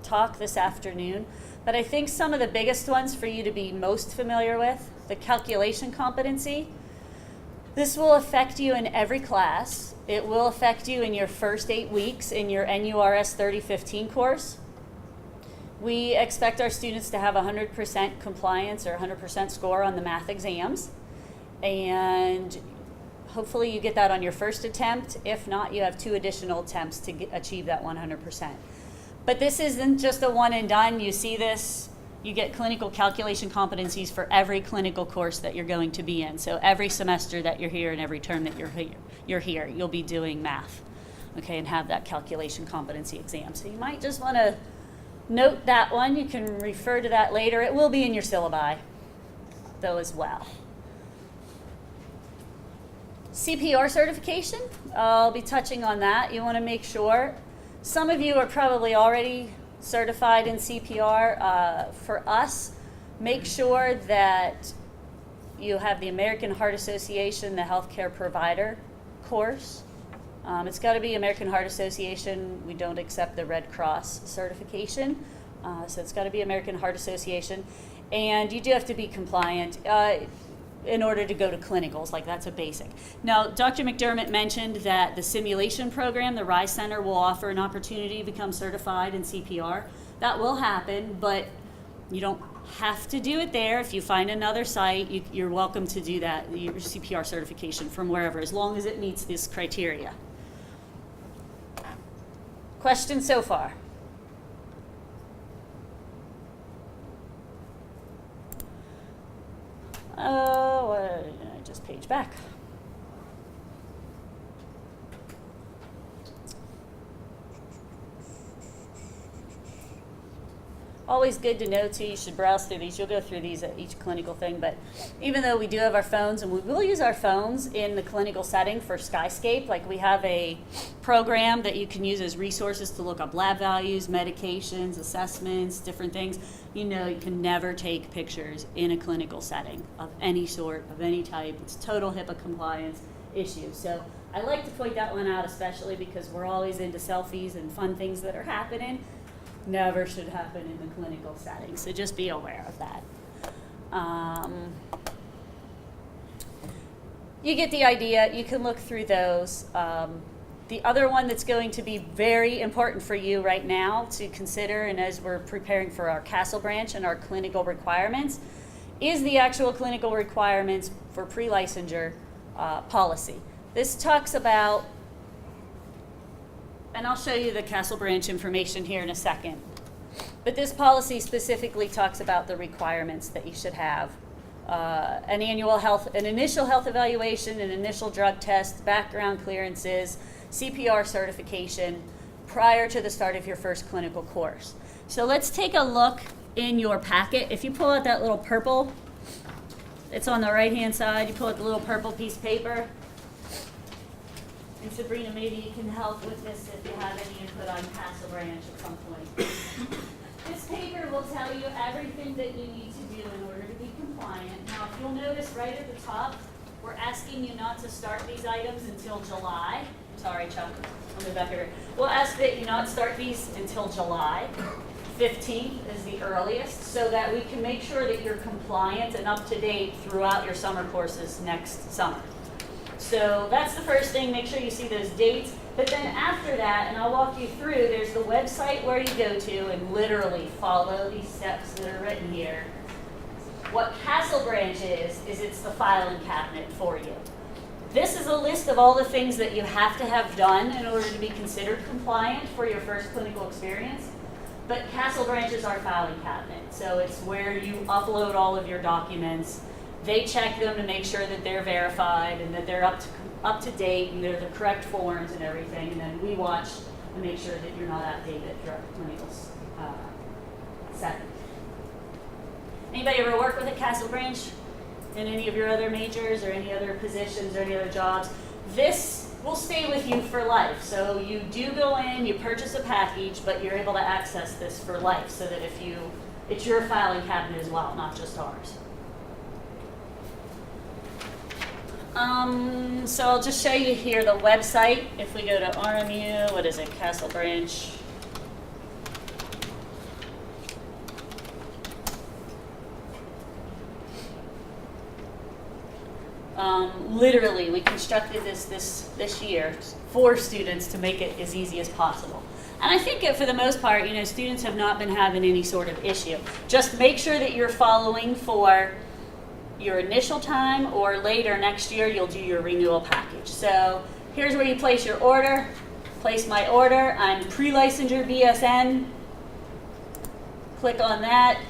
talk this afternoon, but I think some of the biggest ones for you to be most familiar with, the calculation competency. This will affect you in every class. It will affect you in your first 8 weeks in your NURS 3015 course. We expect our students to have 100% compliance or 100% score on the math exams. And hopefully you get that on your first attempt. If not, you have 2 additional attempts to achieve that 100%. But this isn't just a one and done. You see this, you get clinical calculation competencies for every clinical course that you're going to be in. So every semester that you're here and every term that you're here, you'll be doing math, okay, and have that calculation competency exam. So you might just want to note that one. You can refer to that later. It will be in your syllabi, though, as well. CPR certification, I'll be touching on that. You want to make sure. Some of you are probably already certified in CPR. For us, make sure that you have the American Heart Association, the healthcare provider course. It's got to be American Heart Association. We don't accept the Red Cross certification, so it's got to be American Heart Association. And you do have to be compliant in order to go to clinicals, like that's a basic. Now, Dr. McDermott mentioned that the simulation program, the RISE Center, will offer an opportunity to become certified in CPR. That will happen, but you don't have to do it there. If you find another site, you're welcome to do that, your CPR certification from wherever, as long as it meets this criteria. Questions so far? I just page back. Always good to know too, you should browse through these. You'll go through these at each clinical thing, but even though we do have our phones, and we will use our phones in the clinical setting for Skyscape, like we have a program that you can use as resources to look up lab values, medications, assessments, different things. You know you can never take pictures in a clinical setting of any sort, of any type. It's total HIPAA compliance issue. So I like to point that one out especially because we're always into selfies and fun things that are happening. Never should happen in the clinical setting, so just be aware of that. You get the idea. You can look through those. The other one that's going to be very important for you right now to consider, and as we're preparing for our Castle Branch and our clinical requirements, is the actual clinical requirements for pre-licensure policy. This talks about, and I'll show you the Castle Branch information here in a second. But this policy specifically talks about the requirements that you should have. An initial health evaluation, an initial drug test, background clearances, CPR certification prior to the start of your first clinical course. So let's take a look in your packet. If you pull out that little purple, it's on the right-hand side. You pull out the little purple piece of paper. And Sabrina, maybe you can help with this if you have any input on Castle Branch at some point. This paper will tell you everything that you need to do in order to be compliant. Now, if you'll notice right at the top, we're asking you not to start these items until July. Sorry, Chuck. I'll move back here. We'll ask that you not start these until July 15th is the earliest, so that we can make sure that you're compliant and up to date throughout your summer courses next summer. So that's the first thing, make sure you see those dates. But then after that, and I'll walk you through, there's the website where you go to and literally follow these steps that are written here. What Castle Branch is it's the filing cabinet for you. This is a list of all the things that you have to have done in order to be considered compliant for your first clinical experience. But Castle Branch is our filing cabinet. So it's where you upload all of your documents. They check them to make sure that they're verified and that they're up to date and they're the correct forms and everything. And then we watch and make sure that you're not outdated throughout the clinical setting. Anybody ever work with a Castle Branch in any of your other majors or any other positions or any other jobs? This will stay with you for life. So you do go in, you purchase a package, but you're able to access this for life so that it's your filing cabinet as well, not just ours. So I'll just show you here the website. If we go to RMU, what is it, Castle Branch? Literally, we constructed this year for students to make it as easy as possible. And I think for the most part, students have not been having any sort of issue. Just make sure that you're following for your initial time, or later next year you'll do your renewal package. So here's where you place your order. Place my order. I'm pre-licensure BSN. Click on that.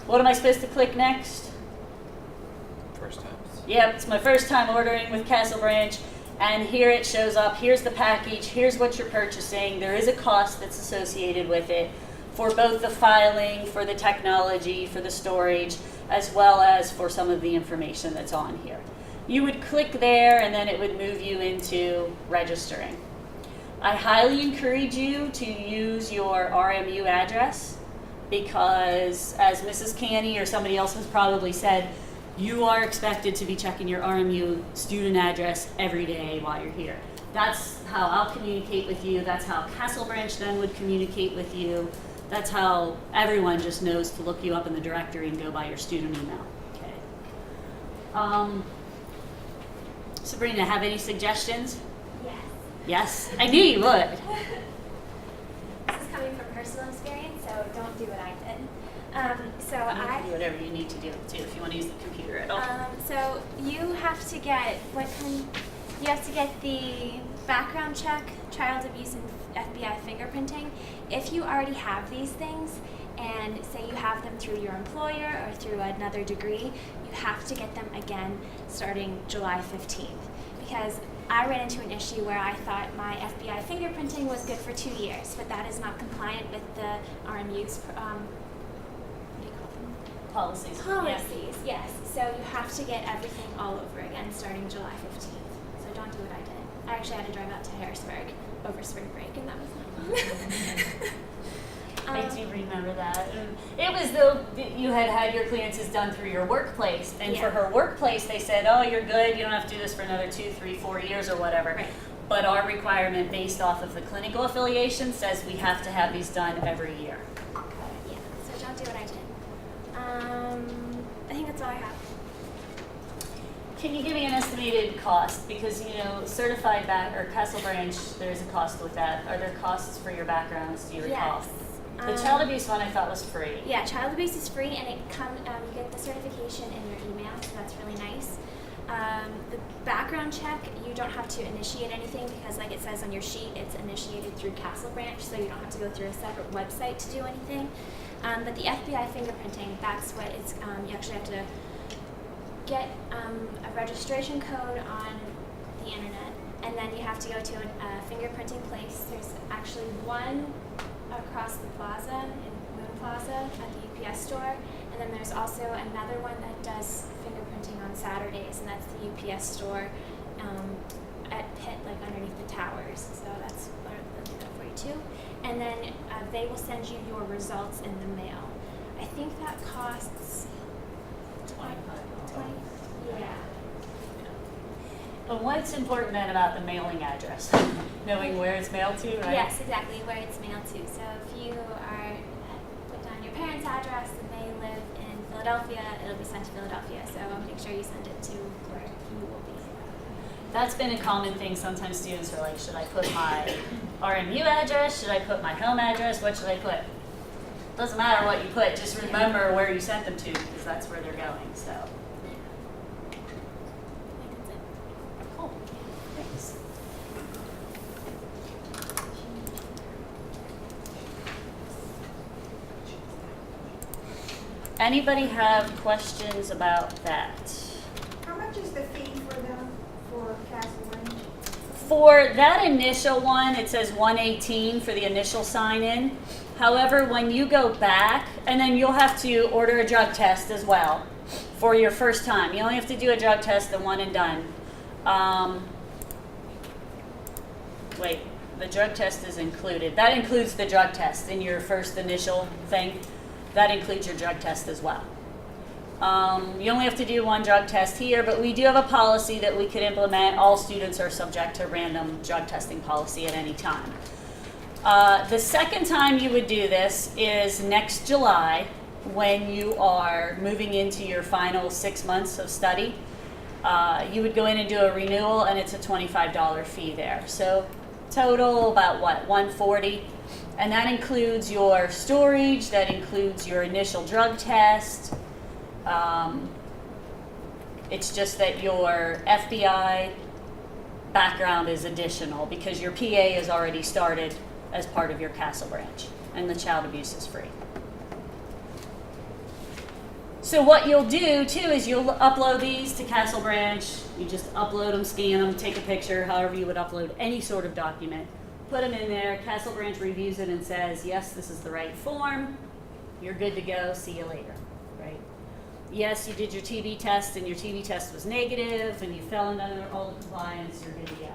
What am I supposed to click next? First time. Yep, it's my first time ordering with Castle Branch. And here it shows up. Here's the package. Here's what you're purchasing. There is a cost that's associated with it for both the filing, for the technology, for the storage, as well as for some of the information that's on here. You would click there and then it would move you into registering. I highly encourage you to use your RMU address because, as Mrs. Canny or somebody else has probably said, you are expected to be checking your RMU student address every day while you're here. That's how I'll communicate with you. That's how Castle Branch then would communicate with you. That's how everyone just knows to look you up in the directory and go by your student email. Okay. Sabrina, have any suggestions? Yes. Yes? I knew you would. This is coming from personal experience, so don't do what I did. So You I can do whatever you need to do too if you want to use the computer at all. So you have to get you have to get the background check, child abuse, and FBI fingerprinting. If you already have these things, and say you have them through your employer or through another degree, you have to get them again starting July 15th. Because I ran into an issue where I thought my FBI fingerprinting was good for 2 years, but that is not compliant with the RMU's Policies. policies, yes. So you have to get everything all over again starting July 15th. So don't do what I did. I actually had to drive out to Harrisburg over spring break, and that was not fun. I do remember that. And it was though you had your clearances done through your workplace, and for her workplace, they said, "Oh, you're good. You don't have to do this for another 2, 3, 4 years or whatever." Right. But our requirement, based off of the clinical affiliation, says we have to have these done every year. Yeah. So don't do what I did. I think that's all I have. Can you give me an estimated cost? Because certified or Castle Branch, there's a cost with that. Are there costs for your backgrounds? Do you recall? Yes. The child abuse one I thought was free. Yeah, child abuse is free, and you get the certification in your email, so that's really nice. The background check, you don't have to initiate anything because, like it says on your sheet, it's initiated through Castle Branch, so you don't have to go through a separate website to do anything. But the FBI fingerprinting, that's what it's. You actually have to get a registration code on the internet, and then you have to go to a fingerprinting place. There's actually one across the plaza in Moon Plaza at the UPS store, and then there's also another one that does fingerprinting on Saturdays, and that's the UPS store at Pitt, like underneath the towers. So that's where they'll do that for you too. And then they will send you your results in the mail. I think that costs $20. Yeah. But what's important then about the mailing address? Knowing where it's mailed to, right? Yes, exactly, where it's mailed to. So if you put down your parents' address and they live in Philadelphia, it'll be sent to Philadelphia. So make sure you send it to where you will be. That's been a common thing. Sometimes students are like, should I put my RMU address? Should I put my home address? What should I put? Doesn't matter what you put, just remember where you sent them to because that's where they're going. So. Cool. Thanks. Anybody have questions about that? How much is the fee for them, for Castle Branch? For that initial one, it says $118 for the initial sign-in. However, when you go back, and then you'll have to order a drug test as well for your first time. You only have to do a drug test, the one and done. Wait, the drug test is included. That includes the drug test in your first initial thing. That includes your drug test as well. You only have to do one drug test here, but we do have a policy that we could implement. All students are subject to random drug testing policy at any time. The second time you would do this is next July when you are moving into your final 6 months of study. You would go in and do a renewal, and it's a $25 fee there. So total about what, $140? And that includes your storage, that includes your initial drug test. It's just that your FBI background is additional because your PA is already started as part of your Castle Branch, and the child abuse is free. So what you'll do too is you'll upload these to Castle Branch. You just upload them, scan them, take a picture, however you would upload any sort of document. Put them in there. Castle Branch reviews it and says, yes, this is the right form. You're good to go. See you later, right? Yes, you did your TB test and your TB test was negative and you fell under all the compliance. You're good to go.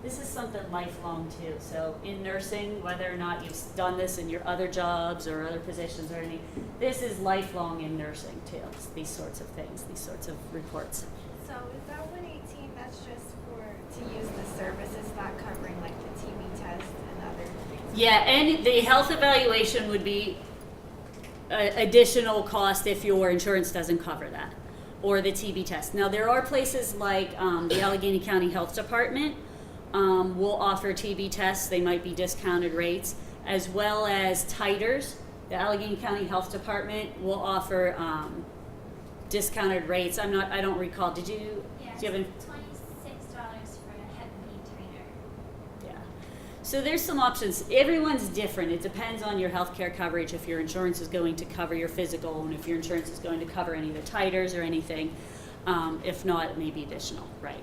This is something lifelong too. So in nursing, whether or not you've done this in your other jobs or other positions or anything, this is lifelong in nursing too. It's these sorts of things, these sorts of reports. So is that 118, that's just to use the services, not covering like the TB test and other things? Yeah, and the health evaluation would be additional cost if your insurance doesn't cover that, or the TB test. Now there are places like the Allegheny County Health Department will offer TB tests. They might be discounted rates. as well as titers. The Allegheny County Health Department will offer discounted rates. I don't recall. Did you? Yes, Do you have any? $26 for a Hep B titer. Yeah. So there's some options. Everyone's different. It depends on your healthcare coverage, if your insurance is going to cover your physical, and if your insurance is going to cover any of the titers or anything. If not, it may be additional, right?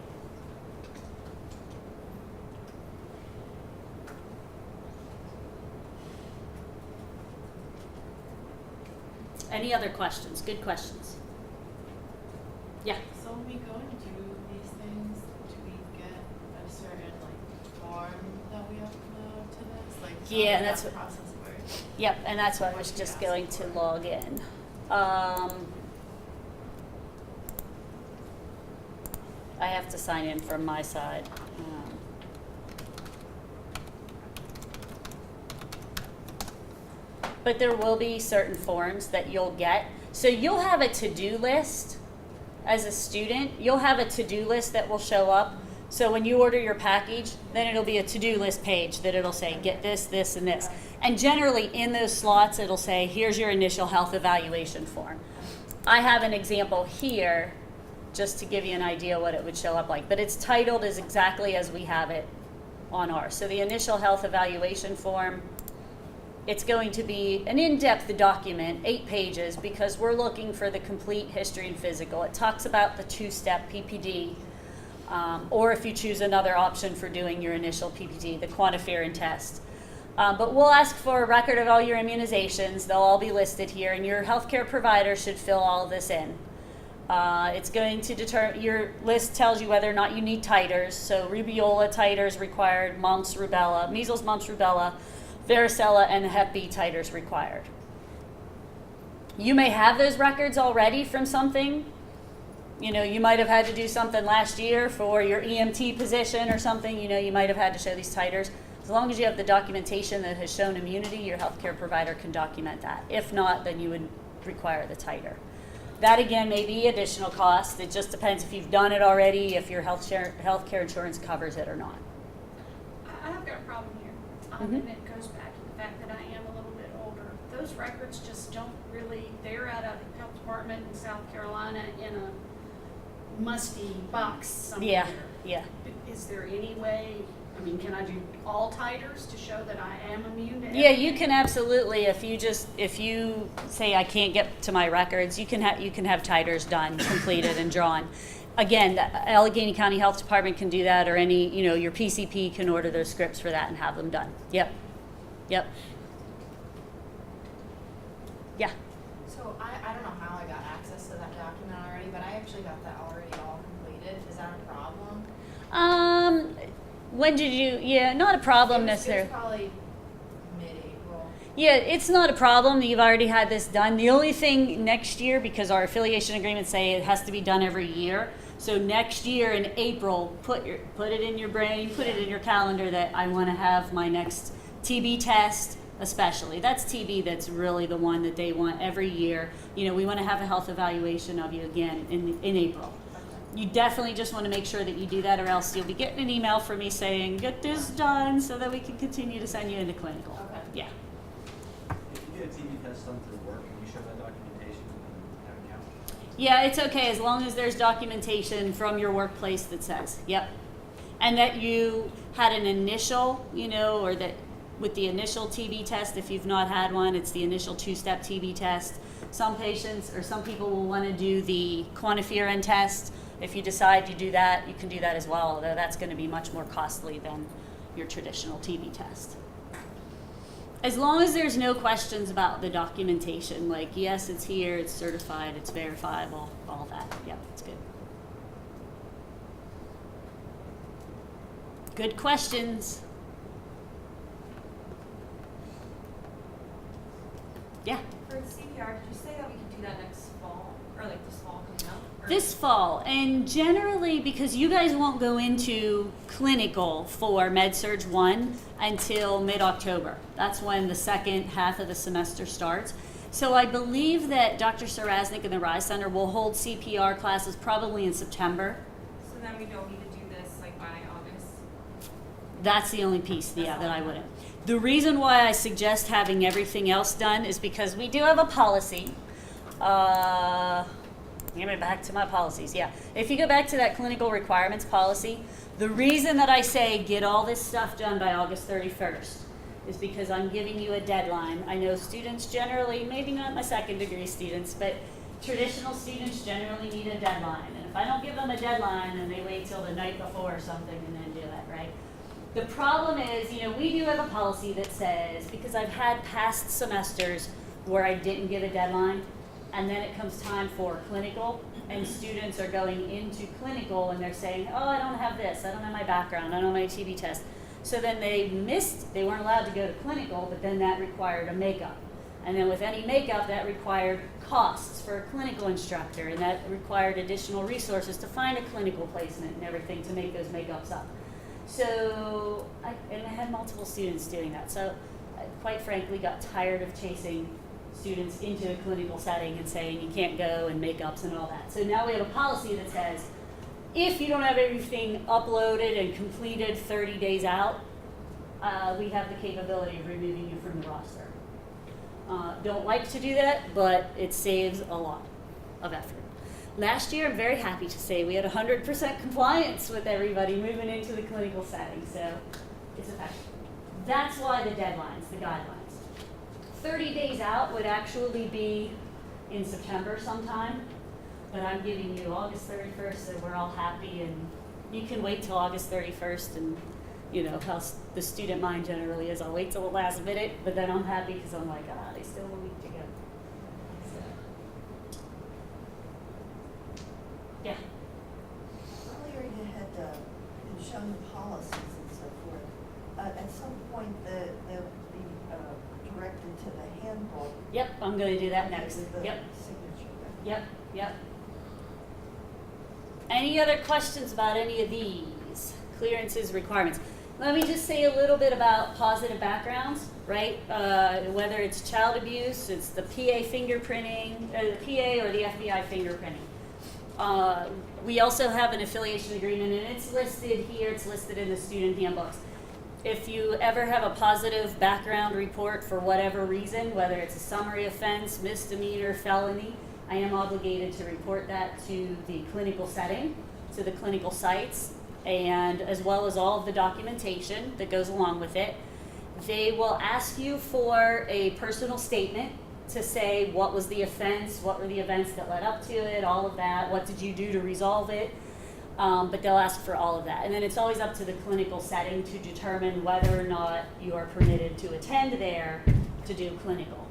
Any other questions? Good questions. Yeah. So when we go and do these things, do we get a certain form that we upload to this? How Yeah, does that's that what. process work? Yep, and that's what I was just going to log in. I have to sign in from my side. But there will be certain forms that you'll get. So you'll have a to-do list as a student. You'll have a to-do list that will show up. So when you order your package, then it'll be a to-do list page that it'll say, get this, this, and this. And generally in those slots, it'll say, here's your initial health evaluation form. I have an example here just to give you an idea what it would show up like. But it's titled as exactly as we have it on ours. So the initial health evaluation form, it's going to be an in-depth document, 8 pages, because we're looking for the complete history and physical. It talks about the 2-step PPD, or if you choose another option for doing your initial PPD, the quantiferin test. But we'll ask for a record of all your immunizations. They'll all be listed here, and your healthcare provider should fill all of this in. It's going to determine, your list tells you whether or not you need titers. So rubeola titers required, mumps, rubella, measles, mumps, rubella, varicella, and Hep B titers required. You may have those records already from something. You know, you might have had to do something last year for your EMT position or something. You know, you might have had to show these titers. As long as you have the documentation that has shown immunity, your healthcare provider can document that. If not, then you would require the titer. That again may be additional cost. It just depends if you've done it already, if your healthcare insurance covers it or not. I've got a problem here. Mhm. And it goes back to the fact that I am a little bit older. Those records just don't really, they're out of the health department in South Carolina in a musty box somewhere. Yeah, yeah. Is there any way, I mean, can I do all titers to show that I am immune to Yeah, everything? you can absolutely. If you say I can't get to my records, you can have titers done, completed, and drawn. Again, the Allegheny County Health Department can do that, or any, your PCP can order those scripts for that and have them done. Yep. Yeah. So I don't know how I got access to that document already, but I actually got that already all completed. Is that a problem? When did you? Yeah, not a problem necessarily. It was probably mid-April. Yeah, it's not a problem. You've already had this done. The only thing next year, because our affiliation agreements say it has to be done every year. So next year in April, put it in your brain, put it in your calendar that I want to have my next TB test, especially. That's TB that's really the one that they want every year. We want to have a health evaluation of you again in April. You definitely just want to make sure that you do that, or else you'll be getting an email from me saying, get this done so that we can continue to send you into clinical. Okay. Yeah. If you get a TB test done through work, can you show that documentation and have it count? Yeah, it's okay as long as there's documentation from your workplace that says, yep. And that you had an initial, or that with the initial TB test, if you've not had one, it's the initial 2-step TB test. Some patients or some people will want to do the quantiferin test. If you decide to do that, you can do that as well, although that's going to be much more costly than your traditional TB test. As long as there's no questions about the documentation, like, yes, it's here, it's certified, it's verifiable, all that. Yep, it's good. Good questions. Yeah. For CPR, did you say that we could do that next fall, or like this fall coming up? Or This fall, and generally because you guys won't go into clinical for MedSurg 1 until mid-October. That's when the second half of the semester starts. So I believe that Dr. Sarasnik and the RISE Center will hold CPR classes probably in September. So then we don't need to do this like by August? That's the only piece, that I wouldn't. The reason why I suggest having everything else done is because we do have a policy. Give me back to my policies. Yeah. If you go back to that clinical requirements policy, the reason that I say get all this stuff done by August 31st is because I'm giving you a deadline. I know students generally, maybe not my second degree students, but traditional students generally need a deadline. And if I don't give them a deadline, then they wait till the night before or something and then do it, right? The problem is, we do have a policy that says, because I've had past semesters where I didn't give a deadline, and then it comes time for clinical, and students are going into clinical and they're saying, oh, I don't have this, I don't have my background, I don't have my TB test. So then they weren't allowed to go to clinical, but then that required a makeup. And then with any makeup, that required costs for a clinical instructor, and that required additional resources to find a clinical placement and everything to make those makeups up. So, I had multiple students doing that. So, I quite frankly got tired of chasing students into a clinical setting and saying you can't go and makeups and all that. So now we have a policy that says if you don't have everything uploaded and completed 30 days out, we have the capability of removing you from the roster. Don't like to do that, but it saves a lot of effort. Last year, I'm very happy to say we had 100% compliance with everybody moving into the clinical setting, so it's effective. That's why the deadlines, the guidelines. 30 days out would actually be in September sometime, but I'm giving you August 31st so we're all happy, and you can wait till August 31st, and how the student mind generally is. I'll wait till the last minute, but then I'm happy because I'm like, they still have a week to go. So. Yeah. Earlier you had been shown the policies and so forth. At some point, they'll be directed to the handbook. Yep, I'm going to do that next. With the Yep. signature. Yep. Any other questions about any of these? Clearances, requirements. Let me just say a little bit about positive backgrounds, right? Whether it's child abuse, it's the PA fingerprinting, the PA or the FBI fingerprinting. We also have an affiliation agreement, and it's listed here, it's listed in the student handbooks. If you ever have a positive background report for whatever reason, whether it's a summary offense, misdemeanor, felony, I am obligated to report that to the clinical setting, to the clinical sites, and as well as all of the documentation that goes along with it. They will ask you for a personal statement to say what was the offense, what were the events that led up to it, all of that, what did you do to resolve it, but they'll ask for all of that. And then it's always up to the clinical setting to determine whether or not you are permitted to attend there to do clinical.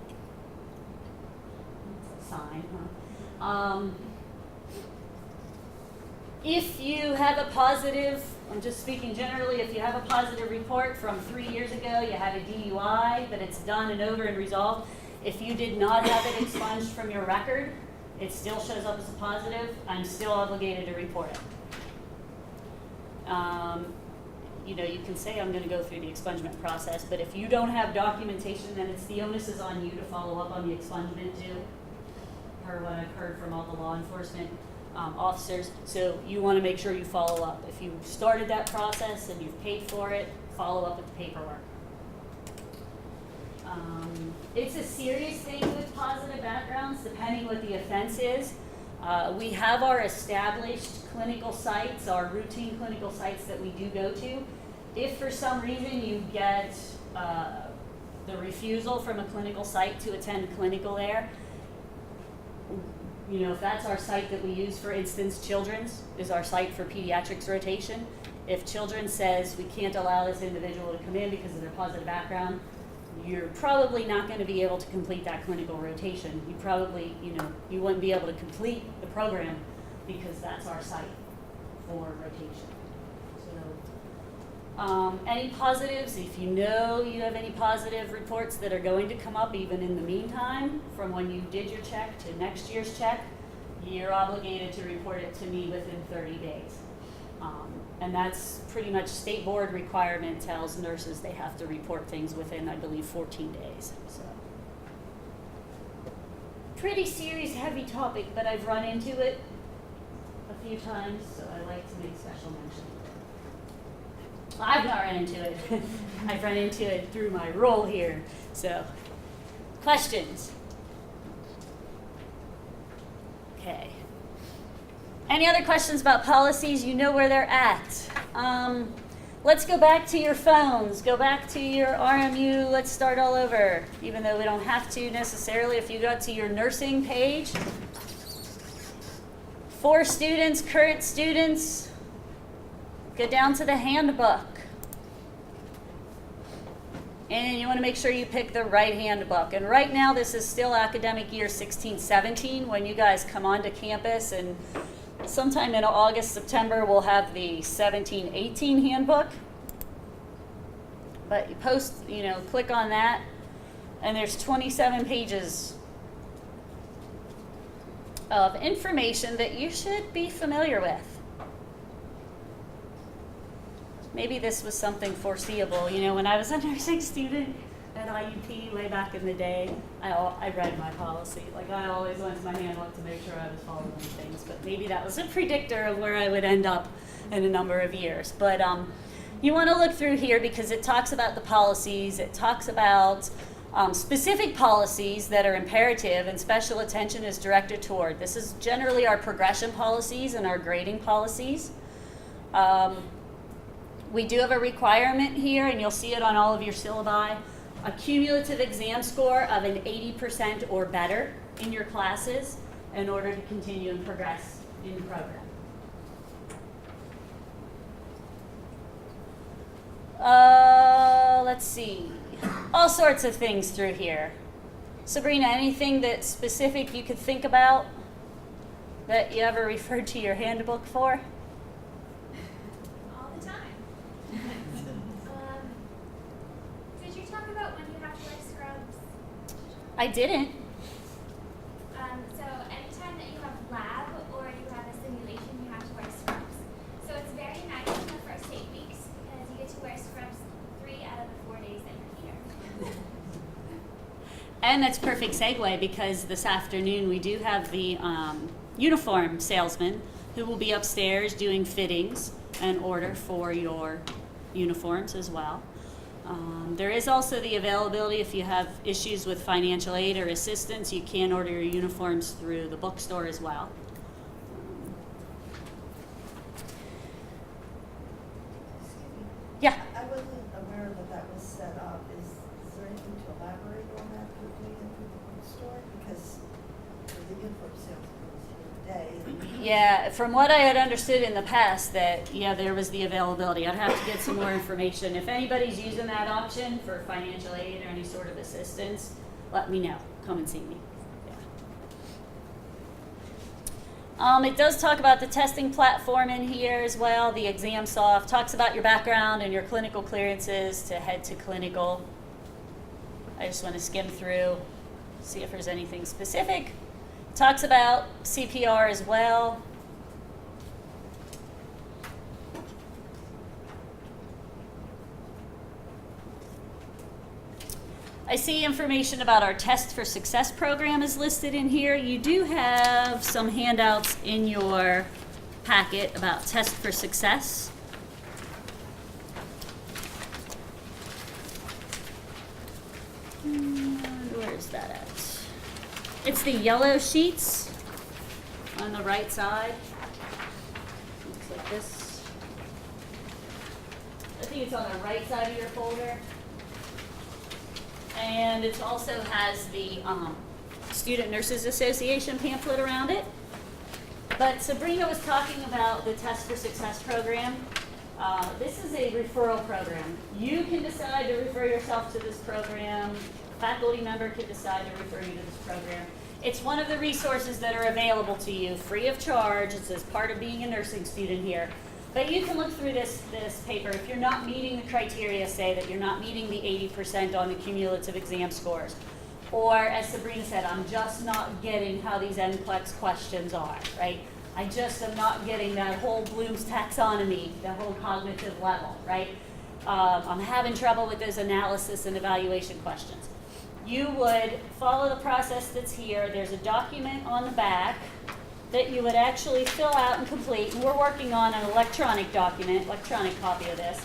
That's a sign, huh? If you have a positive, I'm just speaking generally, if you have a positive report from 3 years ago, you had a DUI, but it's done and over and resolved, if you did not have it expunged from your record, it still shows up as a positive, I'm still obligated to report it. You can say I'm going to go through the expungement process, but if you don't have documentation, then the onus is on you to follow up on the expungement too, per what I've heard from all the law enforcement officers. So you want to make sure you follow up. If you started that process and you've paid for it, follow up with the paperwork. It's a serious thing with positive backgrounds, depending what the offense is. We have our established clinical sites, our routine clinical sites that we do go to. If for some reason you get the refusal from a clinical site to attend clinical there, if that's our site that we use, for instance, Children's is our site for pediatrics rotation. If Children's says we can't allow this individual to come in because of their positive background, you're probably not going to be able to complete that clinical rotation. You probably, you wouldn't be able to complete the program because that's our site for rotation. So, any positives, if you have any positive reports that are going to come up even in the meantime, from when you did your check to next year's check, you're obligated to report it to me within 30 days. And that's pretty much state board requirement tells nurses they have to report things within, I believe, 14 days. So, pretty serious, heavy topic, but I've run into it a few times, so I like to make special mention. I've not run into it. I've run into it through my role here. So, questions? Okay. Any other questions about policies? You know where they're at. Let's go back to your phones. Go back to your RMU. Let's start all over, even though we don't have to necessarily. If you go to your nursing page, for students, current students, go down to the handbook. And you want to make sure you pick the right handbook. And right now, this is still academic year 16-17 when you guys come onto campus, and sometime in August, September, we'll have the 17-18 handbook. But you click on that, and there's 27 pages of information that you should be familiar with. Maybe this was something foreseeable. When I was a nursing student at IUP way back in the day, I read my policy. Like, I always went to my handbook to make sure I was following things. But maybe that was a predictor of where I would end up in a number of years. But you want to look through here because it talks about the policies. It talks about specific policies that are imperative and special attention is directed toward. This is generally our progression policies and our grading policies. We do have a requirement here, and you'll see it on all of your syllabi, a cumulative exam score of an 80% or better in your classes in order to continue and progress in the program. Let's see. All sorts of things through here. Sabrina, anything that's specific you could think about that you ever referred to your handbook for? All the time. Did you talk about when you have to wear scrubs? I didn't. So anytime that you have lab or you have a simulation, you have to wear scrubs. So it's very nice in the first 8 weeks because you get to wear scrubs 3 out of the 4 days that you're here. And that's perfect segue because this afternoon we do have the uniform salesman who will be upstairs doing fittings and order for your uniforms as well. There is also the availability if you have issues with financial aid or assistance, you can order your uniforms through the bookstore as well. Yeah. I wasn't aware that was set up. Is there anything to elaborate on that for doing it through the bookstore? Because the uniform salesman was here today. Yeah, from what I had understood in the past that, there was the availability. I'd have to get some more information. If anybody's using that option for financial aid or any sort of assistance, let me know. Come and see me. It does talk about the testing platform in here as well, the ExamSoft. Talks about your background and your clinical clearances to head to clinical. I just want to skim through, see if there's anything specific. Talks about CPR as well. I see information about our Test for Success program is listed in here. You do have some handouts in your packet about Test for Success. And where is that at? It's the yellow sheets on the right side. Looks like this. I think it's on the right side of your folder. And it also has the Student Nurses Association pamphlet around it. But Sabrina was talking about the Test for Success program. This is a referral program. You can decide to refer yourself to this program. A faculty member can decide to refer you to this program. It's one of the resources that are available to you free of charge. It's as part of being a nursing student here. But you can look through this paper. If you're not meeting the criteria, say that you're not meeting the 80% on the cumulative exam scores, or as Sabrina said, I'm just not getting how these NCLEX questions are, right? I just am not getting that whole Bloom's taxonomy, that whole cognitive level, right? I'm having trouble with those analysis and evaluation questions. You would follow the process that's here. There's a document on the back that you would actually fill out and complete. And we're working on an electronic document, electronic copy of this.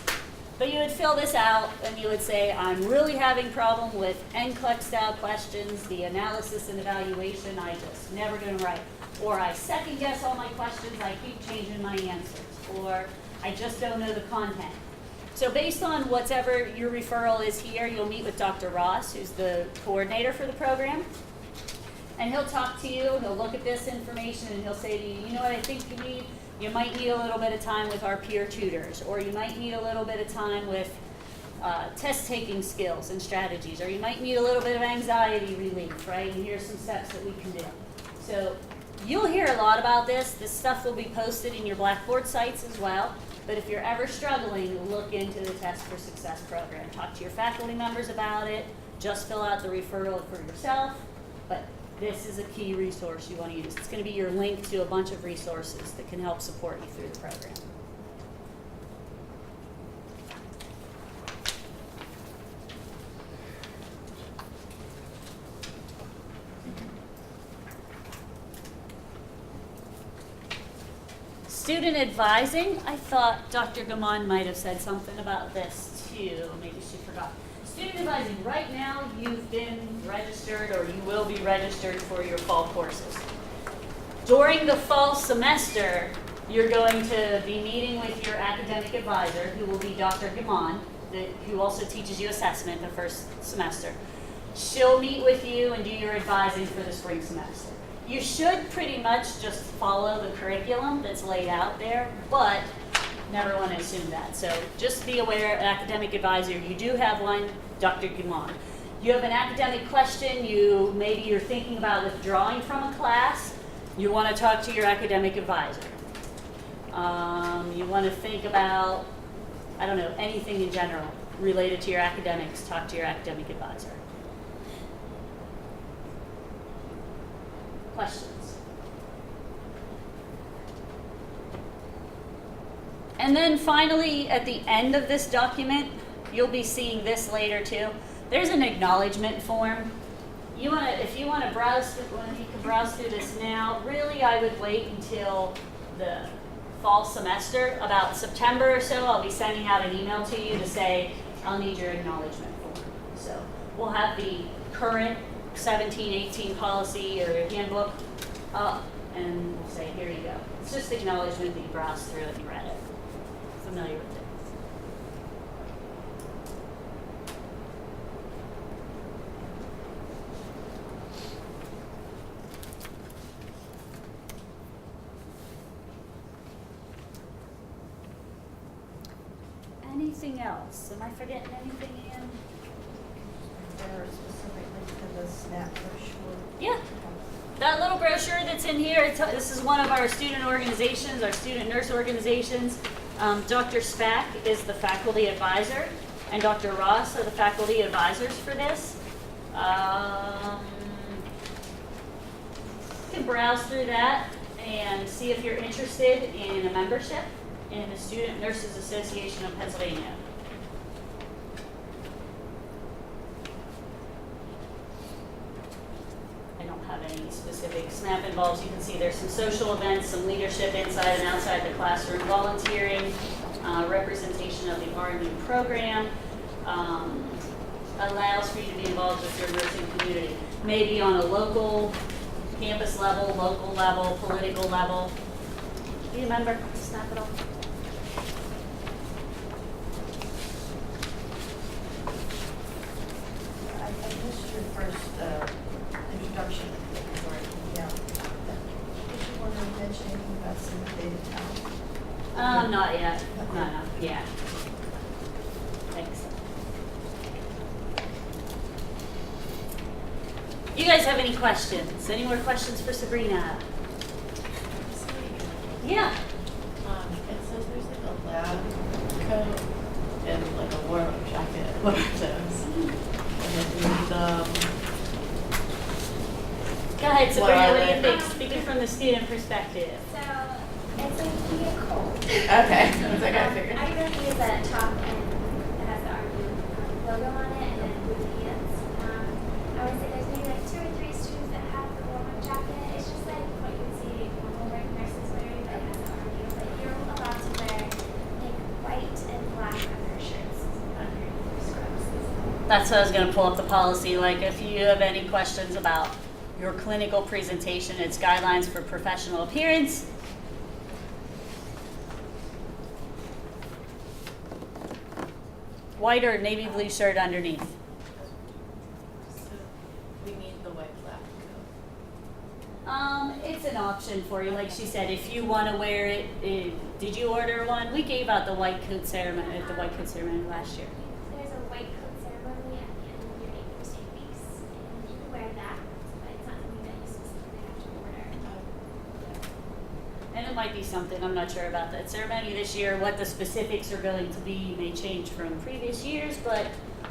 But you would fill this out and you would say, I'm really having problem with NCLEX style questions, the analysis and evaluation, I just never gonna write. Or I second guess all my questions, I keep changing my answers. Or I just don't know the content. So based on whatever your referral is here, you'll meet with Dr. Ross, who's the coordinator for the program. And he'll talk to you, he'll look at this information, and he'll say to you, you know what I think you need? You might need a little bit of time with our peer tutors, or you might need a little bit of time with test-taking skills and strategies, or you might need a little bit of anxiety relief, right? And here's some steps that we can do. So you'll hear a lot about this. This stuff will be posted in your Blackboard sites as well. But if you're ever struggling, look into the Test for Success program. Talk to your faculty members about it. Just fill out the referral for yourself. But this is a key resource you want to use. It's going to be your link to a bunch of resources that can help support you through the program. Student advising, I thought Dr. Gaman might have said something about this too. Maybe she forgot. Student advising, right now you've been registered or you will be registered for your fall courses. During the fall semester, you're going to be meeting with your academic advisor, who will be Dr. Gaman, who also teaches you assessment the first semester. She'll meet with you and do your advising for the spring semester. You should pretty much just follow the curriculum that's laid out there, but never want to assume that. So just be aware, academic advisor, you do have one, Dr. Gaman. You have an academic question, maybe you're thinking about withdrawing from a class, you want to talk to your academic advisor. You want to think about, I don't know, anything in general related to your academics, talk to your academic advisor. Questions? And then finally, at the end of this document, you'll be seeing this later too. There's an acknowledgement form. If you want to browse, you can browse through this now. Really, I would wait until the fall semester. About September or so, I'll be sending out an email to you to say, I'll need your acknowledgement form. So we'll have the current 17-18 policy or handbook up, and we'll say, here you go. It's just acknowledgement that you browsed through it and read it. Familiar with it. Anything else? Am I forgetting anything, Ian? There specifically to the SNAP brochure. Yeah. That little brochure that's in here, this is one of our student organizations, our student nurse organizations. Dr. Spack is the faculty advisor, and Dr. Ross are the faculty advisors for this. You can browse through that and see if you're interested in a membership in the Student Nurses Association of Pennsylvania. I don't have any specific SNAP involves. You can see there's some social events, some leadership inside and outside the classroom, volunteering, representation of the RMU program, allows for you to be involved with your nursing community, maybe on a local, campus level, local level, political level. Do you remember SNAP at all? I missed your first introduction. Yeah. Did you want to mention anything about Syncopate Town? Not yet. No, yeah. Thanks. You guys have any questions? Any more questions for Sabrina? Yeah. It says there's like a lab coat and like a warm-up jacket. What are those? And then Go ahead, Sabrina, what do you think? Speaking from the student perspective. So it's a vehicle. Okay, that's like I figured. I usually use a top and it has the RU logo on it and then blue pants. I would say there's maybe like 2 or 3 students that have the warm-up jacket. It's just like what you would see normal nurses wearing, but it has the RU. But you're allowed to wear like white and black undershirts. That's what I was going to pull up the policy. Like, if you have any questions about your clinical presentation, it's guidelines for professional appearance. White or navy blue shirt underneath. So we need the white lab coat. It's an option for you. Like she said, if you want to wear it, did you order one? We gave out the white coat ceremony at the white coat ceremony last year. There's a white coat ceremony at the end of your 8 first 8 weeks, and you can wear that, but it's not something that you specifically have to order. And it might be something, I'm not sure about that ceremony this year. What the specifics are going to be may change from previous years, but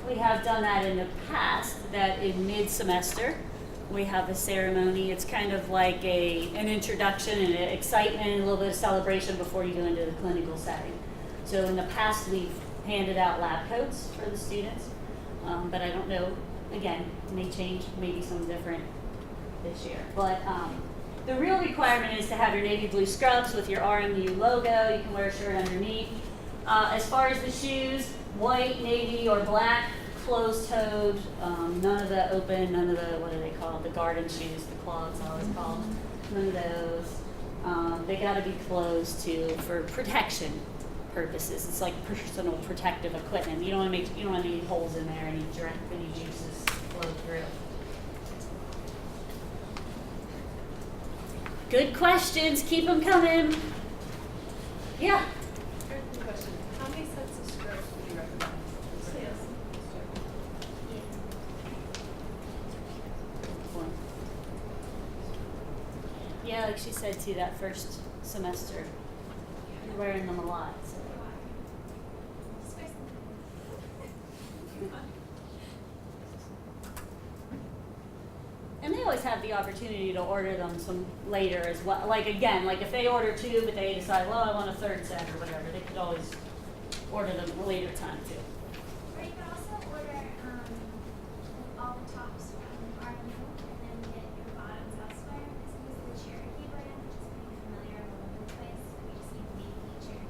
we have done that in the past, that in mid-semester, we have a ceremony. It's kind of like an introduction and an excitement and a little bit of celebration before you go into the clinical setting. So in the past, we've handed out lab coats for the students, but I don't know, again, it may change, maybe some different this year. But the real requirement is to have your navy blue scrubs with your RMU logo. You can wear a shirt underneath. As far as the shoes, white, navy, or black, closed-toed, none of the open, none of the, what are they called, the garden shoes, the clogs, always called, none of those. They got to be closed too for protection purposes. It's like personal protective equipment. You don't want to make any holes in there, any juices flow through. Good questions. Keep them coming. Yeah. Good question. How many sets of skirts would you recommend? Yeah, like she said too, that first semester, you're wearing them a lot. So. And they always have the opportunity to order them some later as well. Like again, like if they order 2, but they decide, well, I want a 3rd set or whatever, they could always order them a later time too. Or you can also order all the tops from RMU and then get your bottoms elsewhere. This is the Cherokee brand, which is pretty familiar all over the place. We just need the feature.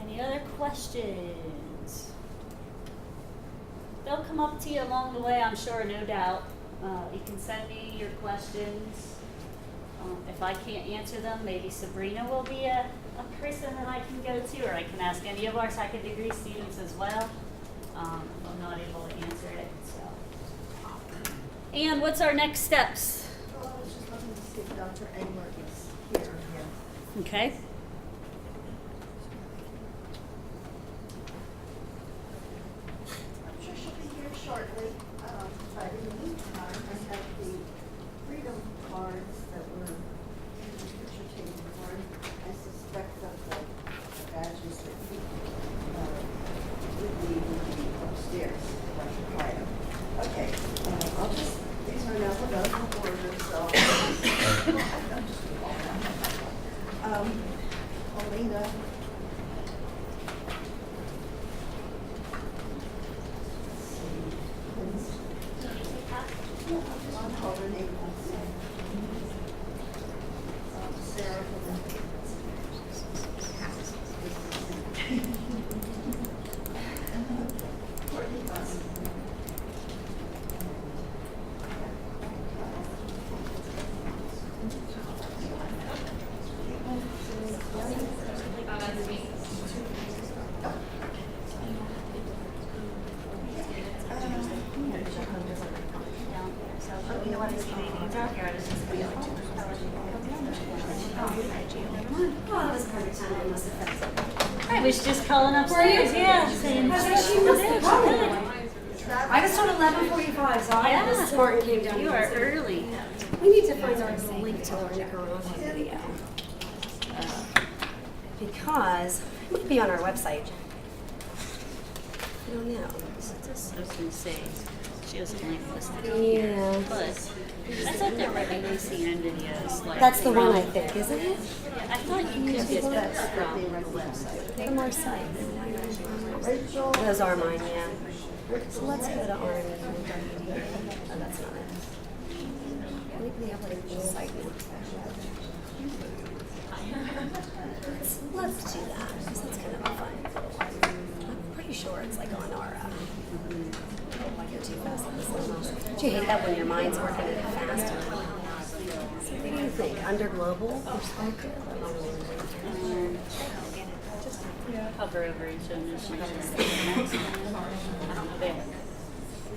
Any other questions? They'll come up to you along the way, I'm sure, no doubt. You can send me your questions. If I can't answer them, maybe Sabrina will be a person that I can go to, or I can ask any of our second degree students as well. If I'm not able to answer it. So. And what's our next steps? Well, I was just looking to see if Dr. Engler is here yet. Okay. I'm sure she'll be here shortly, but in the meantime, I have the freedom cards that were in the picture taking card. I suspect that the badges that would be upstairs, if I should try them. Okay, I'll just, these are alphabetical order, so I'll just do all that. Paulina. Sarah for the Courtney Bus. I was just calling upstairs, yeah, saying, I was told 11:45, so I was smart and came down. You are early. We need to find our link to our Nicaragua video. Because it might be on our website. I don't know. I was going to say, she has a link listed. Yeah. But I thought there were NBCN videos. Like, That's the one, I think, isn't it? Yeah, I thought you could get those from the website. From our site. Those are mine, yeah. So let's go to RMU. Oh, that's not it. I think we have like a site now. Let's do that, because that's kind of fun. I'm pretty sure it's like on our, like you're too fast on this one. Do you hate that when your mind's working at fast? So what do you think? Under global perspective? Just hover over each of them. There.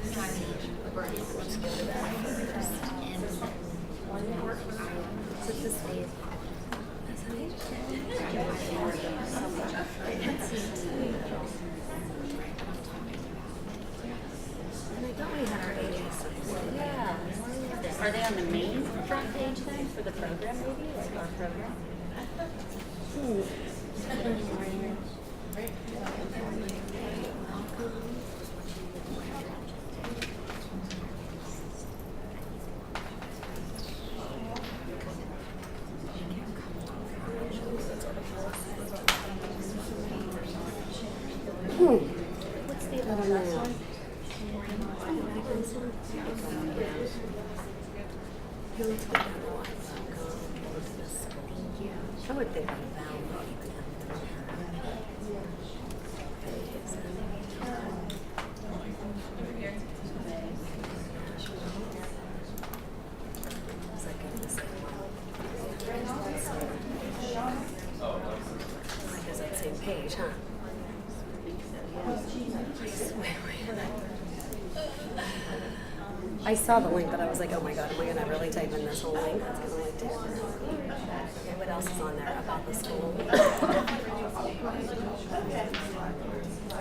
Let's go to that first. So this way. And I thought we had our AAs. Yeah. Are they on the main front page then for the program maybe? Like our program? What's the other one now? Let's go down to I would think about because that same page, huh? I saw the link, but I was like, oh my god, am I going to really type in this whole link? That's going to like take Okay, what else is on there about the school?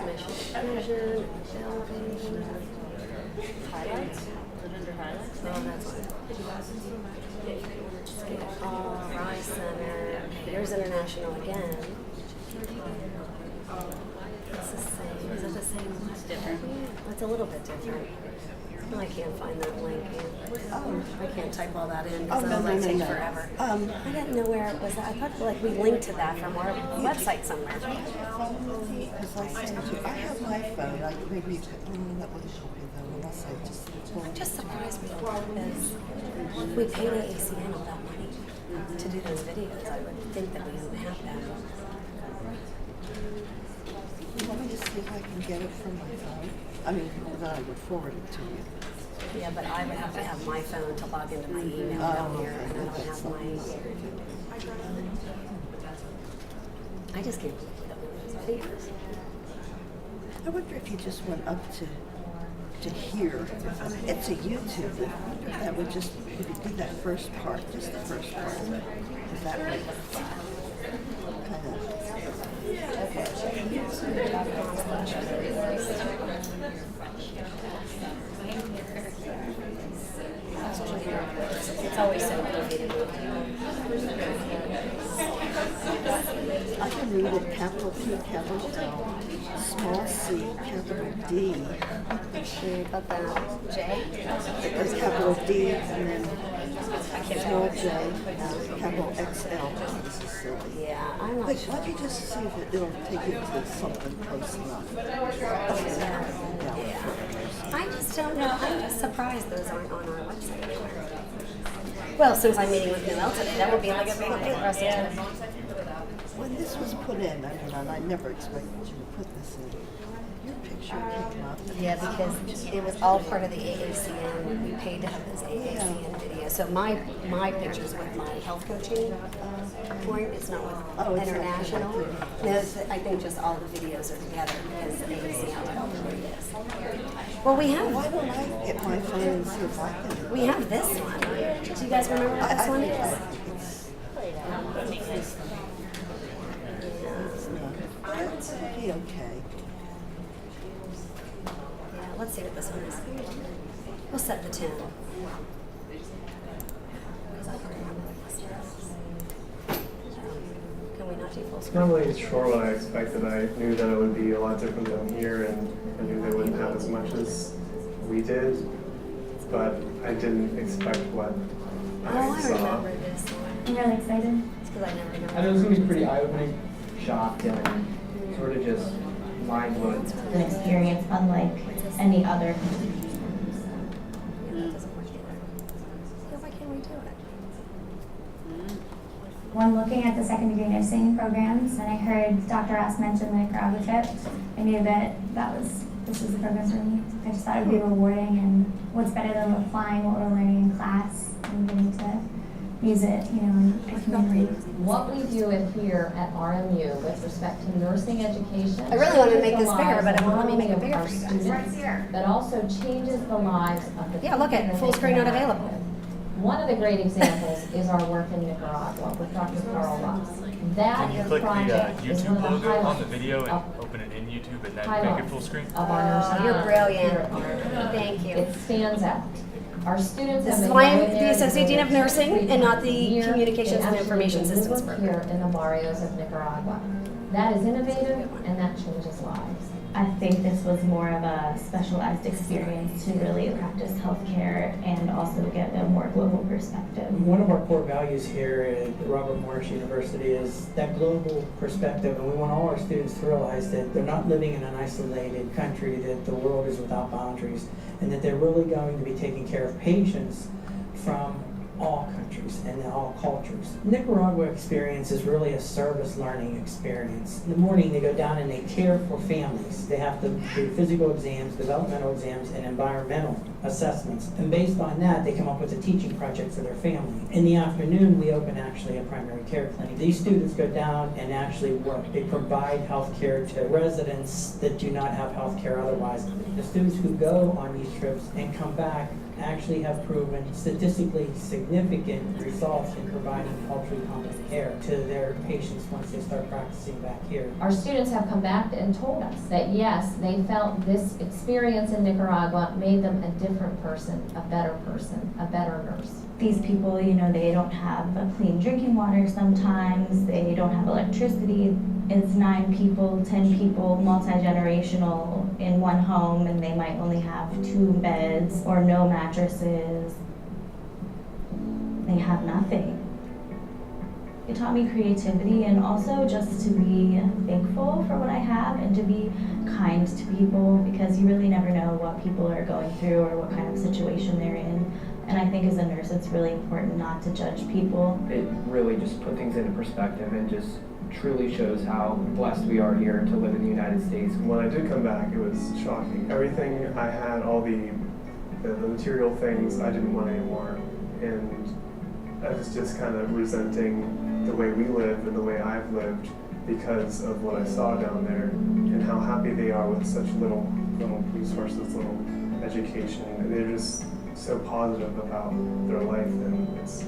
Mission, vision, building. Highlights? Is it under highlights? Oh, that's one. Oh, Rye Center. Okay, here's International again. It's the same. Is it the same? It's different. It's a little bit different. I can't find that link. I can't type all that in because it'll like take forever. I didn't know where it was. I thought like we linked to that from our website somewhere. I have my phone. Maybe you could. That would help you though. Unless I just. I'm just surprised we don't have this. We paid AACN all that money to do those videos. I would think that we would have that. Let me just see if I can get it from my phone. I mean, then I would forward it to you. Yeah, but I would have to have my phone to log into my email down here, and I don't have my. I just can't believe we don't have those videos. I wonder if you just went up to here. It's a YouTube. That would just, if you do that first part, just the first part, if that would kind of. Okay. It's always so motivating. I can read it capital P, capital L, small c, capital D. Sure about that. J? There's capital D and then small j, capital XL. Yeah, I'm not But sure. let me just see if it'll take you to something close enough. I just don't know. I'm just surprised those aren't on our website anywhere. Well, since I'm meeting with Noel today, that would be like a big thing for us to do. When this was put in, I never expected you to put this in. Your picture came up. Yeah, because it was all part of the AACN. We paid to have this AACN video. So my picture's with my health coaching point. It's not with International. No, I think just all the videos are together because the AACN health videos. Well, we have. Why don't I get my phone and see if I can? We have this one. Do you guys remember what this one is? It's okay. Yeah, let's see what this one is. We'll set the tune. Can we not do full screen? Not really sure what I expected. I knew that it would be a lot different down here, and I knew they wouldn't have as much as we did, but I didn't expect what I saw. remember this one. I'm really excited. It's because I never remember. I know it was going to be pretty eye-opening, shocked, and sort of just mind-blowing. An experience unlike any other. Yeah, that doesn't work either. So why can't we do it? when looking at the second degree nursing programs, and I heard Dr. Ross mention the Nicaragua trip, I knew that this was the program for me. I just thought it would be rewarding, and what's better than applying what we're learning in class and getting to use it, in the community. What we do in here at RMU with respect to nursing education. I really want to make changes this the bigger, lives but not let me make it only bigger of for you our guys. students, Right here. but also changes the lives of the Yeah, look people at that full they screen not interact available. with. One of the great examples is our work in Nicaragua with Dr. Carl Ross. That Can you click the project is YouTube one of the logo on the highlights video and of open it in YouTube and then highlights make it full screen? of our nursing You're program brilliant. here at RMU. Thank you. It stands out. Our students This have is been why I'm going the there Associate Dean of nearly Nursing 3 and not times the a year. Communications They and actually Information live Systems program. here in the barrios of Nicaragua. That is innovative and that changes lives. I think this was more of a specialized experience to really practice healthcare and also get a more global perspective. One of our core values here at Robert Morris University is that global perspective, and we want all our students to realize that they're not living in an isolated country, that the world is without boundaries, and that they're really going to be taking care of patients from all countries and all cultures. Nicaragua experience is really a service learning experience. In the morning they go down and they care for families. They have to do physical exams, developmental exams, and environmental assessments. And based on that, they come up with a teaching project for their family. In the afternoon, we open actually a primary care clinic. These students go down and actually work. They provide health care to residents that do not have health care otherwise. The students who go on these trips and come back actually have proven statistically significant results in providing culturally competent care to their patients once they start practicing back here. Our students have come back and told us that yes, they felt this experience in Nicaragua made them a different person, a better nurse. These people, they don't have clean drinking water sometimes, they don't have electricity. It's 9 people, 10 people, multi-generational in one home, and they might only have 2 beds or no mattresses. They have nothing. It taught me creativity and also just to be thankful for what I have and to be kind to people, because you really never know what people are going through or what kind of situation they're in. And I think as a nurse, it's really important not to judge people. It really just put things into perspective and just truly shows how blessed we are here to live in the United States. When I did come back, it was shocking. Everything I had, all the material things, I didn't want anymore. And I was just kind of resenting the way we live and the way I've lived because of what I saw down there and how happy they are with such little resources, little education. And they're just so positive about their life, and it's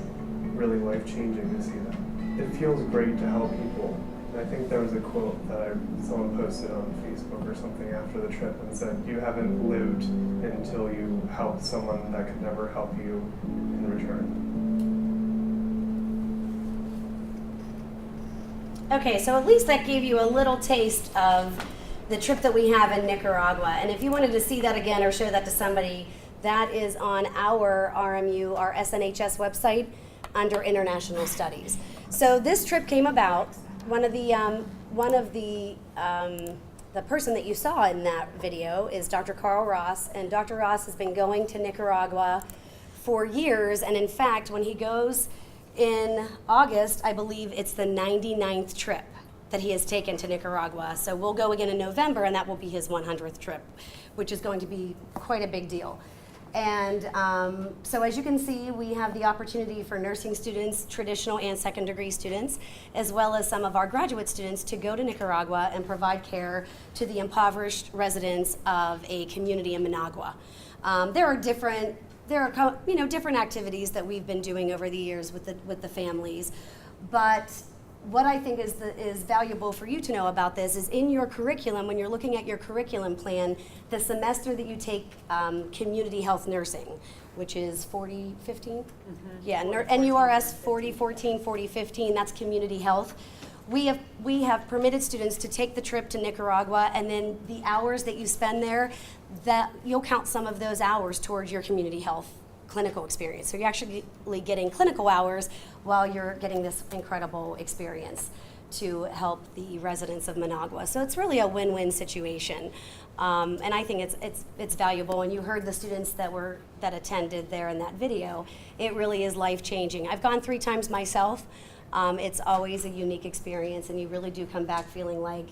really life-changing to see that. It feels great to help people. And I think there was a quote that someone posted on Facebook or something after the trip and said, "You haven't lived until you helped someone that could never help you in return." Okay, so at least that gave you a little taste of the trip that we have in Nicaragua. And if you wanted to see that again or show that to somebody, that is on our RMU, our SNHS website under International Studies. So this trip came about. The person that you saw in that video is Dr. Carl Ross, and Dr. Ross has been going to Nicaragua for years. And in fact, when he goes in August, I believe it's the 99th trip that he has taken to Nicaragua. So we'll go again in November, and that will be his 100th trip, which is going to be quite a big deal. And so as you can see, we have the opportunity for nursing students, traditional and second degree students, as well as some of our graduate students to go to Nicaragua and provide care to the impoverished residents of a community in Managua. There are different activities that we've been doing over the years with the families, but what I think is valuable for you to know about this is in your curriculum, when you're looking at your curriculum plan, the semester that you take community health nursing, which is 4015? Yeah, NURS 4014, 4015, that's community health. We have permitted students to take the trip to Nicaragua, and then the hours that you spend there, that you'll count some of those hours towards your community health clinical experience. So you're actually getting clinical hours while you're getting this incredible experience to help the residents of Managua. So it's really a win-win situation. And I think it's valuable. And you heard the students that attended there in that video. It really is life-changing. I've gone 3 times myself. It's always a unique experience, and you really do come back feeling like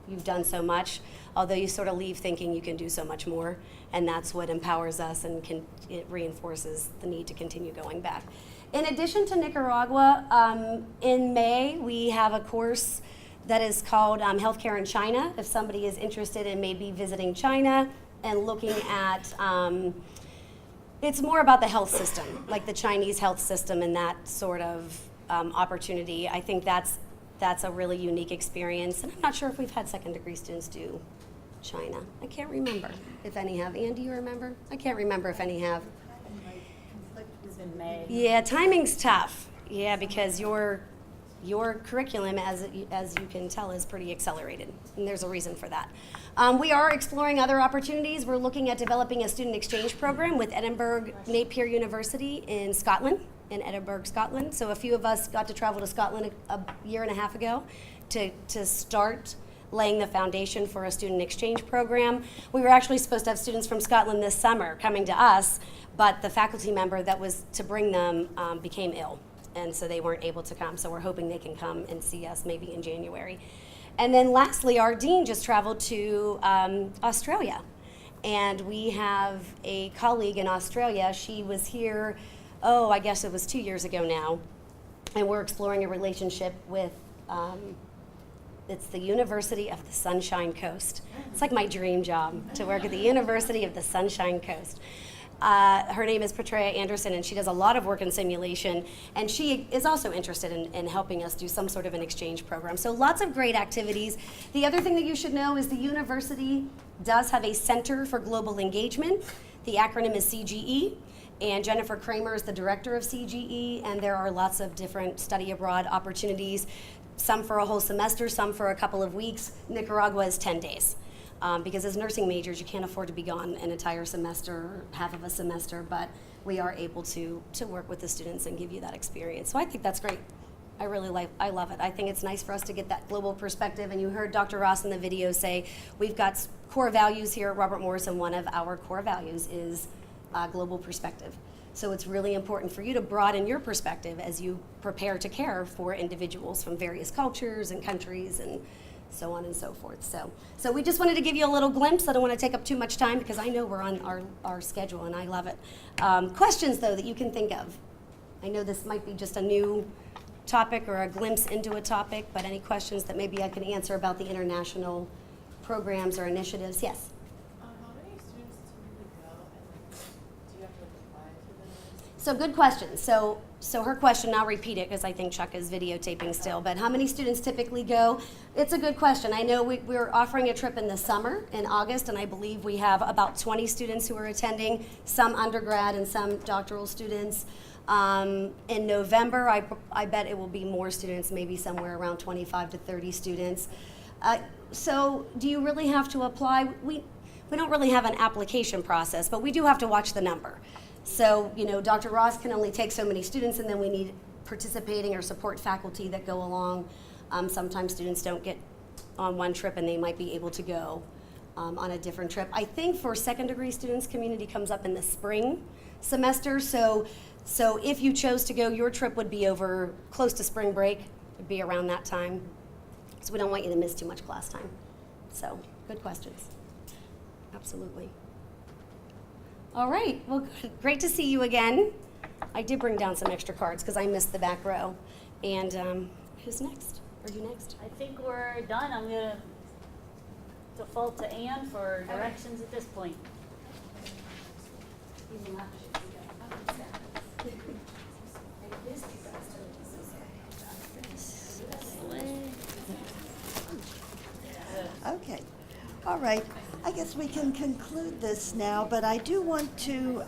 you've done so much, although you sort of leave thinking you can do so much more, and that's what empowers us and it reinforces the need to continue going back. In addition to Nicaragua, in May we have a course that is called Healthcare in China. If somebody is interested in maybe visiting China and looking at, it's more about the health system, like the Chinese health system and that sort of opportunity. I think that's a really unique experience. And I'm not sure if we've had second degree students do China. I can't remember if any have. Ann, do you remember? I can't remember if any have. It's in May. Yeah, timing's tough. Yeah, because your curriculum, as you can tell, is pretty accelerated, and there's a reason for that. We are exploring other opportunities. We're looking at developing a student exchange program with Edinburgh Napier University in Scotland, in Edinburgh, Scotland. So a few of us got to travel to Scotland a year and a half ago to start laying the foundation for a student exchange program. We were actually supposed to have students from Scotland this summer coming to us, but the faculty member that was to bring them became ill, and so they weren't able to come. So we're hoping they can come and see us maybe in January. And then lastly, our dean just traveled to Australia, and we have a colleague in Australia. She was here, I guess it was 2 years ago now, and we're exploring a relationship with it's the University of the Sunshine Coast. It's like my dream job to work at the University of the Sunshine Coast. Her name is Petrea Anderson, and she does a lot of work in simulation, and she is also interested in helping us do some sort of an exchange program. So lots of great activities. The other thing that you should know is the university does have a Center for Global Engagement. The acronym is CGE, and Jennifer Kramer is the director of CGE, and there are lots of different study abroad opportunities, some for a whole semester, some for a couple of weeks. Nicaragua is 10 days. Because as nursing majors, you can't afford to be gone an entire semester, half of a semester, but we are able to work with the students and give you that experience. So I think that's great. I love it. I think it's nice for us to get that global perspective. And you heard Dr. Ross in the video say, we've got core values here at Robert Morris, and one of our core values is global perspective. So it's really important for you to broaden your perspective as you prepare to care for individuals from various cultures and countries and so on and so forth. So we just wanted to give you a little glimpse. I don't want to take up too much time because I know we're on our schedule and I love it. Questions, though, that you can think of? I know this might be just a new topic or a glimpse into a topic, but any questions that maybe I can answer about the international programs or initiatives? Yes? How many students typically go, and do you have to apply to this? So good question. So her question, I'll repeat it because I think Chuck is videotaping still, but how many students typically go? It's a good question. I know we're offering a trip in the summer, in August, and I believe we have about 20 students who are attending, some undergrad and some doctoral students. In November, I bet it will be more students, maybe somewhere around 25 to 30 students. So do you really have to apply? We don't really have an application process, but we do have to watch the number. So, Dr. Ross can only take so many students, and then we need participating or support faculty that go along. Sometimes students don't get on one trip, and they might be able to go on a different trip. I think for second degree students, community comes up in the spring semester. So if you chose to go, your trip would be over close to spring break. It would be around that time. So we don't want you to miss too much class time. So good questions. Absolutely. All right, well, good. Great to see you again. I did bring down some extra cards because I missed the back row. And who's next? Are you next? I think we're done. I'm going to default to Ann for directions at this point. Okay. All right. I guess we can conclude this now, but I do want to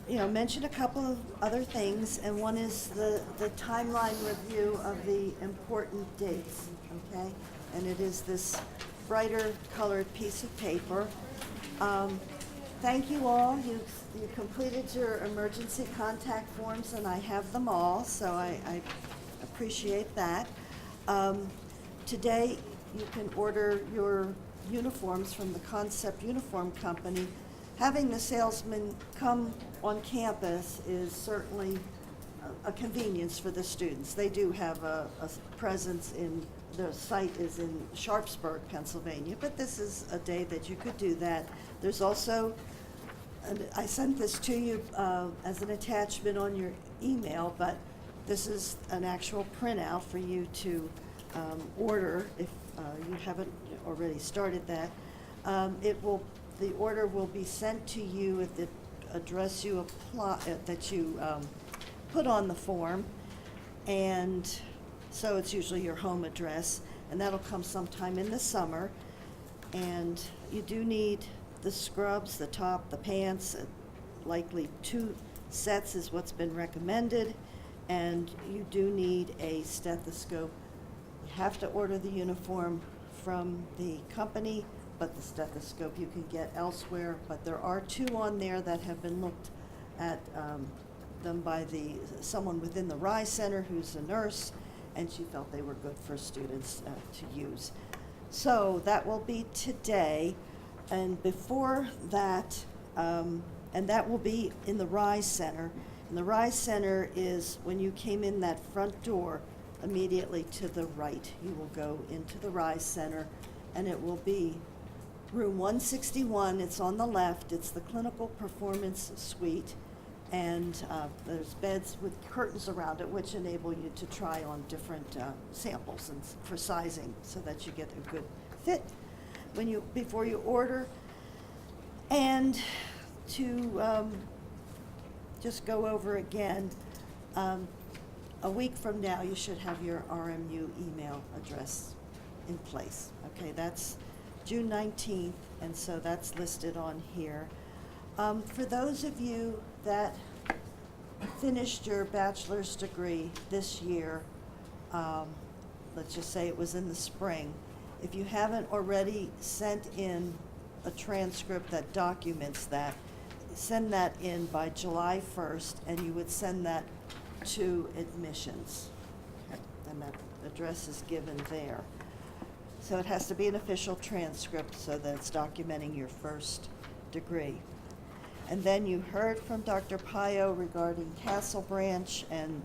mention a couple of other things, and one is the timeline review of the important dates, okay? And it is this brighter colored piece of paper. Thank you all. You completed your emergency contact forms, and I have them all, so I appreciate that. Today, you can order your uniforms from the Concept Uniform Company. Having the salesman come on campus is certainly a convenience for the students. They do have a presence in, their site is in Sharpsburg, Pennsylvania, but this is a day that you could do that. There's also, and I sent this to you as an attachment on your email, but this is an actual printout for you to order if you haven't already started that. The order will be sent to you at the address you apply, that you put on the form, and so it's usually your home address, and that'll come sometime in the summer. And you do need the scrubs, the top, the pants, likely 2 sets is what's been recommended, and you do need a stethoscope. You have to order the uniform from the company, but the stethoscope you can get elsewhere. But there are 2 on there that have been looked at them by someone within the Rise Center who's a nurse, and she felt they were good for students to use. So that will be today, and before that, and that will be in the Rise Center. And the Rise Center is when you came in that front door, immediately to the right. You will go into the Rise Center, and it will be room 161. It's on the left. It's the Clinical Performance Suite, and there's beds with curtains around it, which enable you to try on different samples and for sizing, so that you get a good fit before you order. And to just go over again, a week from now, you should have your RMU email address in place. Okay, that's June 19th, and so that's listed on here. For those of you that finished your bachelor's degree this year, let's just say it was in the spring, if you haven't already sent in a transcript that documents that, send that in by July 1st, and you would send that to admissions. Okay, and that address is given there. So it has to be an official transcript so that it's documenting your first degree. And then you heard from Dr. Pio regarding Castle Branch and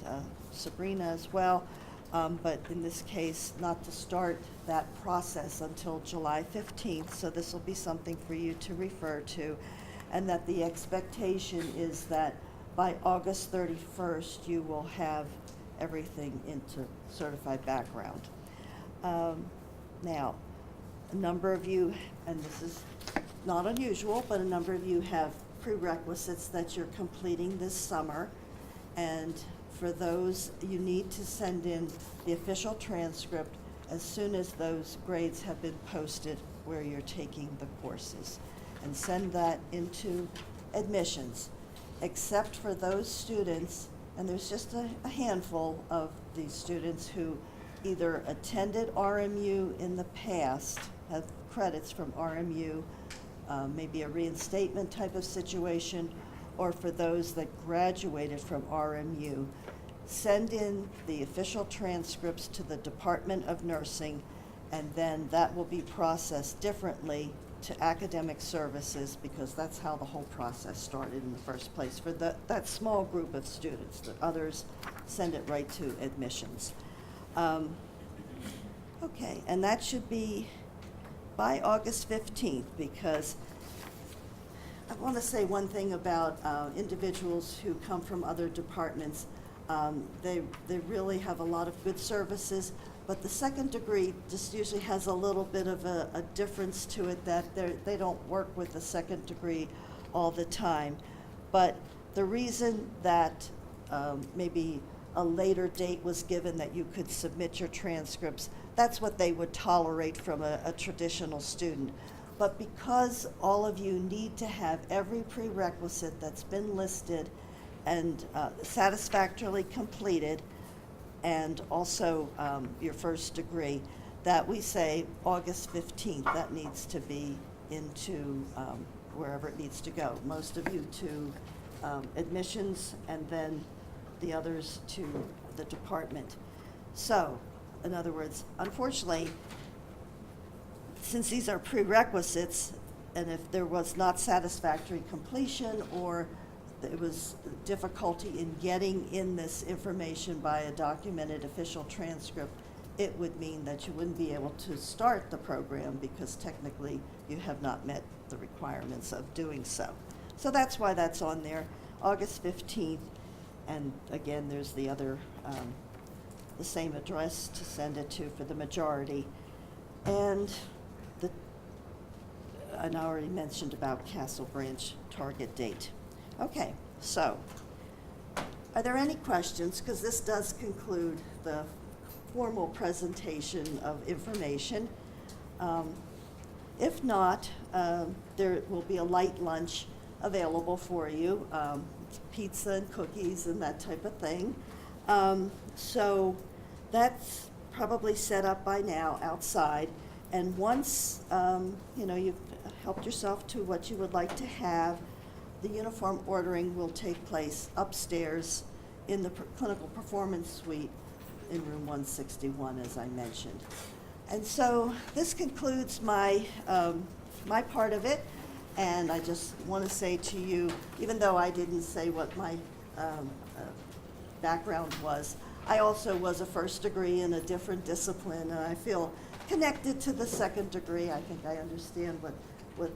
Sabrina as well, but in this case, not to start that process until July 15th, so this will be something for you to refer to, and that the expectation is that by August 31st, you will have everything into certified background. Now, a number of you, and this is not unusual, but a number of you have prerequisites that you're completing this summer, and for those, you need to send in the official transcript as soon as those grades have been posted where you're taking the courses, and send that into admissions, except for those students, and there's just a handful of these students who either attended RMU in the past, have credits from RMU, maybe a reinstatement type of situation, or for those that graduated from RMU. Send in the official transcripts to the Department of Nursing, and then that will be processed differently to academic services, because that's how the whole process started in the first place for that small group of students. The others send it right to admissions. Okay, and that should be by August 15th, because I want to say one thing about individuals who come from other departments. They really have a lot of good services, but the second degree just usually has a little bit of a difference to it, that they don't work with the second degree all the time. But the reason that maybe a later date was given that you could submit your transcripts, that's what they would tolerate from a traditional student. But because all of you need to have every prerequisite that's been listed and satisfactorily completed, and also your first degree, that we say August 15th, that needs to be into wherever it needs to go. Most of you to admissions, and then the others to the department. So, in other words, unfortunately, since these are prerequisites, and if there was not satisfactory completion, or there was difficulty in getting in this information by a documented official transcript, it would mean that you wouldn't be able to start the program because technically you have not met the requirements of doing so. So that's why that's on there, August 15th. And again, there's the other, the same address to send it to for the majority. And I already mentioned about Castle Branch target date. Okay, so are there any questions? Because this does conclude the formal presentation of information. If not, there will be a light lunch available for you, pizza and cookies and that type of thing. So that's probably set up by now outside. And once you've helped yourself to what you would like to have, the uniform ordering will take place upstairs in the clinical performance suite in room 161, as I mentioned. And so this concludes my my part of it. And I just want to say to you, even though I didn't say what my background was, I also was a first degree in a different discipline, and I feel connected to the second degree. I think I understand what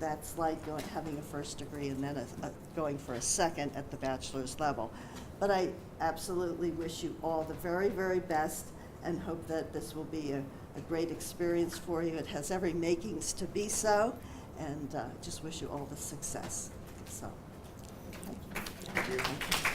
that's like, having a first degree and then going for a second at the bachelor's level. But I absolutely wish you all the very, very best and hope that this will be a great experience for you. It has every makings to be so, and just wish you all the success. So, thank you.